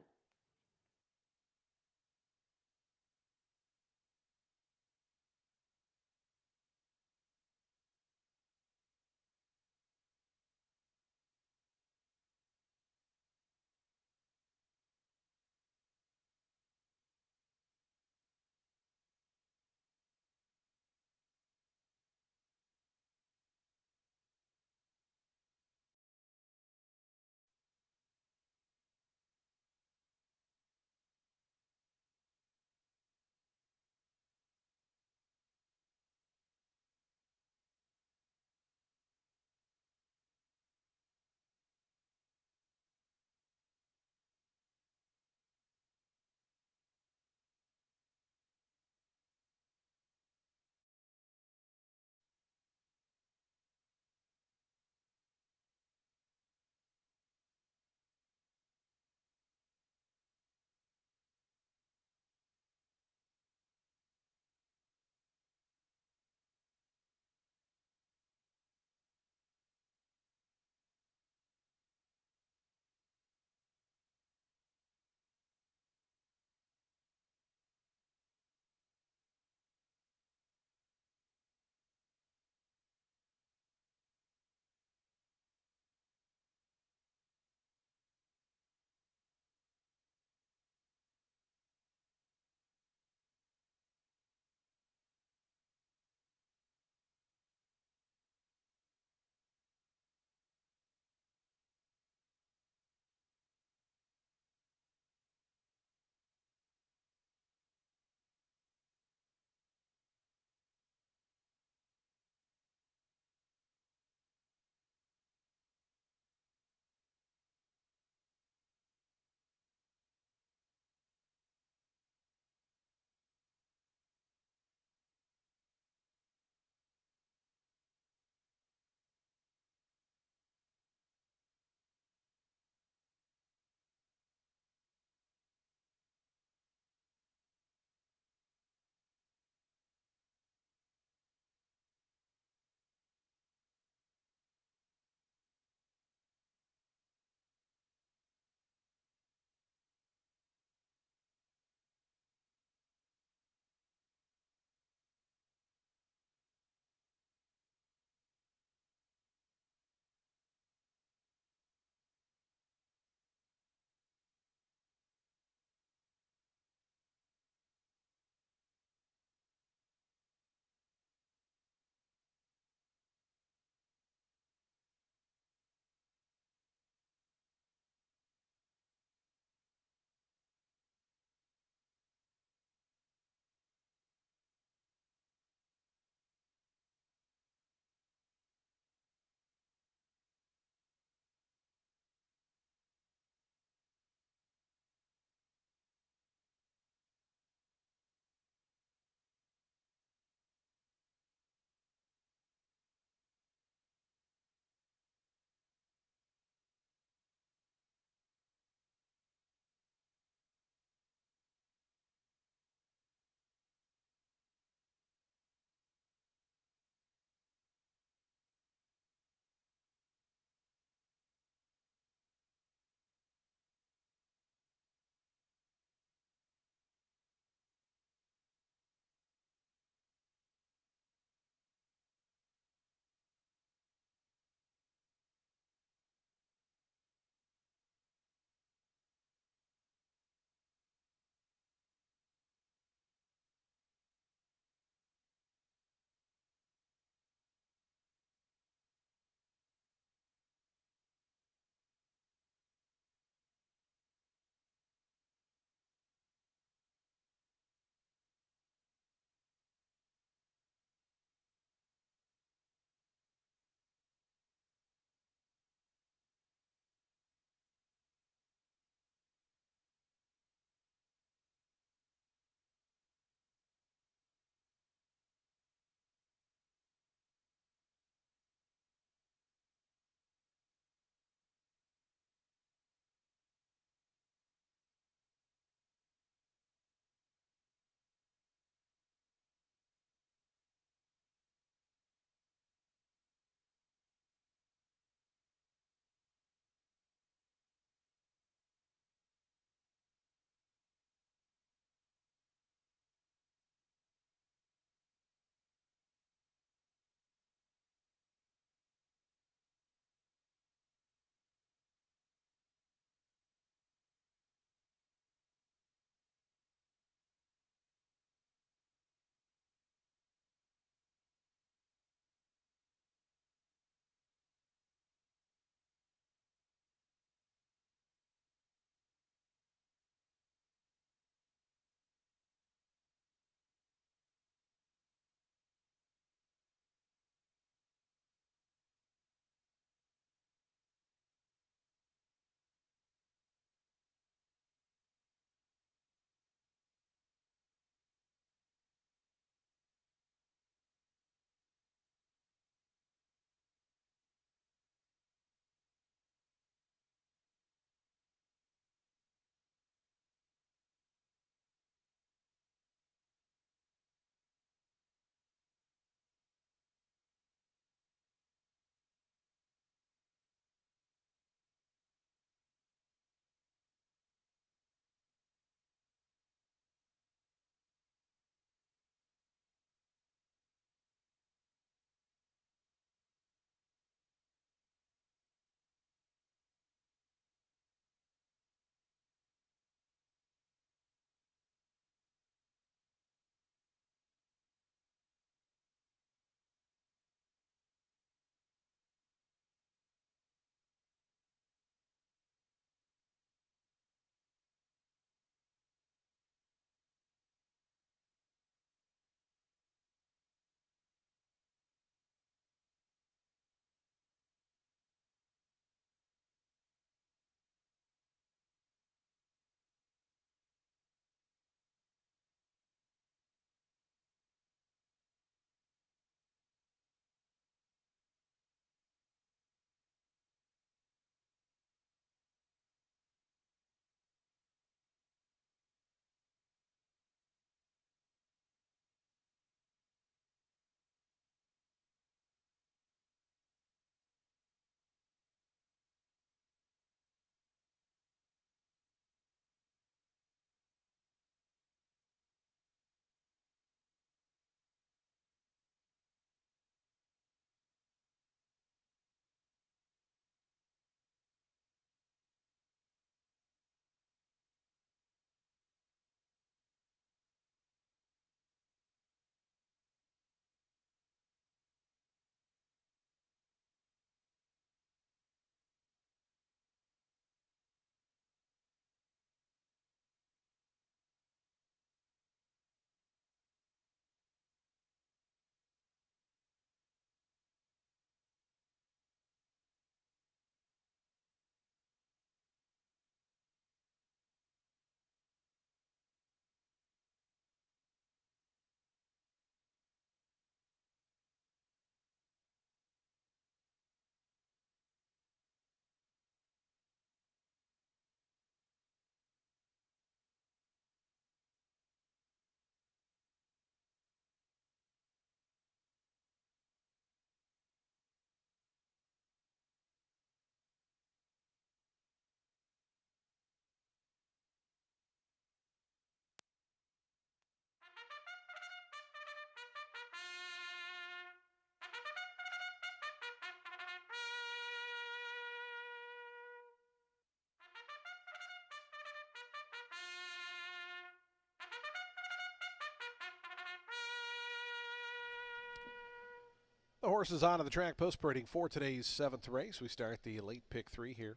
The horses onto the track post parading for today's 7th race. We start the late pick 3 here.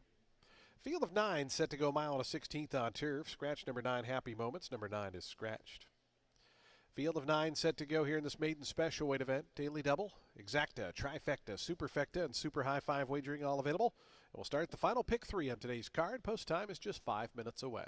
Field of 9 set to go mile and a 16th on turf. Scratch number 9, Happy Moments. Number 9 is scratched. Field of 9 set to go here in this maiden special weight event. Daily double, exacta, trifecta, superfecta, and super high 5 wagering all available. And we'll start the final pick 3 on today's card. Post time is just 5 minutes away.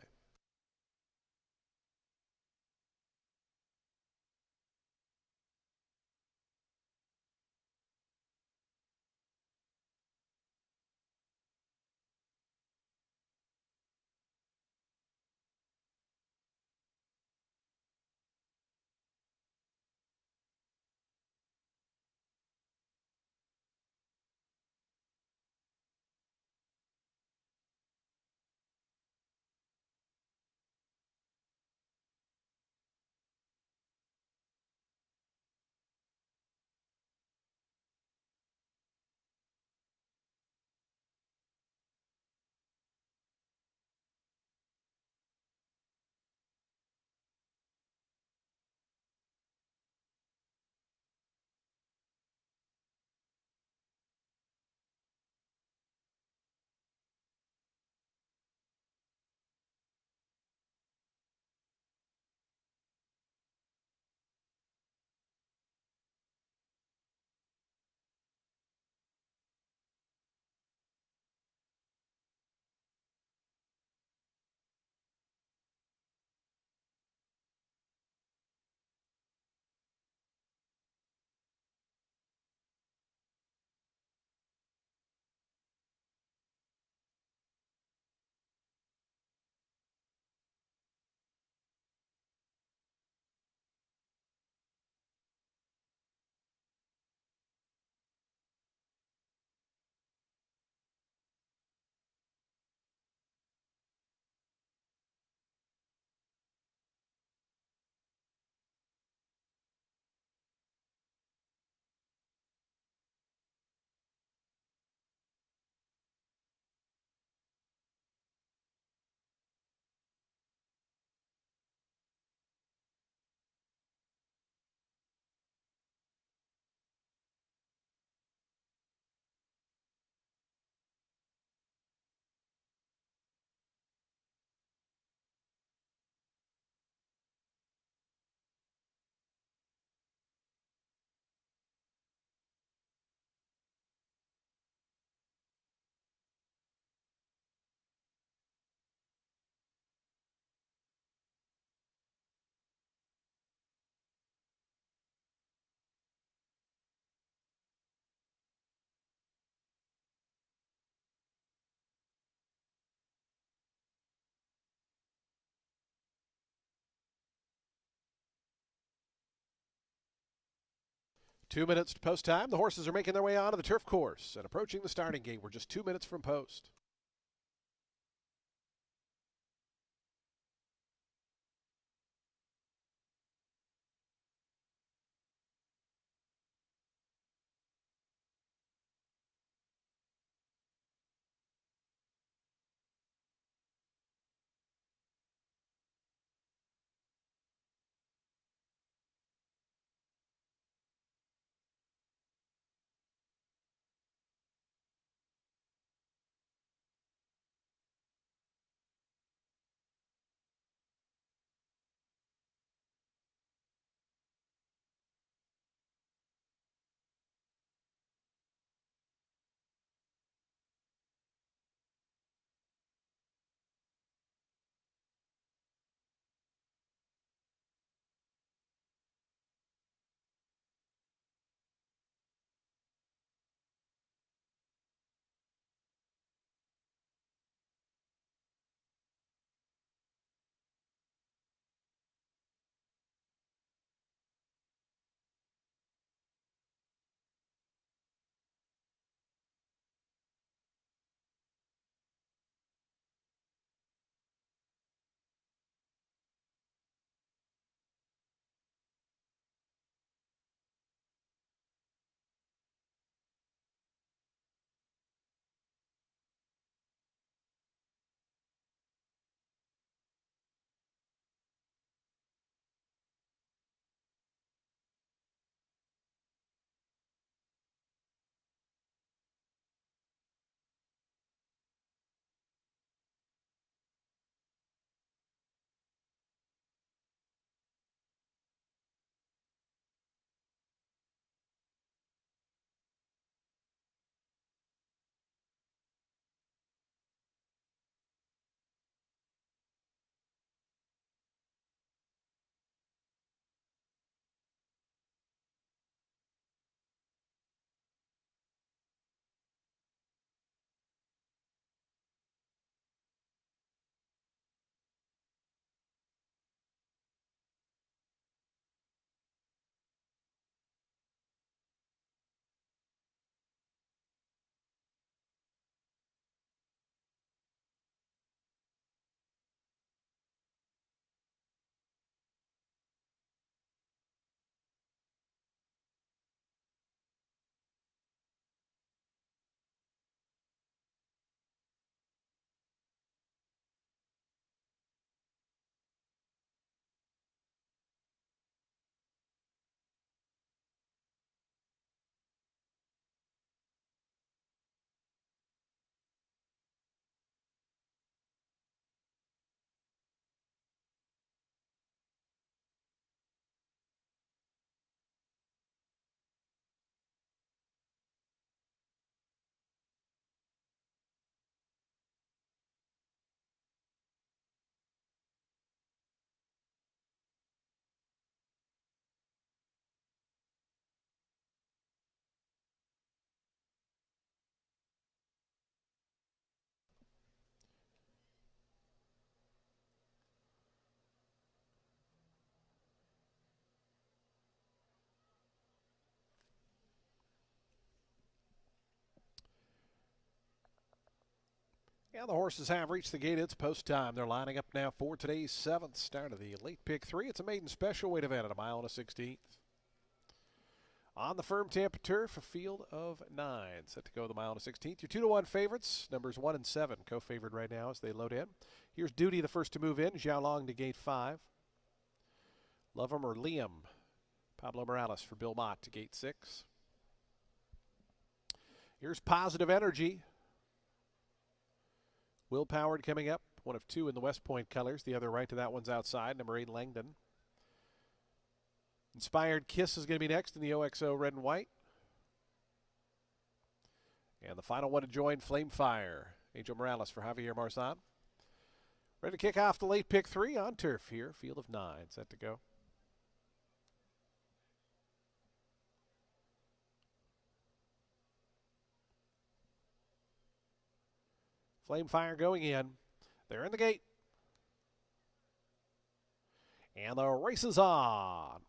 Two minutes to post time. The horses are making their way onto the turf course and approaching the starting gate. We're just 2 minutes from post. And the horses have reached the gate. It's post time. They're lining up now for today's 7th start of the late pick 3. It's a maiden special weight event at 1.16 miles. On the firm Tampa turf, a field of 9 set to go the 1.16 miles. Your 2-1 favorites, numbers 1 and 7, co-favored right now as they load in. Here's Duty, the first to move in. Xiaolong to gate 5. Love 'em or Liam. Pablo Morales for Bill Mott to gate 6. Here's Positive Energy. Will Powered coming up, one of 2 in the West Point colors. The other right to that one's outside, number 8 Langdon. Inspired Kiss is going to be next in the OXO red and white. And the final one to join, Flame Fire. Angel Morales for Javier Marzan. Ready to kick off the late pick 3 on turf here. Field of 9 set to go. Flame Fire going in. They're in the gate. And the race is on.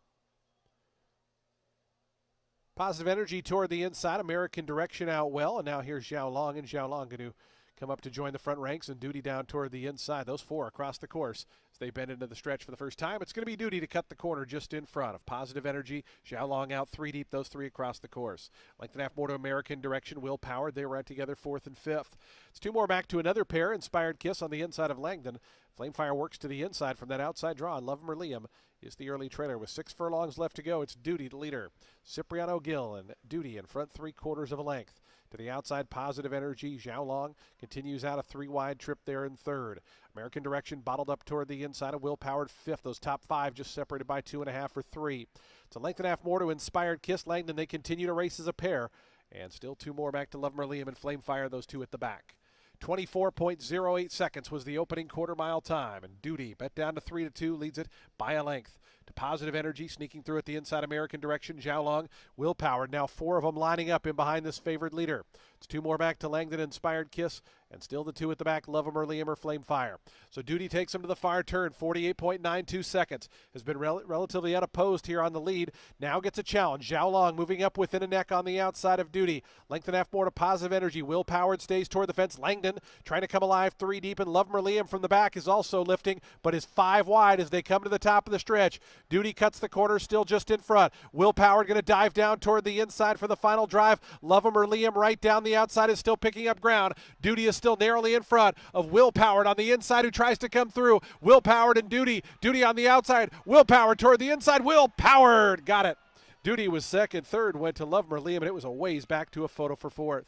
Positive Energy toward the inside. American Direction out well. And now here's Xiaolong. And Xiaolong going to come up to join the front ranks, and Duty down toward the inside. Those 4 across the course as they bend into the stretch for the first time. It's going to be Duty to cut the corner just in front of Positive Energy. Xiaolong out 3 deep, those 3 across the course. Length and a half more to American Direction. Will Powered, they were right together 4th and 5th. It's 2 more back to another pair. Inspired Kiss on the inside of Langdon. Flamefire works to the inside from that outside draw. Love 'em or Liam is the early trailer with 6 furlongs left to go. It's Duty, the leader. Cipriano Gill and Duty in front 3/4 of a length. To the outside, Positive Energy. Xiaolong continues out a 3-wide trip there in 3rd. American Direction bottled up toward the inside of Will Powered 5th. Those top 5 just separated by 2.5 or 3. It's a length and a half more to Inspired Kiss. Langdon, they continue to race as a pair. And still 2 more back to Love 'em or Liam and Flamefire, those 2 at the back. 24.08 seconds was the opening quarter-mile time, and Duty bet down to 3-2, leads it by a length. To Positive Energy, sneaking through at the inside American Direction. Xiaolong, Will Powered, now 4 of them lining up in behind this favored leader. It's 2 more back to Langdon, Inspired Kiss, and still the 2 at the back, Love 'em or Liam or Flamefire. So Duty takes him to the far turn, 48.92 seconds. Has been relatively unopposed here on the lead. Now gets a challenge. Xiaolong moving up within a neck on the outside of Duty. Length and a half more to Positive Energy. Will Powered stays toward the fence. Langdon trying to come alive 3 deep, and Love 'em or Liam from the back is also lifting, but is 5 wide as they come to the top of the stretch. Duty cuts the corner, still just in front. Will Powered going to dive down toward the inside for the final drive. Love 'em or Liam right down the outside is still picking up ground. Duty is still narrowly in front of Will Powered on the inside, who tries to come through. Will Powered and Duty. Duty on the outside. Will Powered toward the inside. Will Powered got it. Duty was 2nd, 3rd went to Love 'em or Liam, and it was a ways back to a photo for 4th.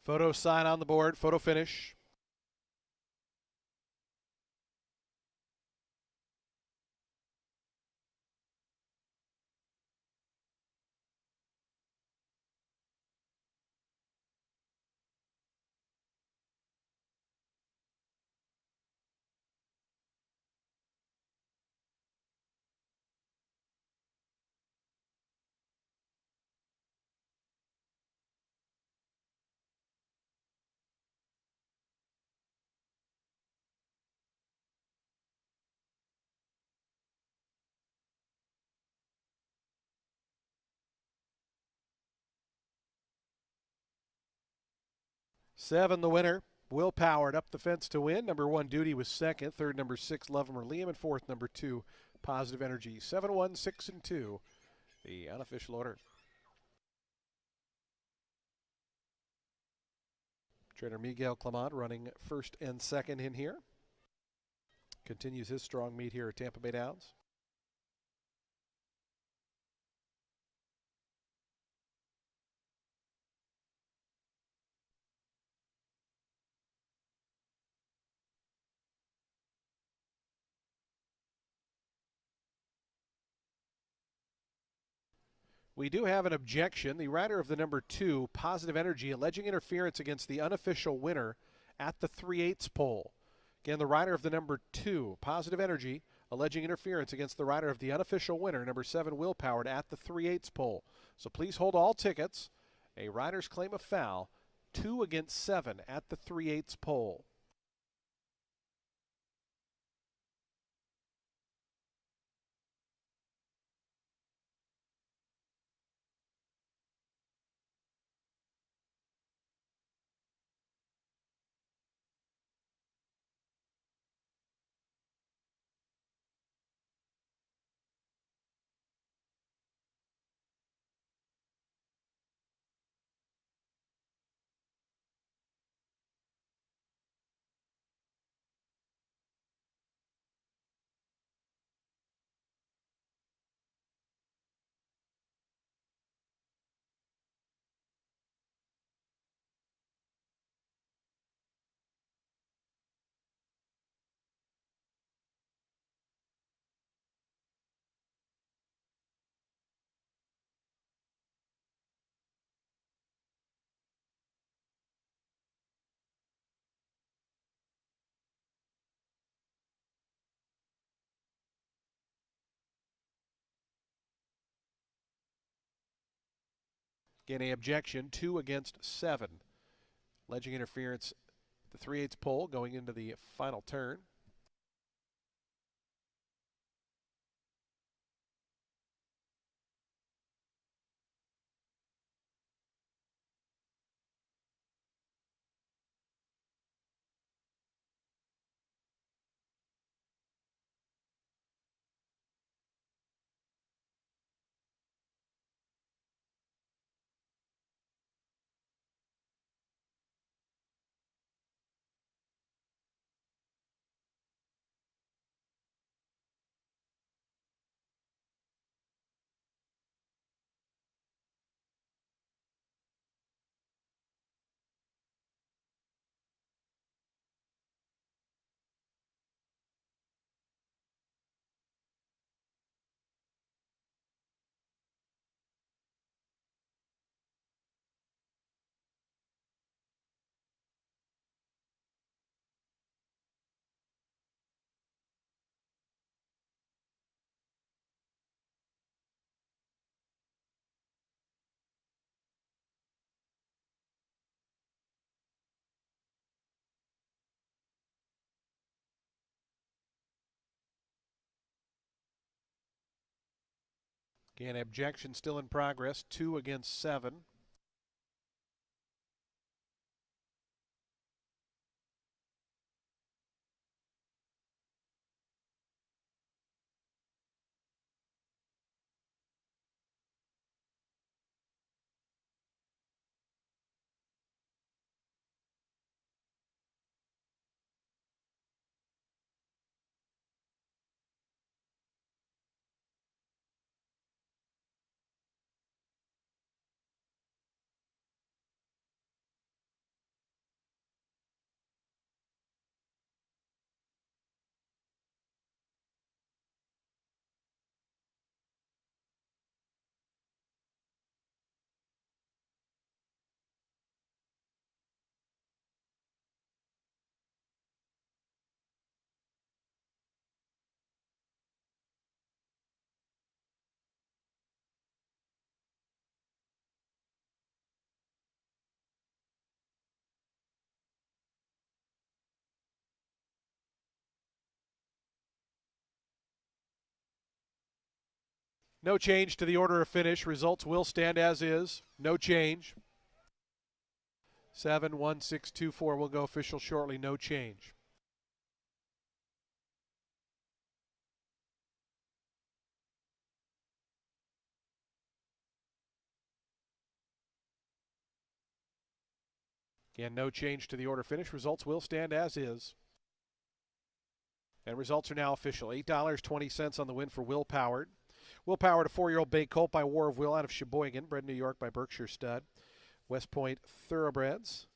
Photo sign on the board, photo finish. Seven, the winner. Will Powered up the fence to win. Number 1, Duty was 2nd. 3rd, number 6, Love 'em or Liam. And 4th, number 2, Positive Energy. 7-1, 6 and 2, the unofficial order. Trainer Miguel Clement running 1st and 2nd in here. Continues his strong meet here at Tampa Bay Downs. We do have an objection. The rider of the number 2, Positive Energy, alleging interference against the unofficial winner at the 3/8 pole. Again, the rider of the number 2, Positive Energy, alleging interference against the rider of the unofficial winner, number 7, Willpowered, at the 3/8 pole. So please hold all tickets. A rider's claim of foul, 2 against 7 at the 3/8 pole. Again, a objection, 2 against 7. Alleging interference at the 3/8 pole going into the final turn. Again, objection still in progress, 2 against 7. No change to the order of finish. Results will stand as is. No change. 7-1-6-2-4 will go official shortly. No change. Again, no change to the order finish. Results will stand as is. And results are now official. $8.20 on the win for Willpowered. Willpowered, a 4-year-old bay colt by War of Will out of Sheboygan, bred in New York by Berkshire Stud. West Point Thoroughbreds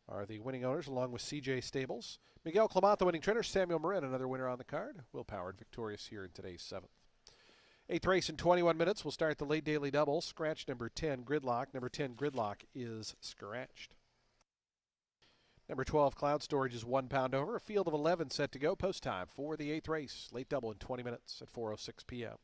are the winning owners, along with CJ Stables. Miguel Clement, the winning trainer. Samuel Marin, another winner on the card. Willpowered victorious here in today's 7th. Eighth race in 21 minutes. We'll start the late daily double. Scratch number 10, Gridlock. Number 10, Gridlock is scratched. Number 12, Cloud Storage is 1 pound over. A field of 11 set to go. Post time for the eighth race. Late double in 20 minutes at 4:06 p.m.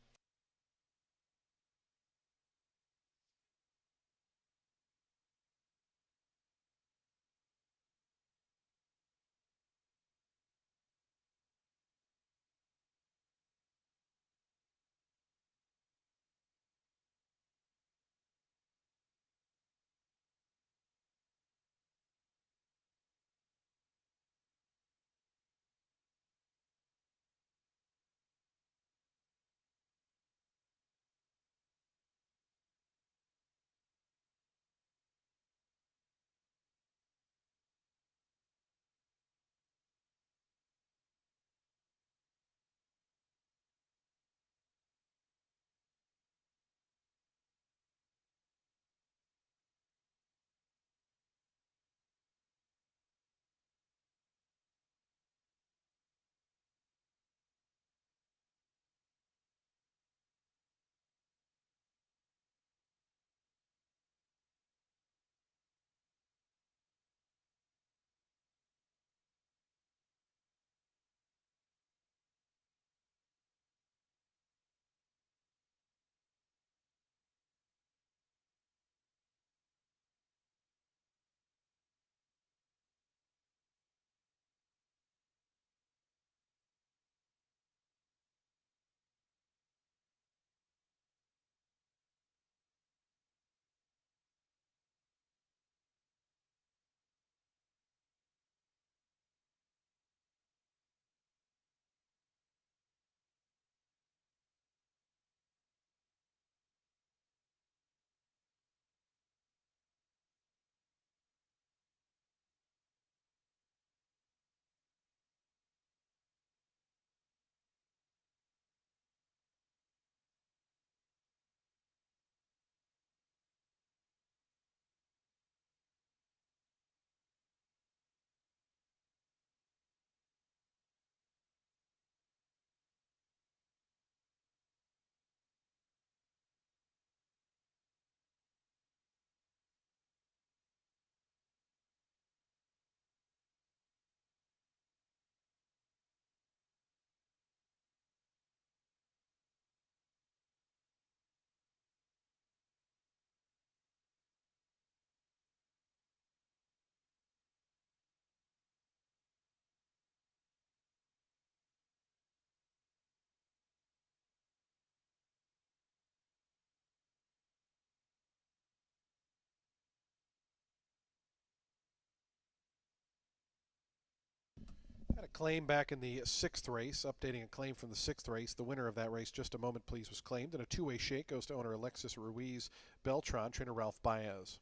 Had a claim back in the sixth race, updating a claim from the sixth race. The winner of that race, just a moment please, was claimed, and a two-way shake goes to owner Alexis Ruiz Beltran, trainer Ralph Baez.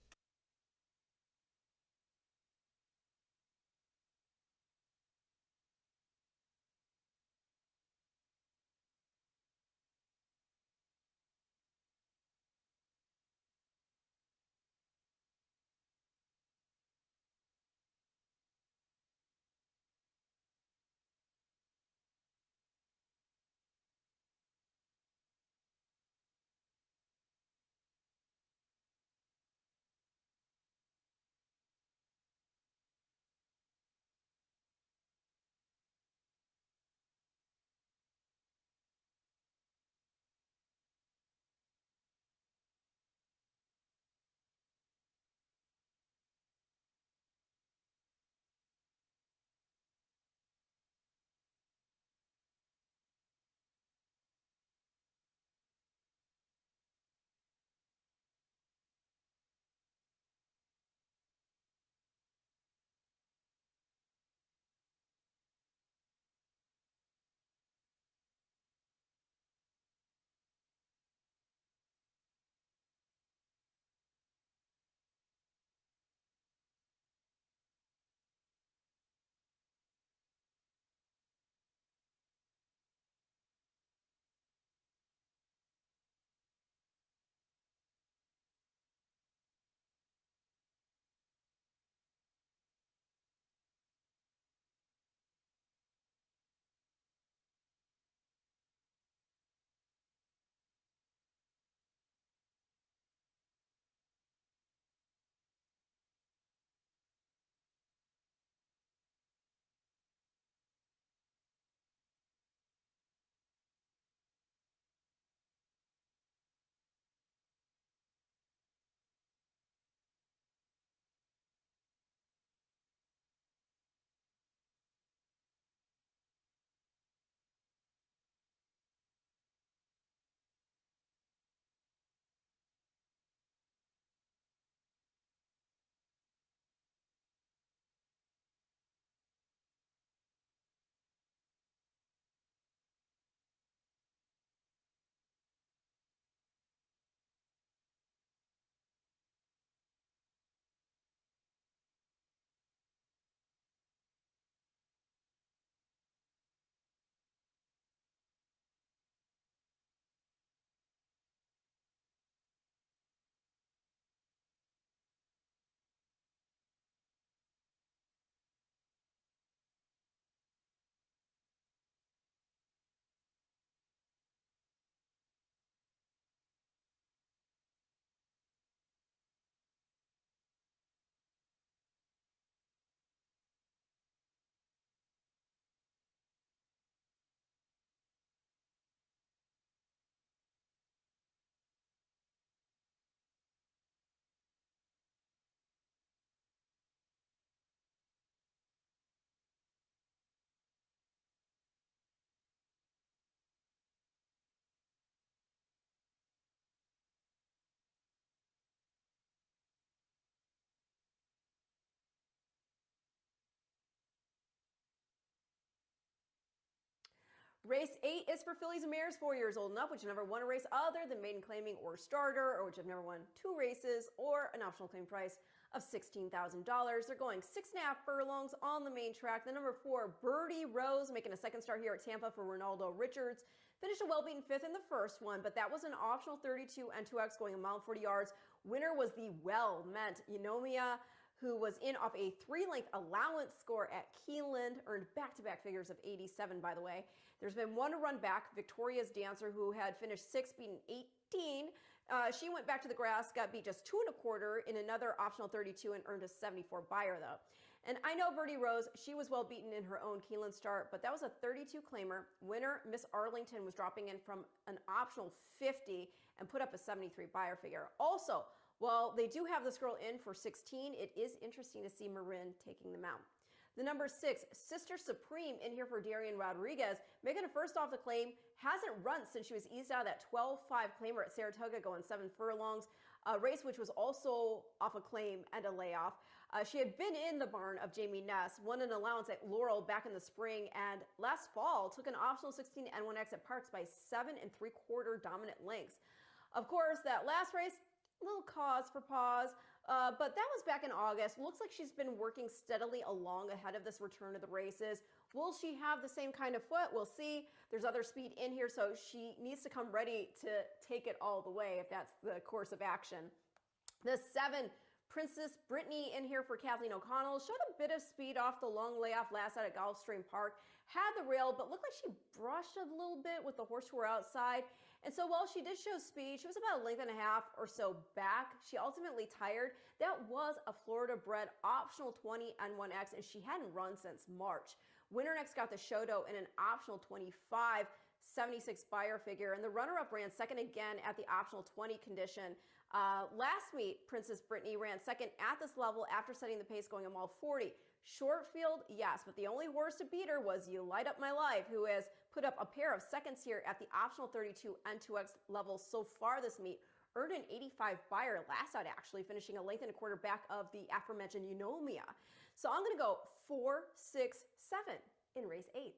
Race 8 is for fillies and mares 4 years old and up, which have never won a race other than maiden claiming or starter, or which have never won 2 races, or an optional claim price of $16,000. They're going 6.5 furlongs on the main track. The number 4, Birdie Rose, making a second start here at Tampa for Ronaldo Richards. Finished a well-beaten 5th in the first one, but that was an optional 32 N2X going a mile and 40 yards. Winner was the well-meant Eunomia, who was in off a 3-length allowance score at Keeneland, earned back-to-back figures of 87, by the way. There's been one to run back, Victoria's Dancer, who had finished 6th, beaten 18. She went back to the grass, got beat just 2 1/4 in another optional 32 and earned a 74 buyer, though. And I know Birdie Rose, she was well beaten in her own Keeneland start, but that was a 32 claimer. Winner, Miss Arlington, was dropping in from an optional 50 and put up a 73 buyer figure. Also, while they do have this girl in for 16, it is interesting to see Marin taking them out. The number 6, Sister Supreme, in here for Darian Rodriguez, making a first off the claim, hasn't run since she was eased out of that 12-5 claimer at Saratoga, going 7 furlongs, a race which was also off a claim and a layoff. She had been in the barn of Jamie Ness, won an allowance at Laurel back in the spring, and last fall took an optional 16 N1X at Parks by 7 3/4 dominant lengths. Of course, that last race, little cause for pause, but that was back in August. Looks like she's been working steadily along ahead of this return to the races. Will she have the same kind of foot? We'll see. There's other speed in here, so she needs to come ready to take it all the way if that's the course of action. The 7, Princess Brittany, in here for Kathleen O'Connell, showed a bit of speed off the long layoff last out at Gulfstream Park. Had the rail, but looked like she brushed a little bit with the horse who were outside. And so while she did show speed, she was about a length and a half or so back. She ultimately tired. That was a Florida-bred optional 20 N1X, and she hadn't run since March. Winner next got the Shoto in an optional 25, 76 buyer figure, and the runner-up ran second again at the optional 20 condition. Last meet, Princess Brittany ran second at this level after setting the pace going a mile 40. Short field, yes, but the only horse to beat her was You Light Up My Life, who has put up a pair of seconds here at the optional 32 N2X level so far this meet. Earned an 85 buyer last out, actually, finishing a length and a quarter back of the aforementioned Eunomia. So I'm going to go 4, 6, 7 in race 8.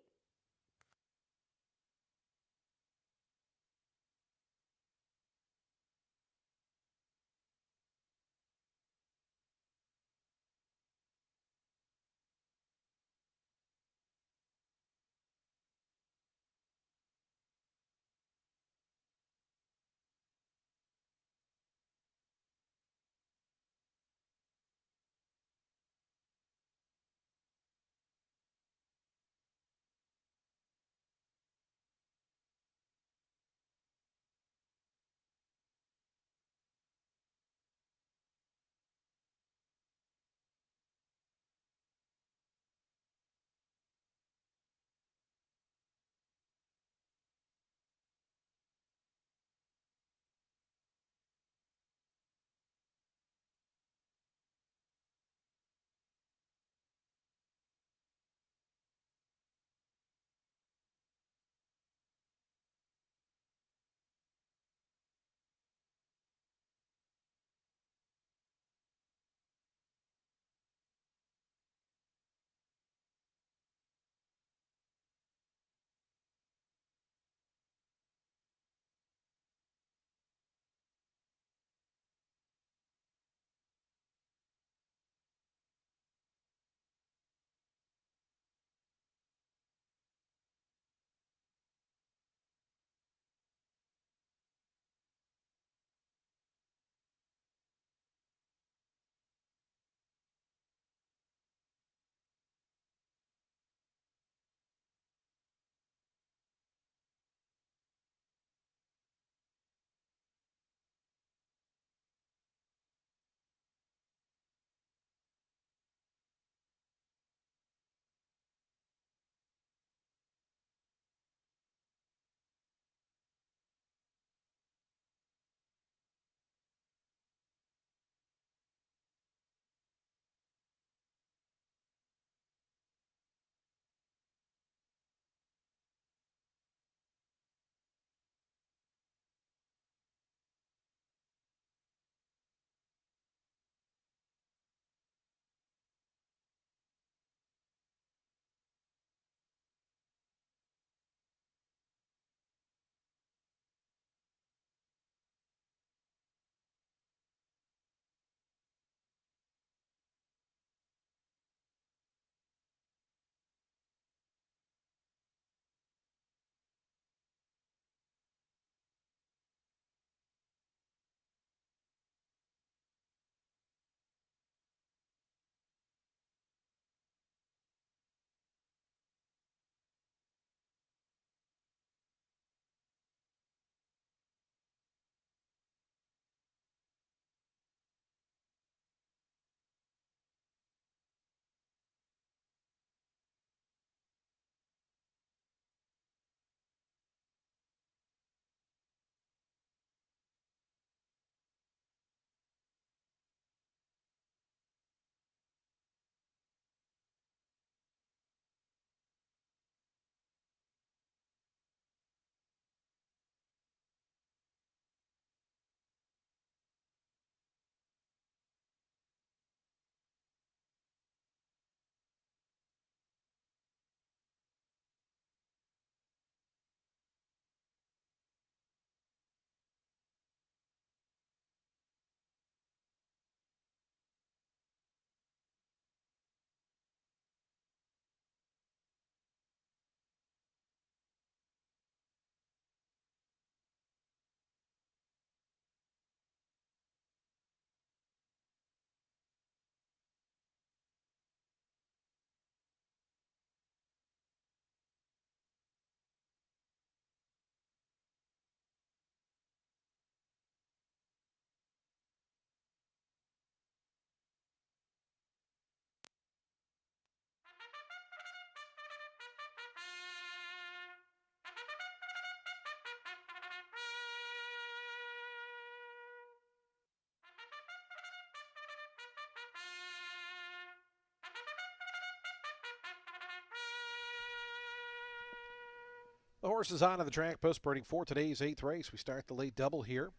The horse is on to the track post spurting for today's 8th race. We start the late double here.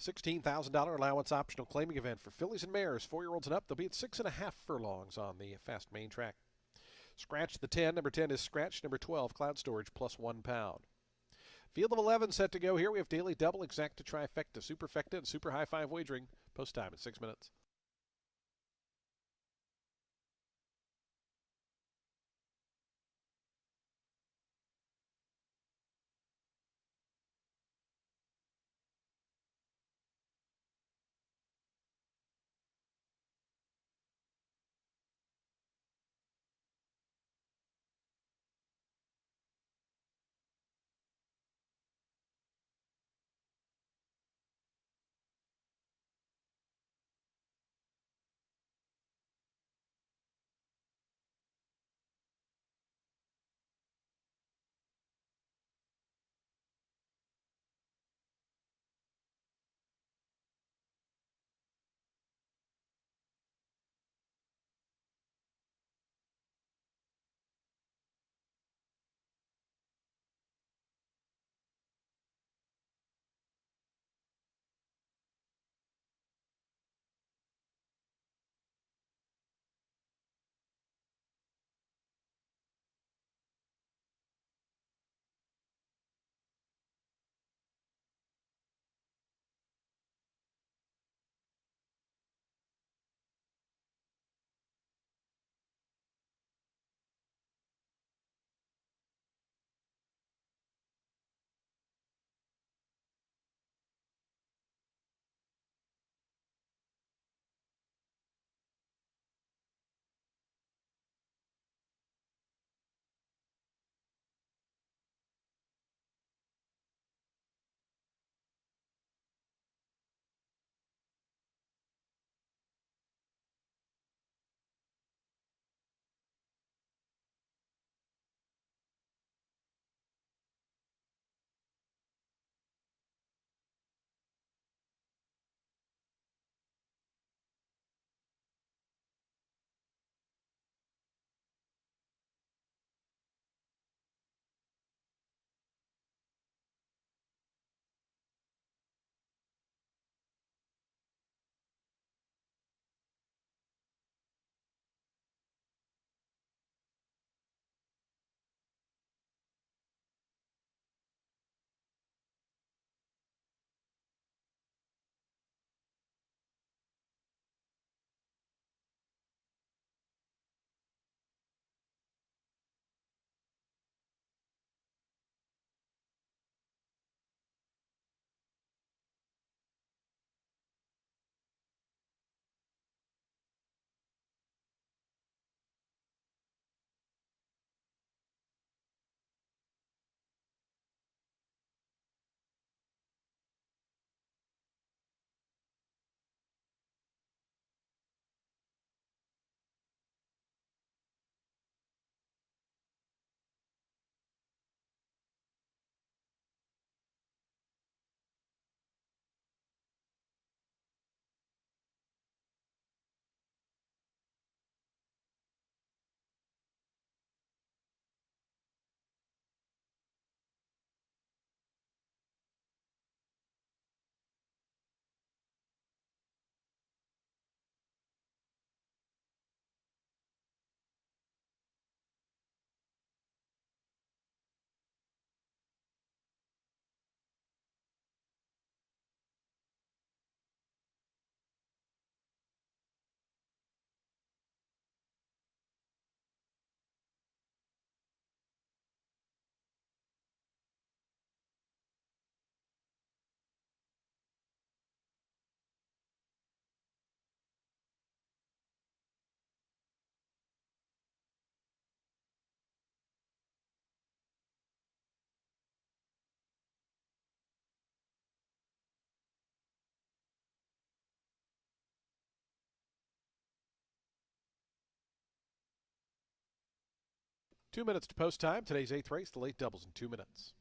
$16,000 allowance optional claiming event for fillies and mares, 4-year-olds and up. They'll be at 6.5 furlongs on the fast main track. Scratch the 10. Number 10 is Scratch. Number 12, Cloud Storage, plus £1. Field of 11 set to go here. We have daily double, exacta, trifecta, superfecta, and super high five wagering. Post time at 6 minutes. Two minutes to post time. Today's 8th race, the late doubles in 2 minutes.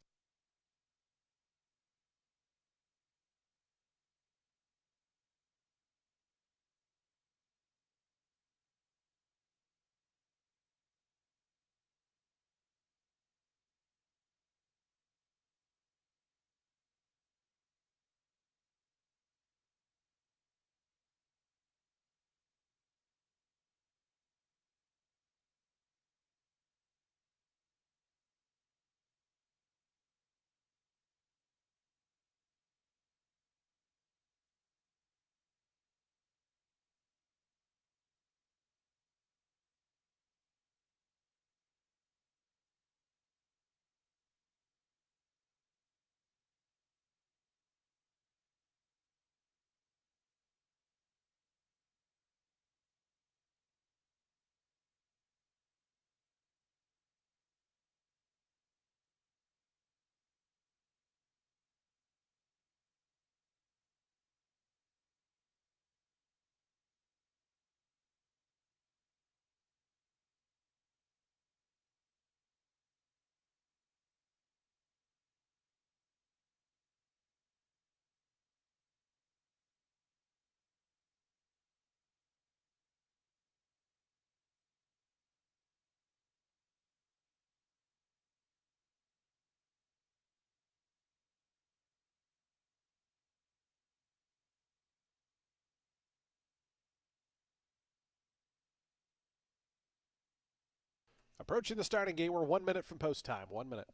Approaching the starting gate, we're 1 minute from post time. 1 minute.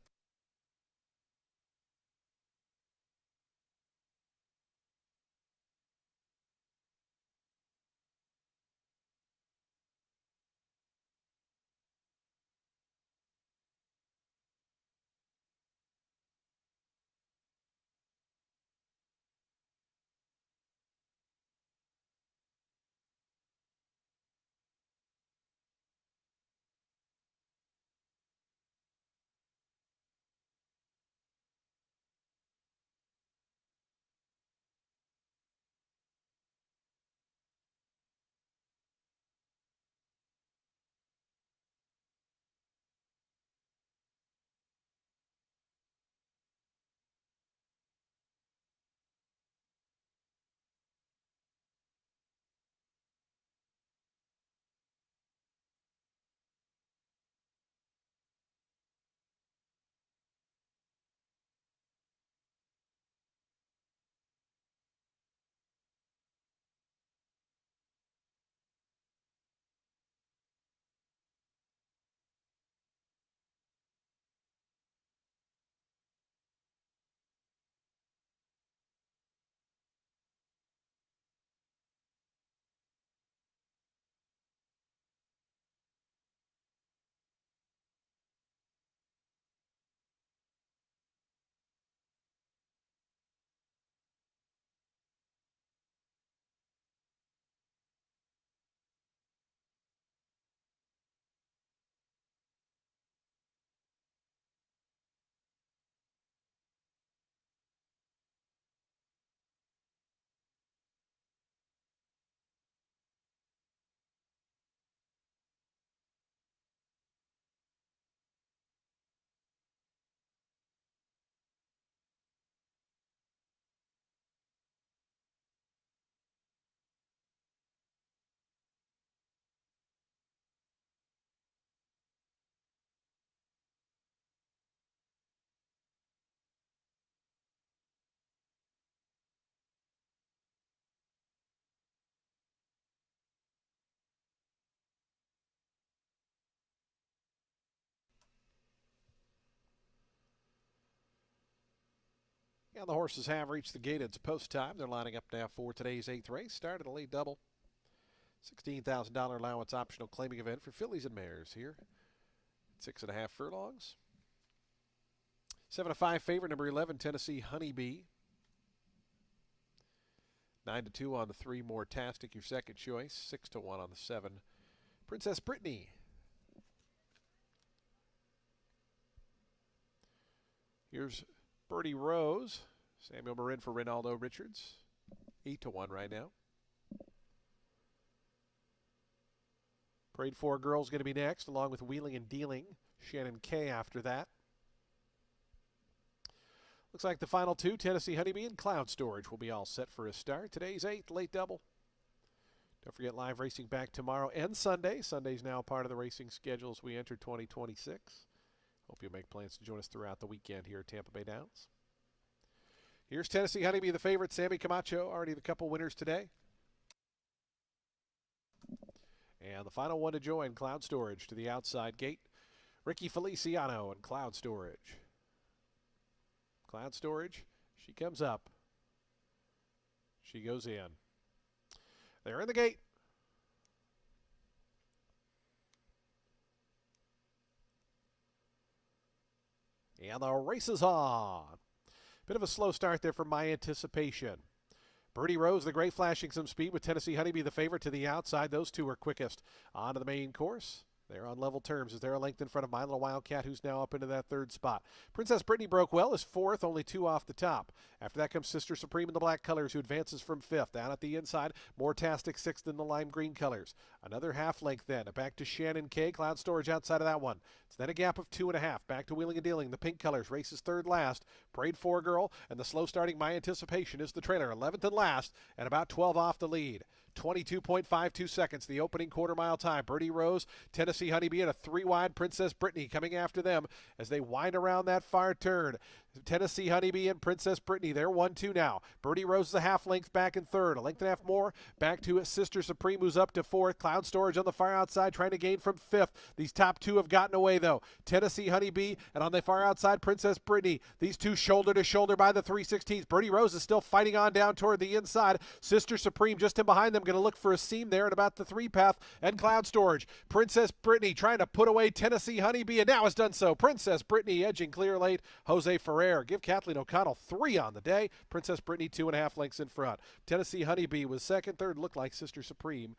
And the horses have reached the gate. It's post time. They're lining up now for today's 8th race. Started a late double. $16,000 allowance optional claiming event for fillies and mares here. 6.5 furlongs. 7-5 favorite, number 11, Tennessee Honeybee. 9-2 on the 3, Mortastic, your second choice. 6-1 on the 7, Princess Brittany. Here's Birdie Rose. Samuel Marin for Ronaldo Richards. 8-1 right now. Parade 4 Girls going to be next, along with Wheeling and Dealing. Shannon K after that. Looks like the final 2, Tennessee Honeybee and Cloud Storage, will be all set for a start. Today's 8th, late double. Don't forget live racing back tomorrow and Sunday. Sunday's now part of the racing schedule as we enter 2026. Hope you make plans to join us throughout the weekend here at Tampa Bay Downs. Here's Tennessee Honeybee, the favorite. Sammy Camacho, already the couple winners today. And the final one to join, Cloud Storage to the outside gate. Ricky Feliciano and Cloud Storage. Cloud Storage, she comes up. She goes in. They're in the gate. And the race is on. Bit of a slow start there for My Anticipation. Birdie Rose, the gray, flashing some speed with Tennessee Honeybee, the favorite, to the outside. Those two are quickest onto the main course. They're on level terms as they're a length in front of My Little Wildcat, who's now up into that 3rd spot. Princess Brittany broke well, is 4th, only 2 off the top. After that comes Sister Supreme in the black colors, who advances from 5th. Down at the inside, Mortastic 6th in the lime green colors. Another half length then. Back to Shannon K. Cloud Storage outside of that one. It's then a gap of 2.5. Back to Wheeling and Dealing. The pink colors races 3rd last. Parade 4 Girl and the slow starting My Anticipation is the trailer. 11th and last and about 12 off the lead. 22.52 seconds, the opening quarter-mile time. Birdie Rose, Tennessee Honeybee, and a 3 wide Princess Brittany coming after them as they wind around that far turn. Tennessee Honeybee and Princess Brittany. They're 1-2 now. Birdie Rose is a half length back in third. A length and a half more. Back to Sister Supreme, who's up to fourth. Cloud Storage on the far outside, trying to gain from fifth. These top two have gotten away, though. Tennessee Honeybee, and on the far outside, Princess Brittany. These two shoulder to shoulder by the 3/16. Birdie Rose is still fighting on down toward the inside. Sister Supreme just in behind them, going to look for a seam there at about the three path. And Cloud Storage. Princess Brittany trying to put away Tennessee Honeybee, and now has done so. Princess Brittany edging clear late. Jose Ferrer. Give Kathleen O'Connell 3 on the day. Princess Brittany 2.5 lengths in front. Tennessee Honeybee was second. Third looked like Sister Supreme.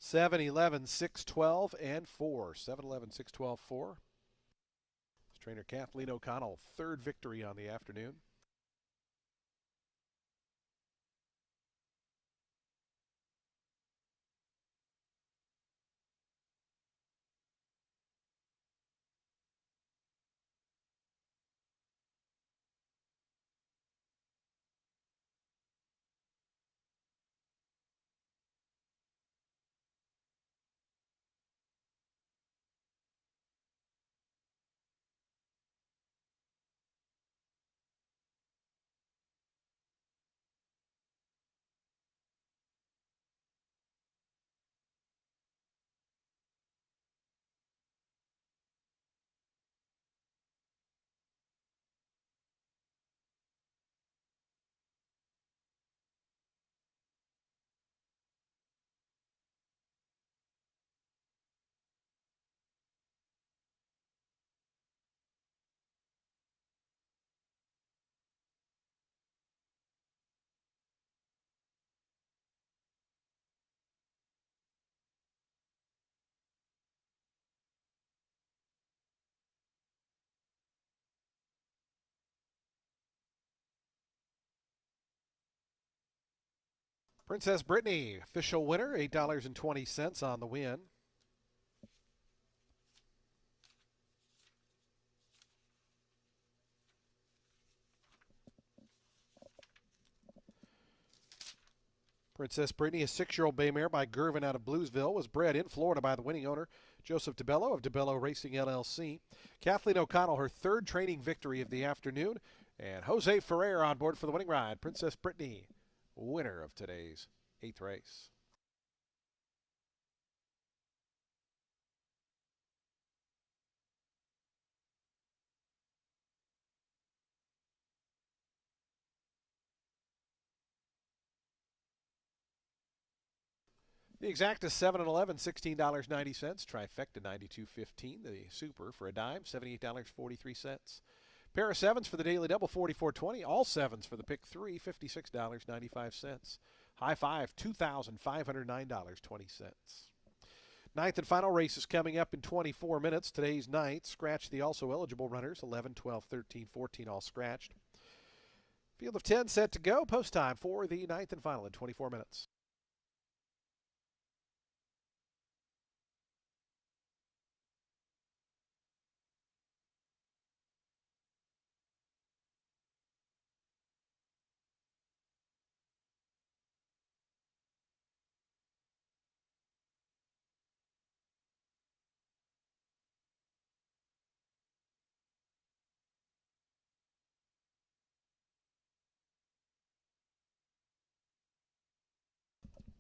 Seven, 11, 6, 12, and 4. 7, 11, 6, 12, 4. Trainer Kathleen O'Connell, third victory on the afternoon. Princess Brittany, official winner, $8.20 on the win. Princess Brittany, a 6-year-old bay mare by Gervin out of Bluesville, was bred in Florida by the winning owner, Joseph DeBello of DeBello Racing LLC. Kathleen O'Connell, her third training victory of the afternoon. And Jose Ferrer on board for the winning ride. Princess Brittany, winner of today's 8th race. The exact is 7 and 11, $16.90. Trifecta, $92.15. The super for a dime, $78.43. Pair of sevens for the daily double, $44.20. All sevens for the pick three, $56.95. High five, $2,509.20. Ninth and final race is coming up in 24 minutes. Today's ninth. Scratch the also eligible runners, 11, 12, 13, 14, all scratched. Field of 10 set to go. Post time for the ninth and final in 24 minutes.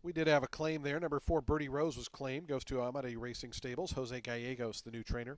We did have a claim there. Number 4, Birdie Rose was claimed. Goes to Amade Racing Stables. Jose Gallegos, the new trainer.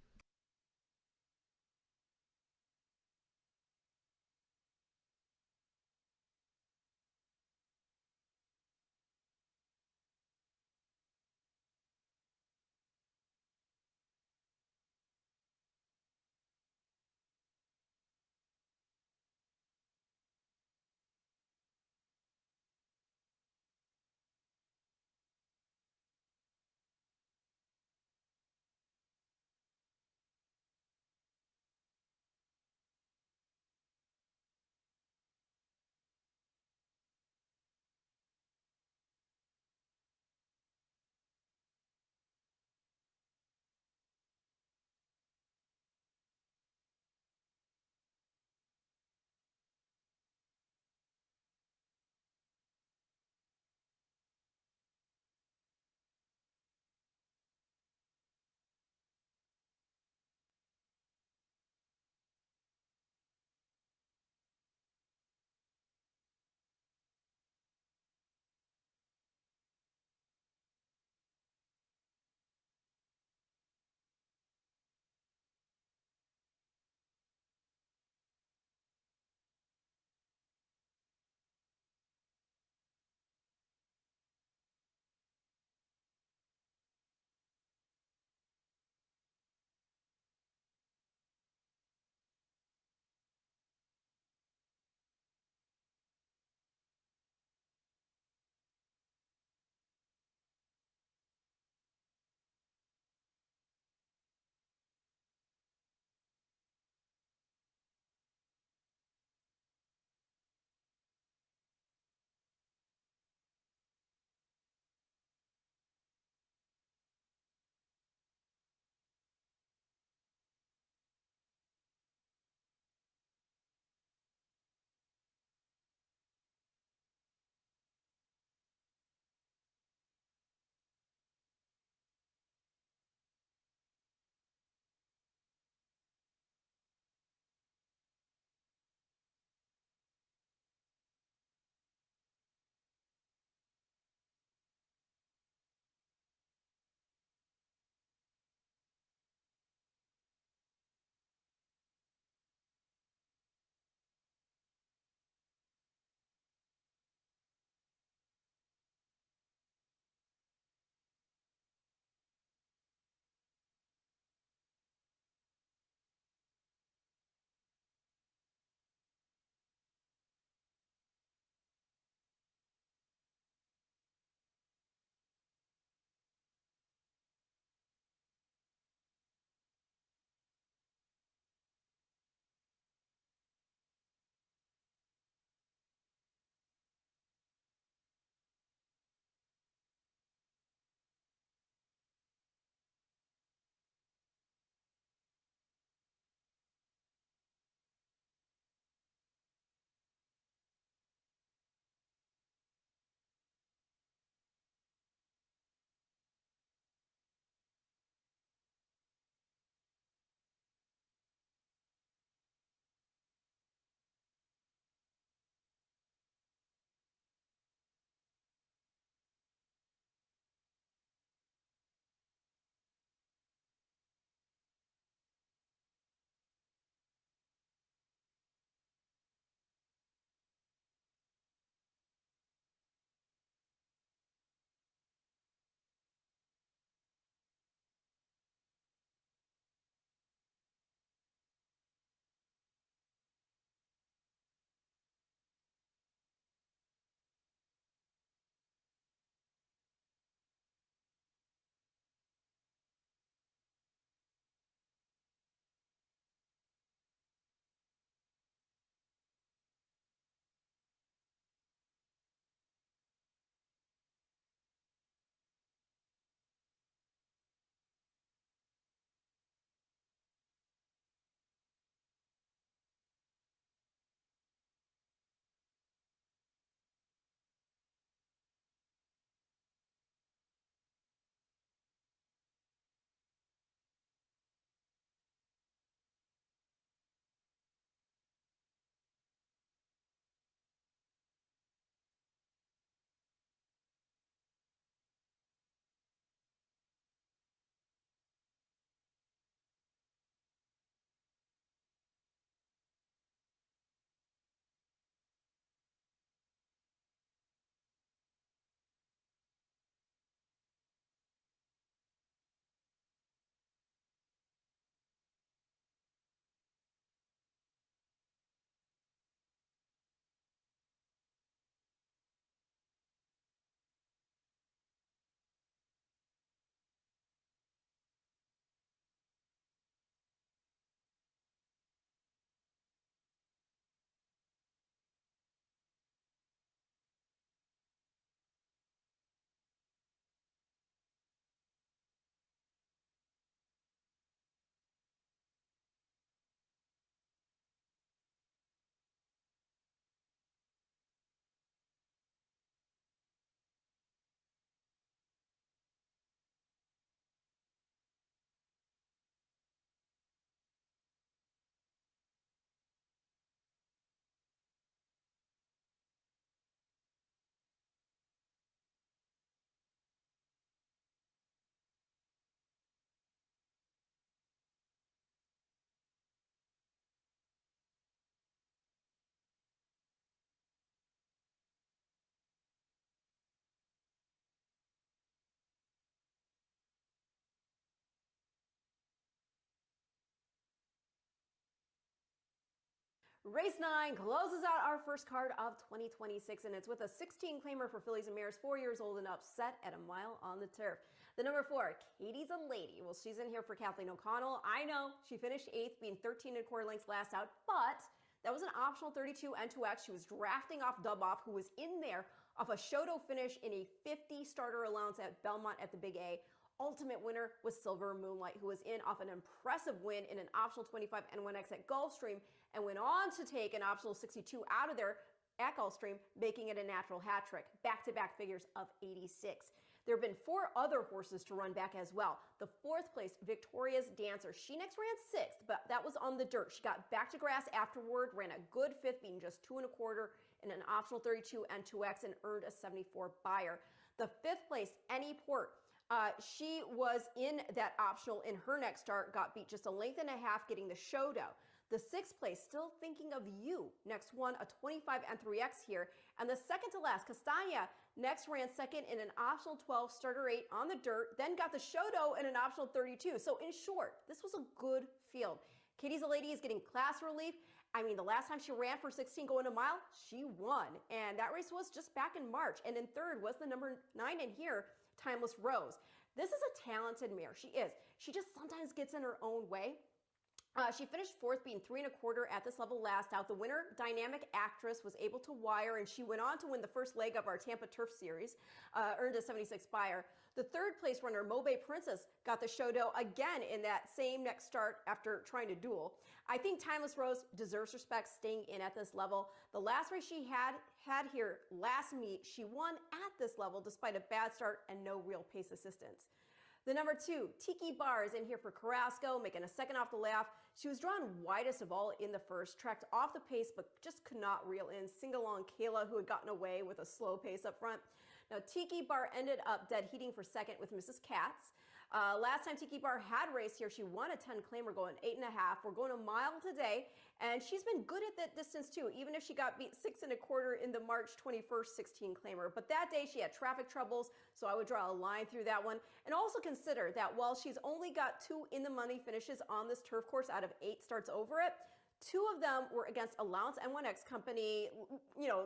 Race 9 closes out our first card of 2026, and it's with a 16 claimer for fillies and mares 4 years old and up, set at a mile on the turf. The number 4, Katie's a Lady. Well, she's in here for Kathleen O'Connell. I know she finished 8th, being 13 and a quarter lengths last out, but that was an optional 32 N2X. She was drafting off Duboff, who was in there off a Shoto finish in a 50 starter allowance at Belmont at the Big A. Ultimate winner was Silver Moonlight, who was in off an impressive win in an optional 25 N1X at Gulfstream and went on to take an optional 62 out of there at Gulfstream, making it a natural hat trick. Back-to-back figures of 86. There have been 4 other horses to run back as well. The 4th place, Victoria's Dancer. She next ran 6th, but that was on the dirt. She got back to grass afterward, ran a good 5th, being just 2 and a quarter in an optional 32 N2X, and earned a 74 buyer. The 5th place, Any Port. She was in that optional in her next start, got beat just a length and a half, getting the Shoto. The 6th place, Still Thinking of You, next won a 25 N3X here. And the second to last, Castagna, next ran second in an optional 12 starter 8 on the dirt, then got the Shoto in an optional 32. So in short, this was a good field. Katie's a Lady is getting class relief. I mean, the last time she ran for 16 going a mile, she won. And that race was just back in March. And in third was the number 9 in here, Timeless Rose. This is a talented mare. She is. She just sometimes gets in her own way. She finished 4th, being 3 and a quarter at this level last out. The winner, Dynamic Actress, was able to wire, and she went on to win the first leg of our Tampa Turf Series, earned a 76 buyer. The 3rd place runner, Mobe Princess, got the Shoto again in that same next start after trying to duel. I think Timeless Rose deserves respect staying in at this level. The last race she had here last meet, she won at this level despite a bad start and no real pace assistance. The number 2, Tiki Bar, is in here for Carrasco, making a second off the laugh. She was drawn widest of all in the first, tracked off the pace, but just could not reel in. Single on Kayla, who had gotten away with a slow pace up front. Now, Tiki Bar ended up dead heating for second with Mrs. Katz. Last time Tiki Bar had raced here, she won a 10 claimer going 8.5. We're going a mile today, and she's been good at that distance too, even if she got beat 6 and a quarter in the March 21st 16 claimer. But that day she had traffic troubles, so I would draw a line through that one. And also consider that while she's only got 2 in the money finishes on this turf course out of 8 starts over it, 2 of them were against Allowance N1X company,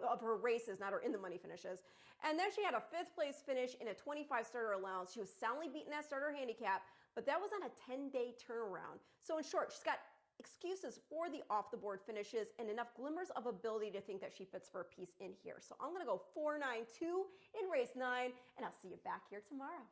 of her races, not her in the money finishes. And then she had a 5th place finish in a 25 starter allowance. She was soundly beaten that starter handicap, but that was on a 10-day turnaround. So in short, she's got excuses for the off the board finishes and enough glimmers of ability to think that she fits for a piece in here. So I'm going to go 4-9-2 in race 9, and I'll see you back here tomorrow.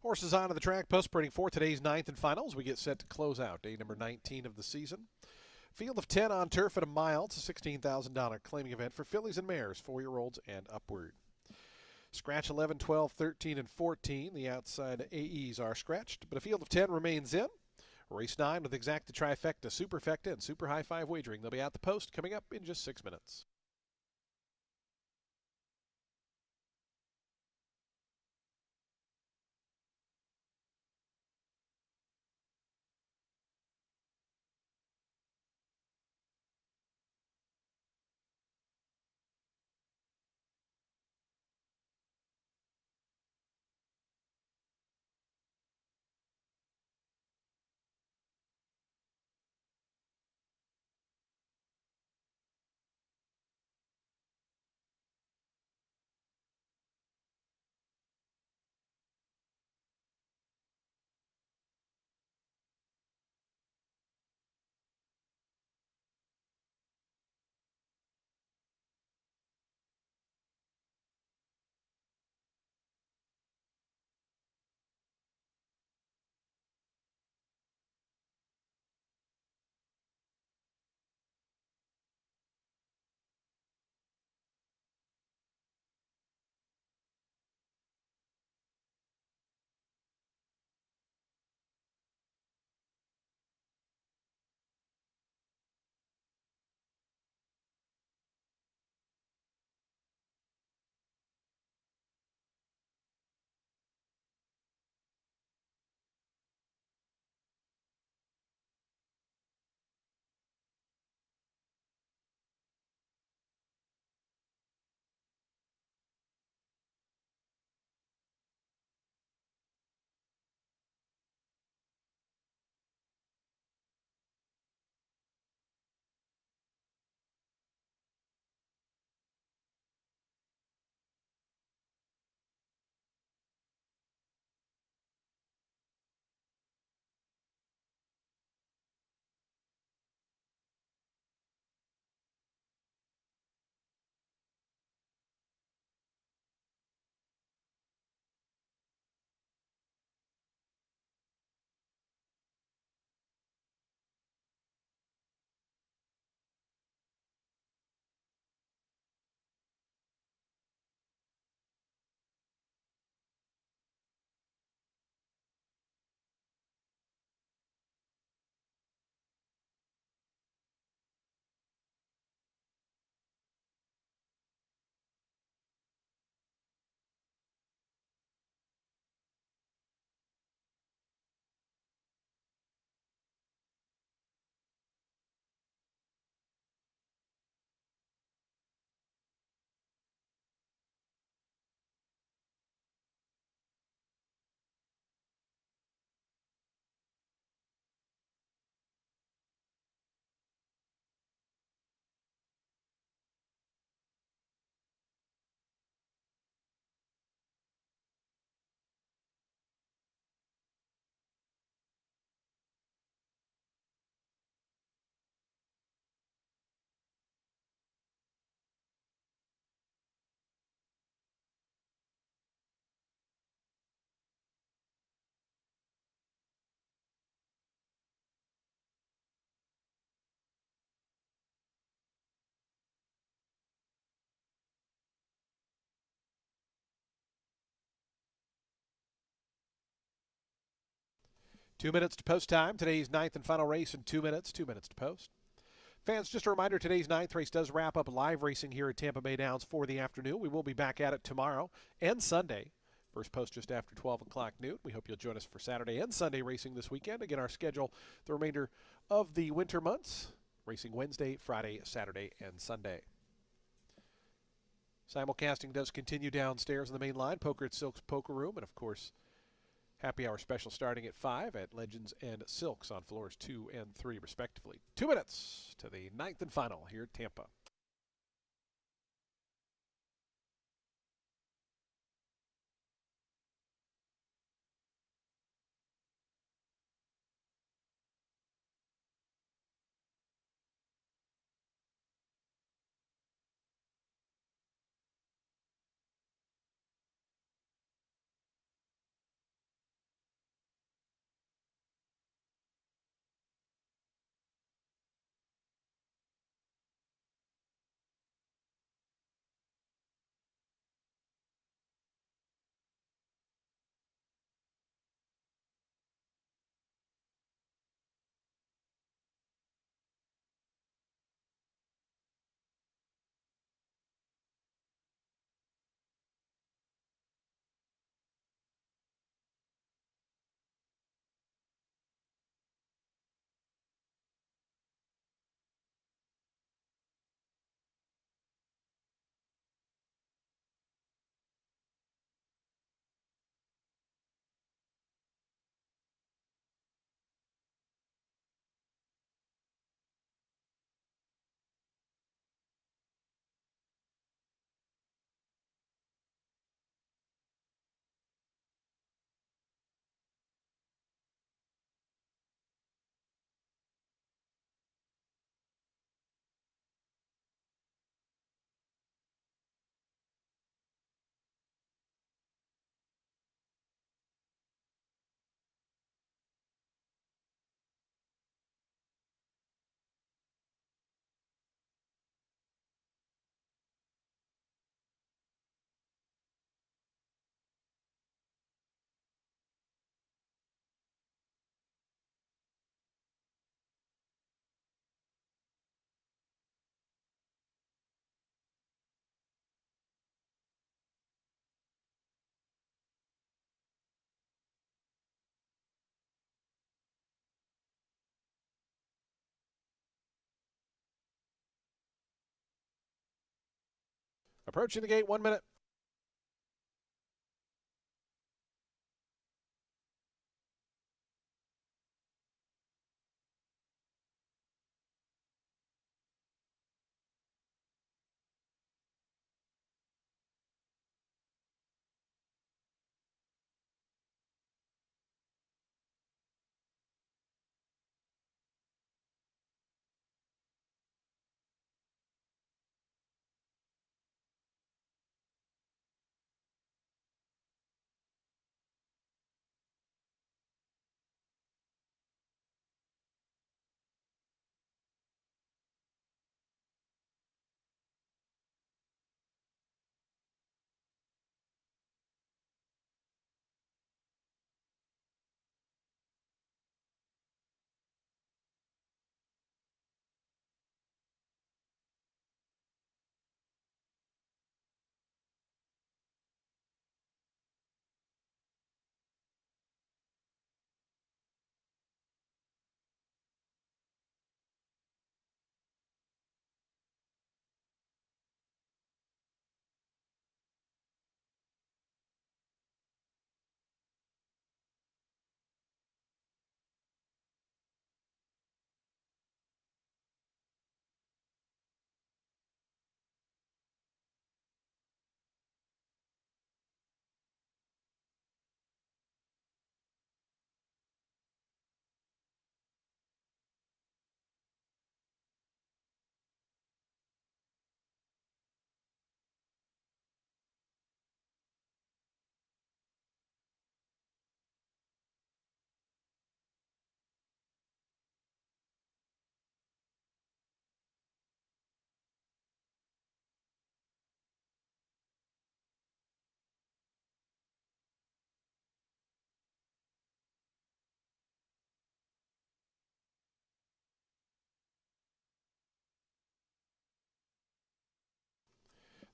Horses onto the track, post sprinting for today's ninth and finals. We get set to close out day number 19 of the season. Field of 10 on turf at a mile. It's a $16,000 claiming event for fillies and mares, 4-year-olds and upward. Scratch 11, 12, 13, and 14. The outside AEs are scratched, but a field of 10 remains in. Race 9 with exacta, trifecta, superfecta, and super high five wagering. They'll be at the post coming up in just 6 minutes. Two minutes to post time. Today's ninth and final race in 2 minutes. 2 minutes to post. Fans, just a reminder, today's ninth race does wrap up live racing here at Tampa Bay Downs for the afternoon. We will be back at it tomorrow and Sunday. First post just after 12 o'clock noon. We hope you'll join us for Saturday and Sunday racing this weekend. Again, our schedule, the remainder of the winter months, racing Wednesday, Friday, Saturday, and Sunday. Simulcasting does continue downstairs in the main line, Poker at Silk's Poker Room, and of course, happy hour special starting at 5 at Legends and Silks on floors 2 and 3, respectively. 2 minutes to the ninth and final here at Tampa. Approaching the gate, 1 minute.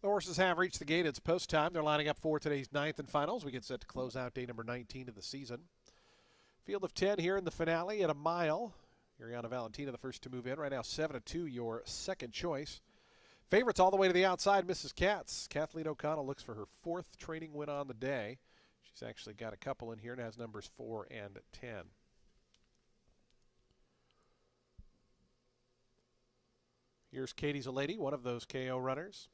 The horses have reached the gate. It's post time. They're lining up for today's ninth and finals. We get set to close out day number 19 of the season. Field of 10 here in the finale at a mile. Ariana Valentina, the first to move in. Right now, 7-2, your second choice. Favorites all the way to the outside, Mrs. Katz. Kathleen O'Connell looks for her fourth training win on the day. She's actually got a couple in here and has numbers 4 and 10. Here's Katie's a Lady, one of those KO runners.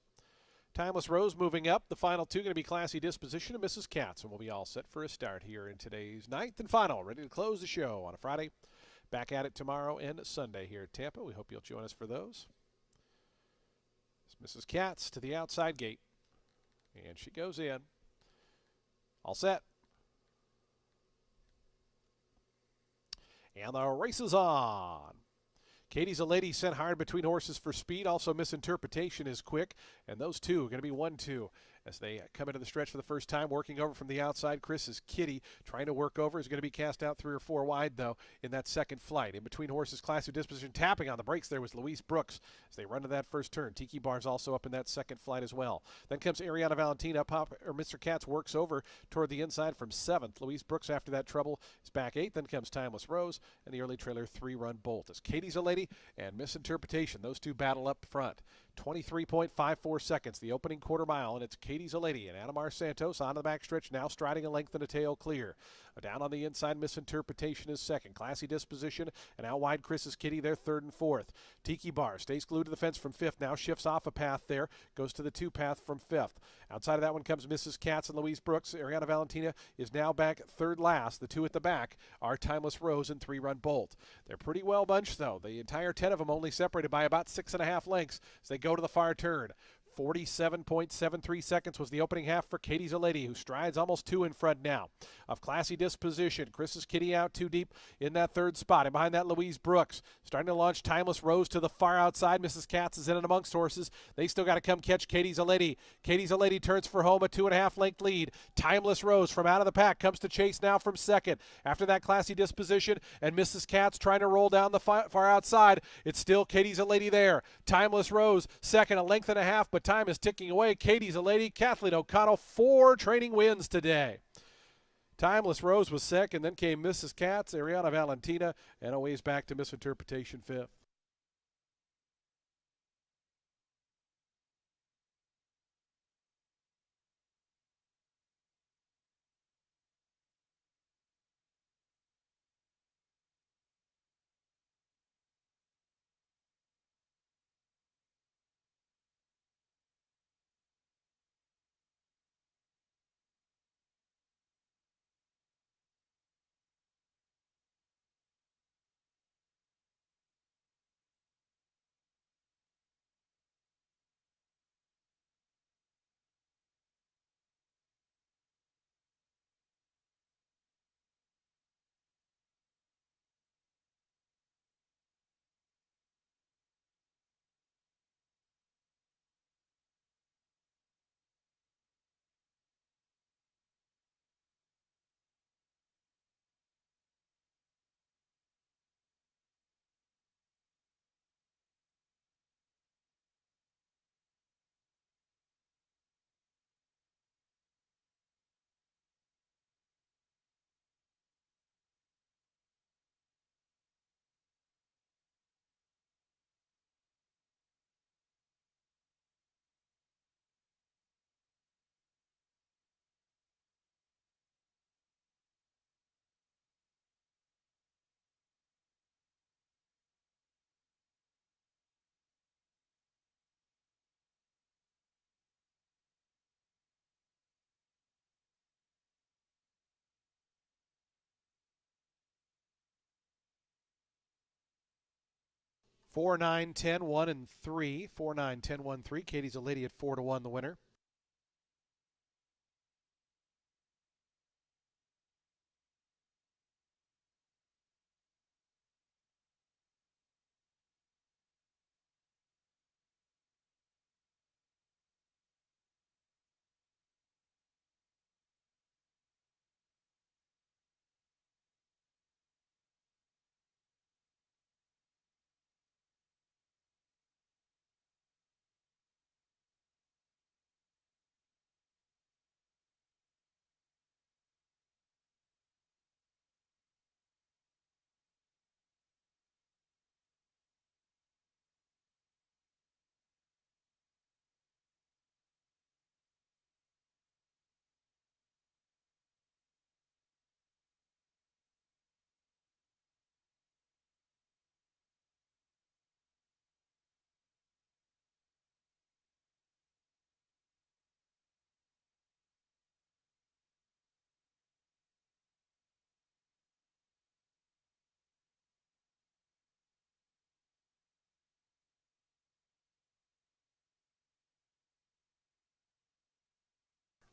Timeless Rose moving up. The final two going to be Classy Disposition and Mrs. Katz, and we'll be all set for a start here in today's ninth and final. Ready to close the show on a Friday. Back at it tomorrow and Sunday here at Tampa. We hope you'll join us for those. It's Mrs. Katz to the outside gate, and she goes in. All set. And the race is on. Katie's a Lady sent hard between horses for speed. Also, Misinterpretation is quick. And those two are going to be 1-2 as they come into the stretch for the first time. Working over from the outside, Chris is Kitty. Trying to work over. Is going to be cast out 3 or 4 wide, though, in that second flight. In between horses, Classy Disposition tapping on the brakes there was Louise Brooks as they run to that first turn. Tiki Bar's also up in that second flight as well. Then comes Ariana Valentina. Mr. Katz works over toward the inside from 7th. Louise Brooks, after that trouble, is back 8th. Then comes Timeless Rose and the early trailer 3-run Bolt. As Katie's a Lady and Misinterpretation, those two battle up front. 23.54 seconds, the opening quarter mile, and it's Katie's a Lady and Anamar Santos on the backstretch, now striding a length and a tail clear. Down on the inside, Misinterpretation is second. Classy Disposition, and out wide, Chris's Kitty, they're third and fourth. Tiki Bar stays glued to the fence from 5th, now shifts off a path there, goes to the 2 path from 5th. Outside of that one comes Mrs. Katz and Louise Brooks. Ariana Valentina is now back third last. The 2 at the back are Timeless Rose and 3-run Bolt. They're pretty well bunched, though. The entire 10 of them only separated by about 6.5 lengths as they go to the far turn. 47.73 seconds was the opening half for Katie's a Lady, who strides almost 2 in front now. Of Classy Disposition, Chris's Kitty out too deep in that third spot. And behind that, Louise Brooks starting to launch Timeless Rose to the far outside. Mrs. Katz is in and amongst horses. They still got to come catch Katie's a Lady. Katie's a Lady turns for home, a 2.5 length lead. Timeless Rose from out of the pack comes to chase now from second. After that, Classy Disposition and Mrs. Katz trying to roll down the far outside. It's still Katie's a Lady there. Timeless Rose second, a length and a half, but time is ticking away. Katie's a Lady. Kathleen O'Connell, 4 training wins today. Timeless Rose was second, then came Mrs. Katz, Ariana Valentina, and a ways back to Misinterpretation 5th. 4, 9, 10, 1, and 3. 4, 9, 10, 1, 3. Katie's a Lady at 4 to 1, the winner.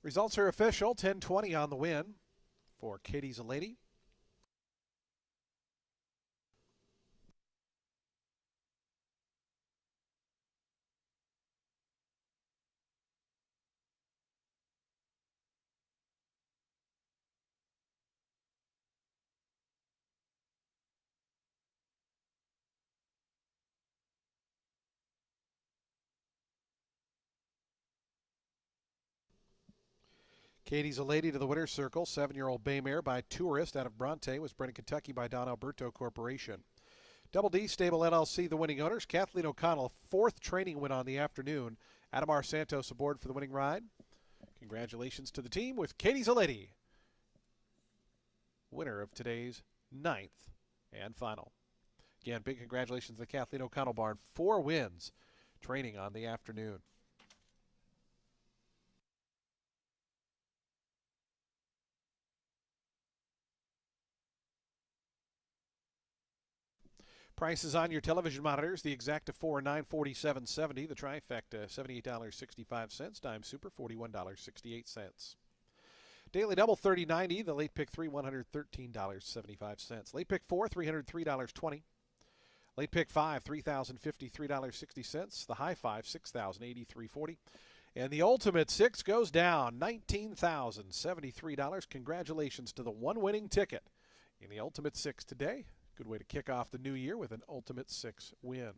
Results are official. 10-20 on the win for Katie's a Lady. Katie's a Lady to the winner's circle. 7-year-old bay mare by Tourist out of Bronte was bred in Kentucky by Don Alberto Corporation. Double D Stable LLC, the winning owners. Kathleen O'Connell, 4th training win on the afternoon. Adamar Santos aboard for the winning ride. Congratulations to the team with Katie's a Lady, winner of today's 9th and final. Again, big congratulations to the Kathleen O'Connell barn. 4 wins training on the afternoon. Prices on your television monitors. The Exacta 4, $947.70. The Trifecta, $78.65. Dime Super, $41.68. Daily Double, $30.90. The Late Pick 3, $113.75. Late Pick 4, $303.20. Late Pick 5, $3,053.60. The High 5, $6,083.40. And the Ultimate 6 goes down, $19,073. Congratulations to the one winning ticket in the Ultimate 6 today. Good way to kick off the new year with an Ultimate 6 win.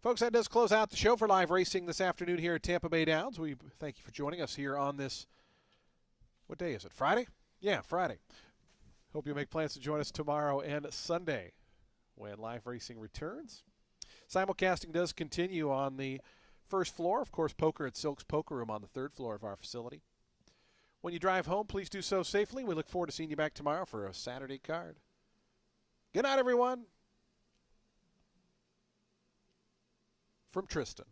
Folks, that does close out the show for live racing this afternoon here at Tampa Bay Downs. We thank you for joining us here on this, what day is it, Friday? Yeah, Friday. Hope you'll make plans to join us tomorrow and Sunday when live racing returns. Simulcasting does continue on the first floor. Of course, poker at Silk's Poker Room on the 3rd floor of our facility. When you drive home, please do so safely. We look forward to seeing you back tomorrow for a Saturday card. Good night, everyone. From Tristan.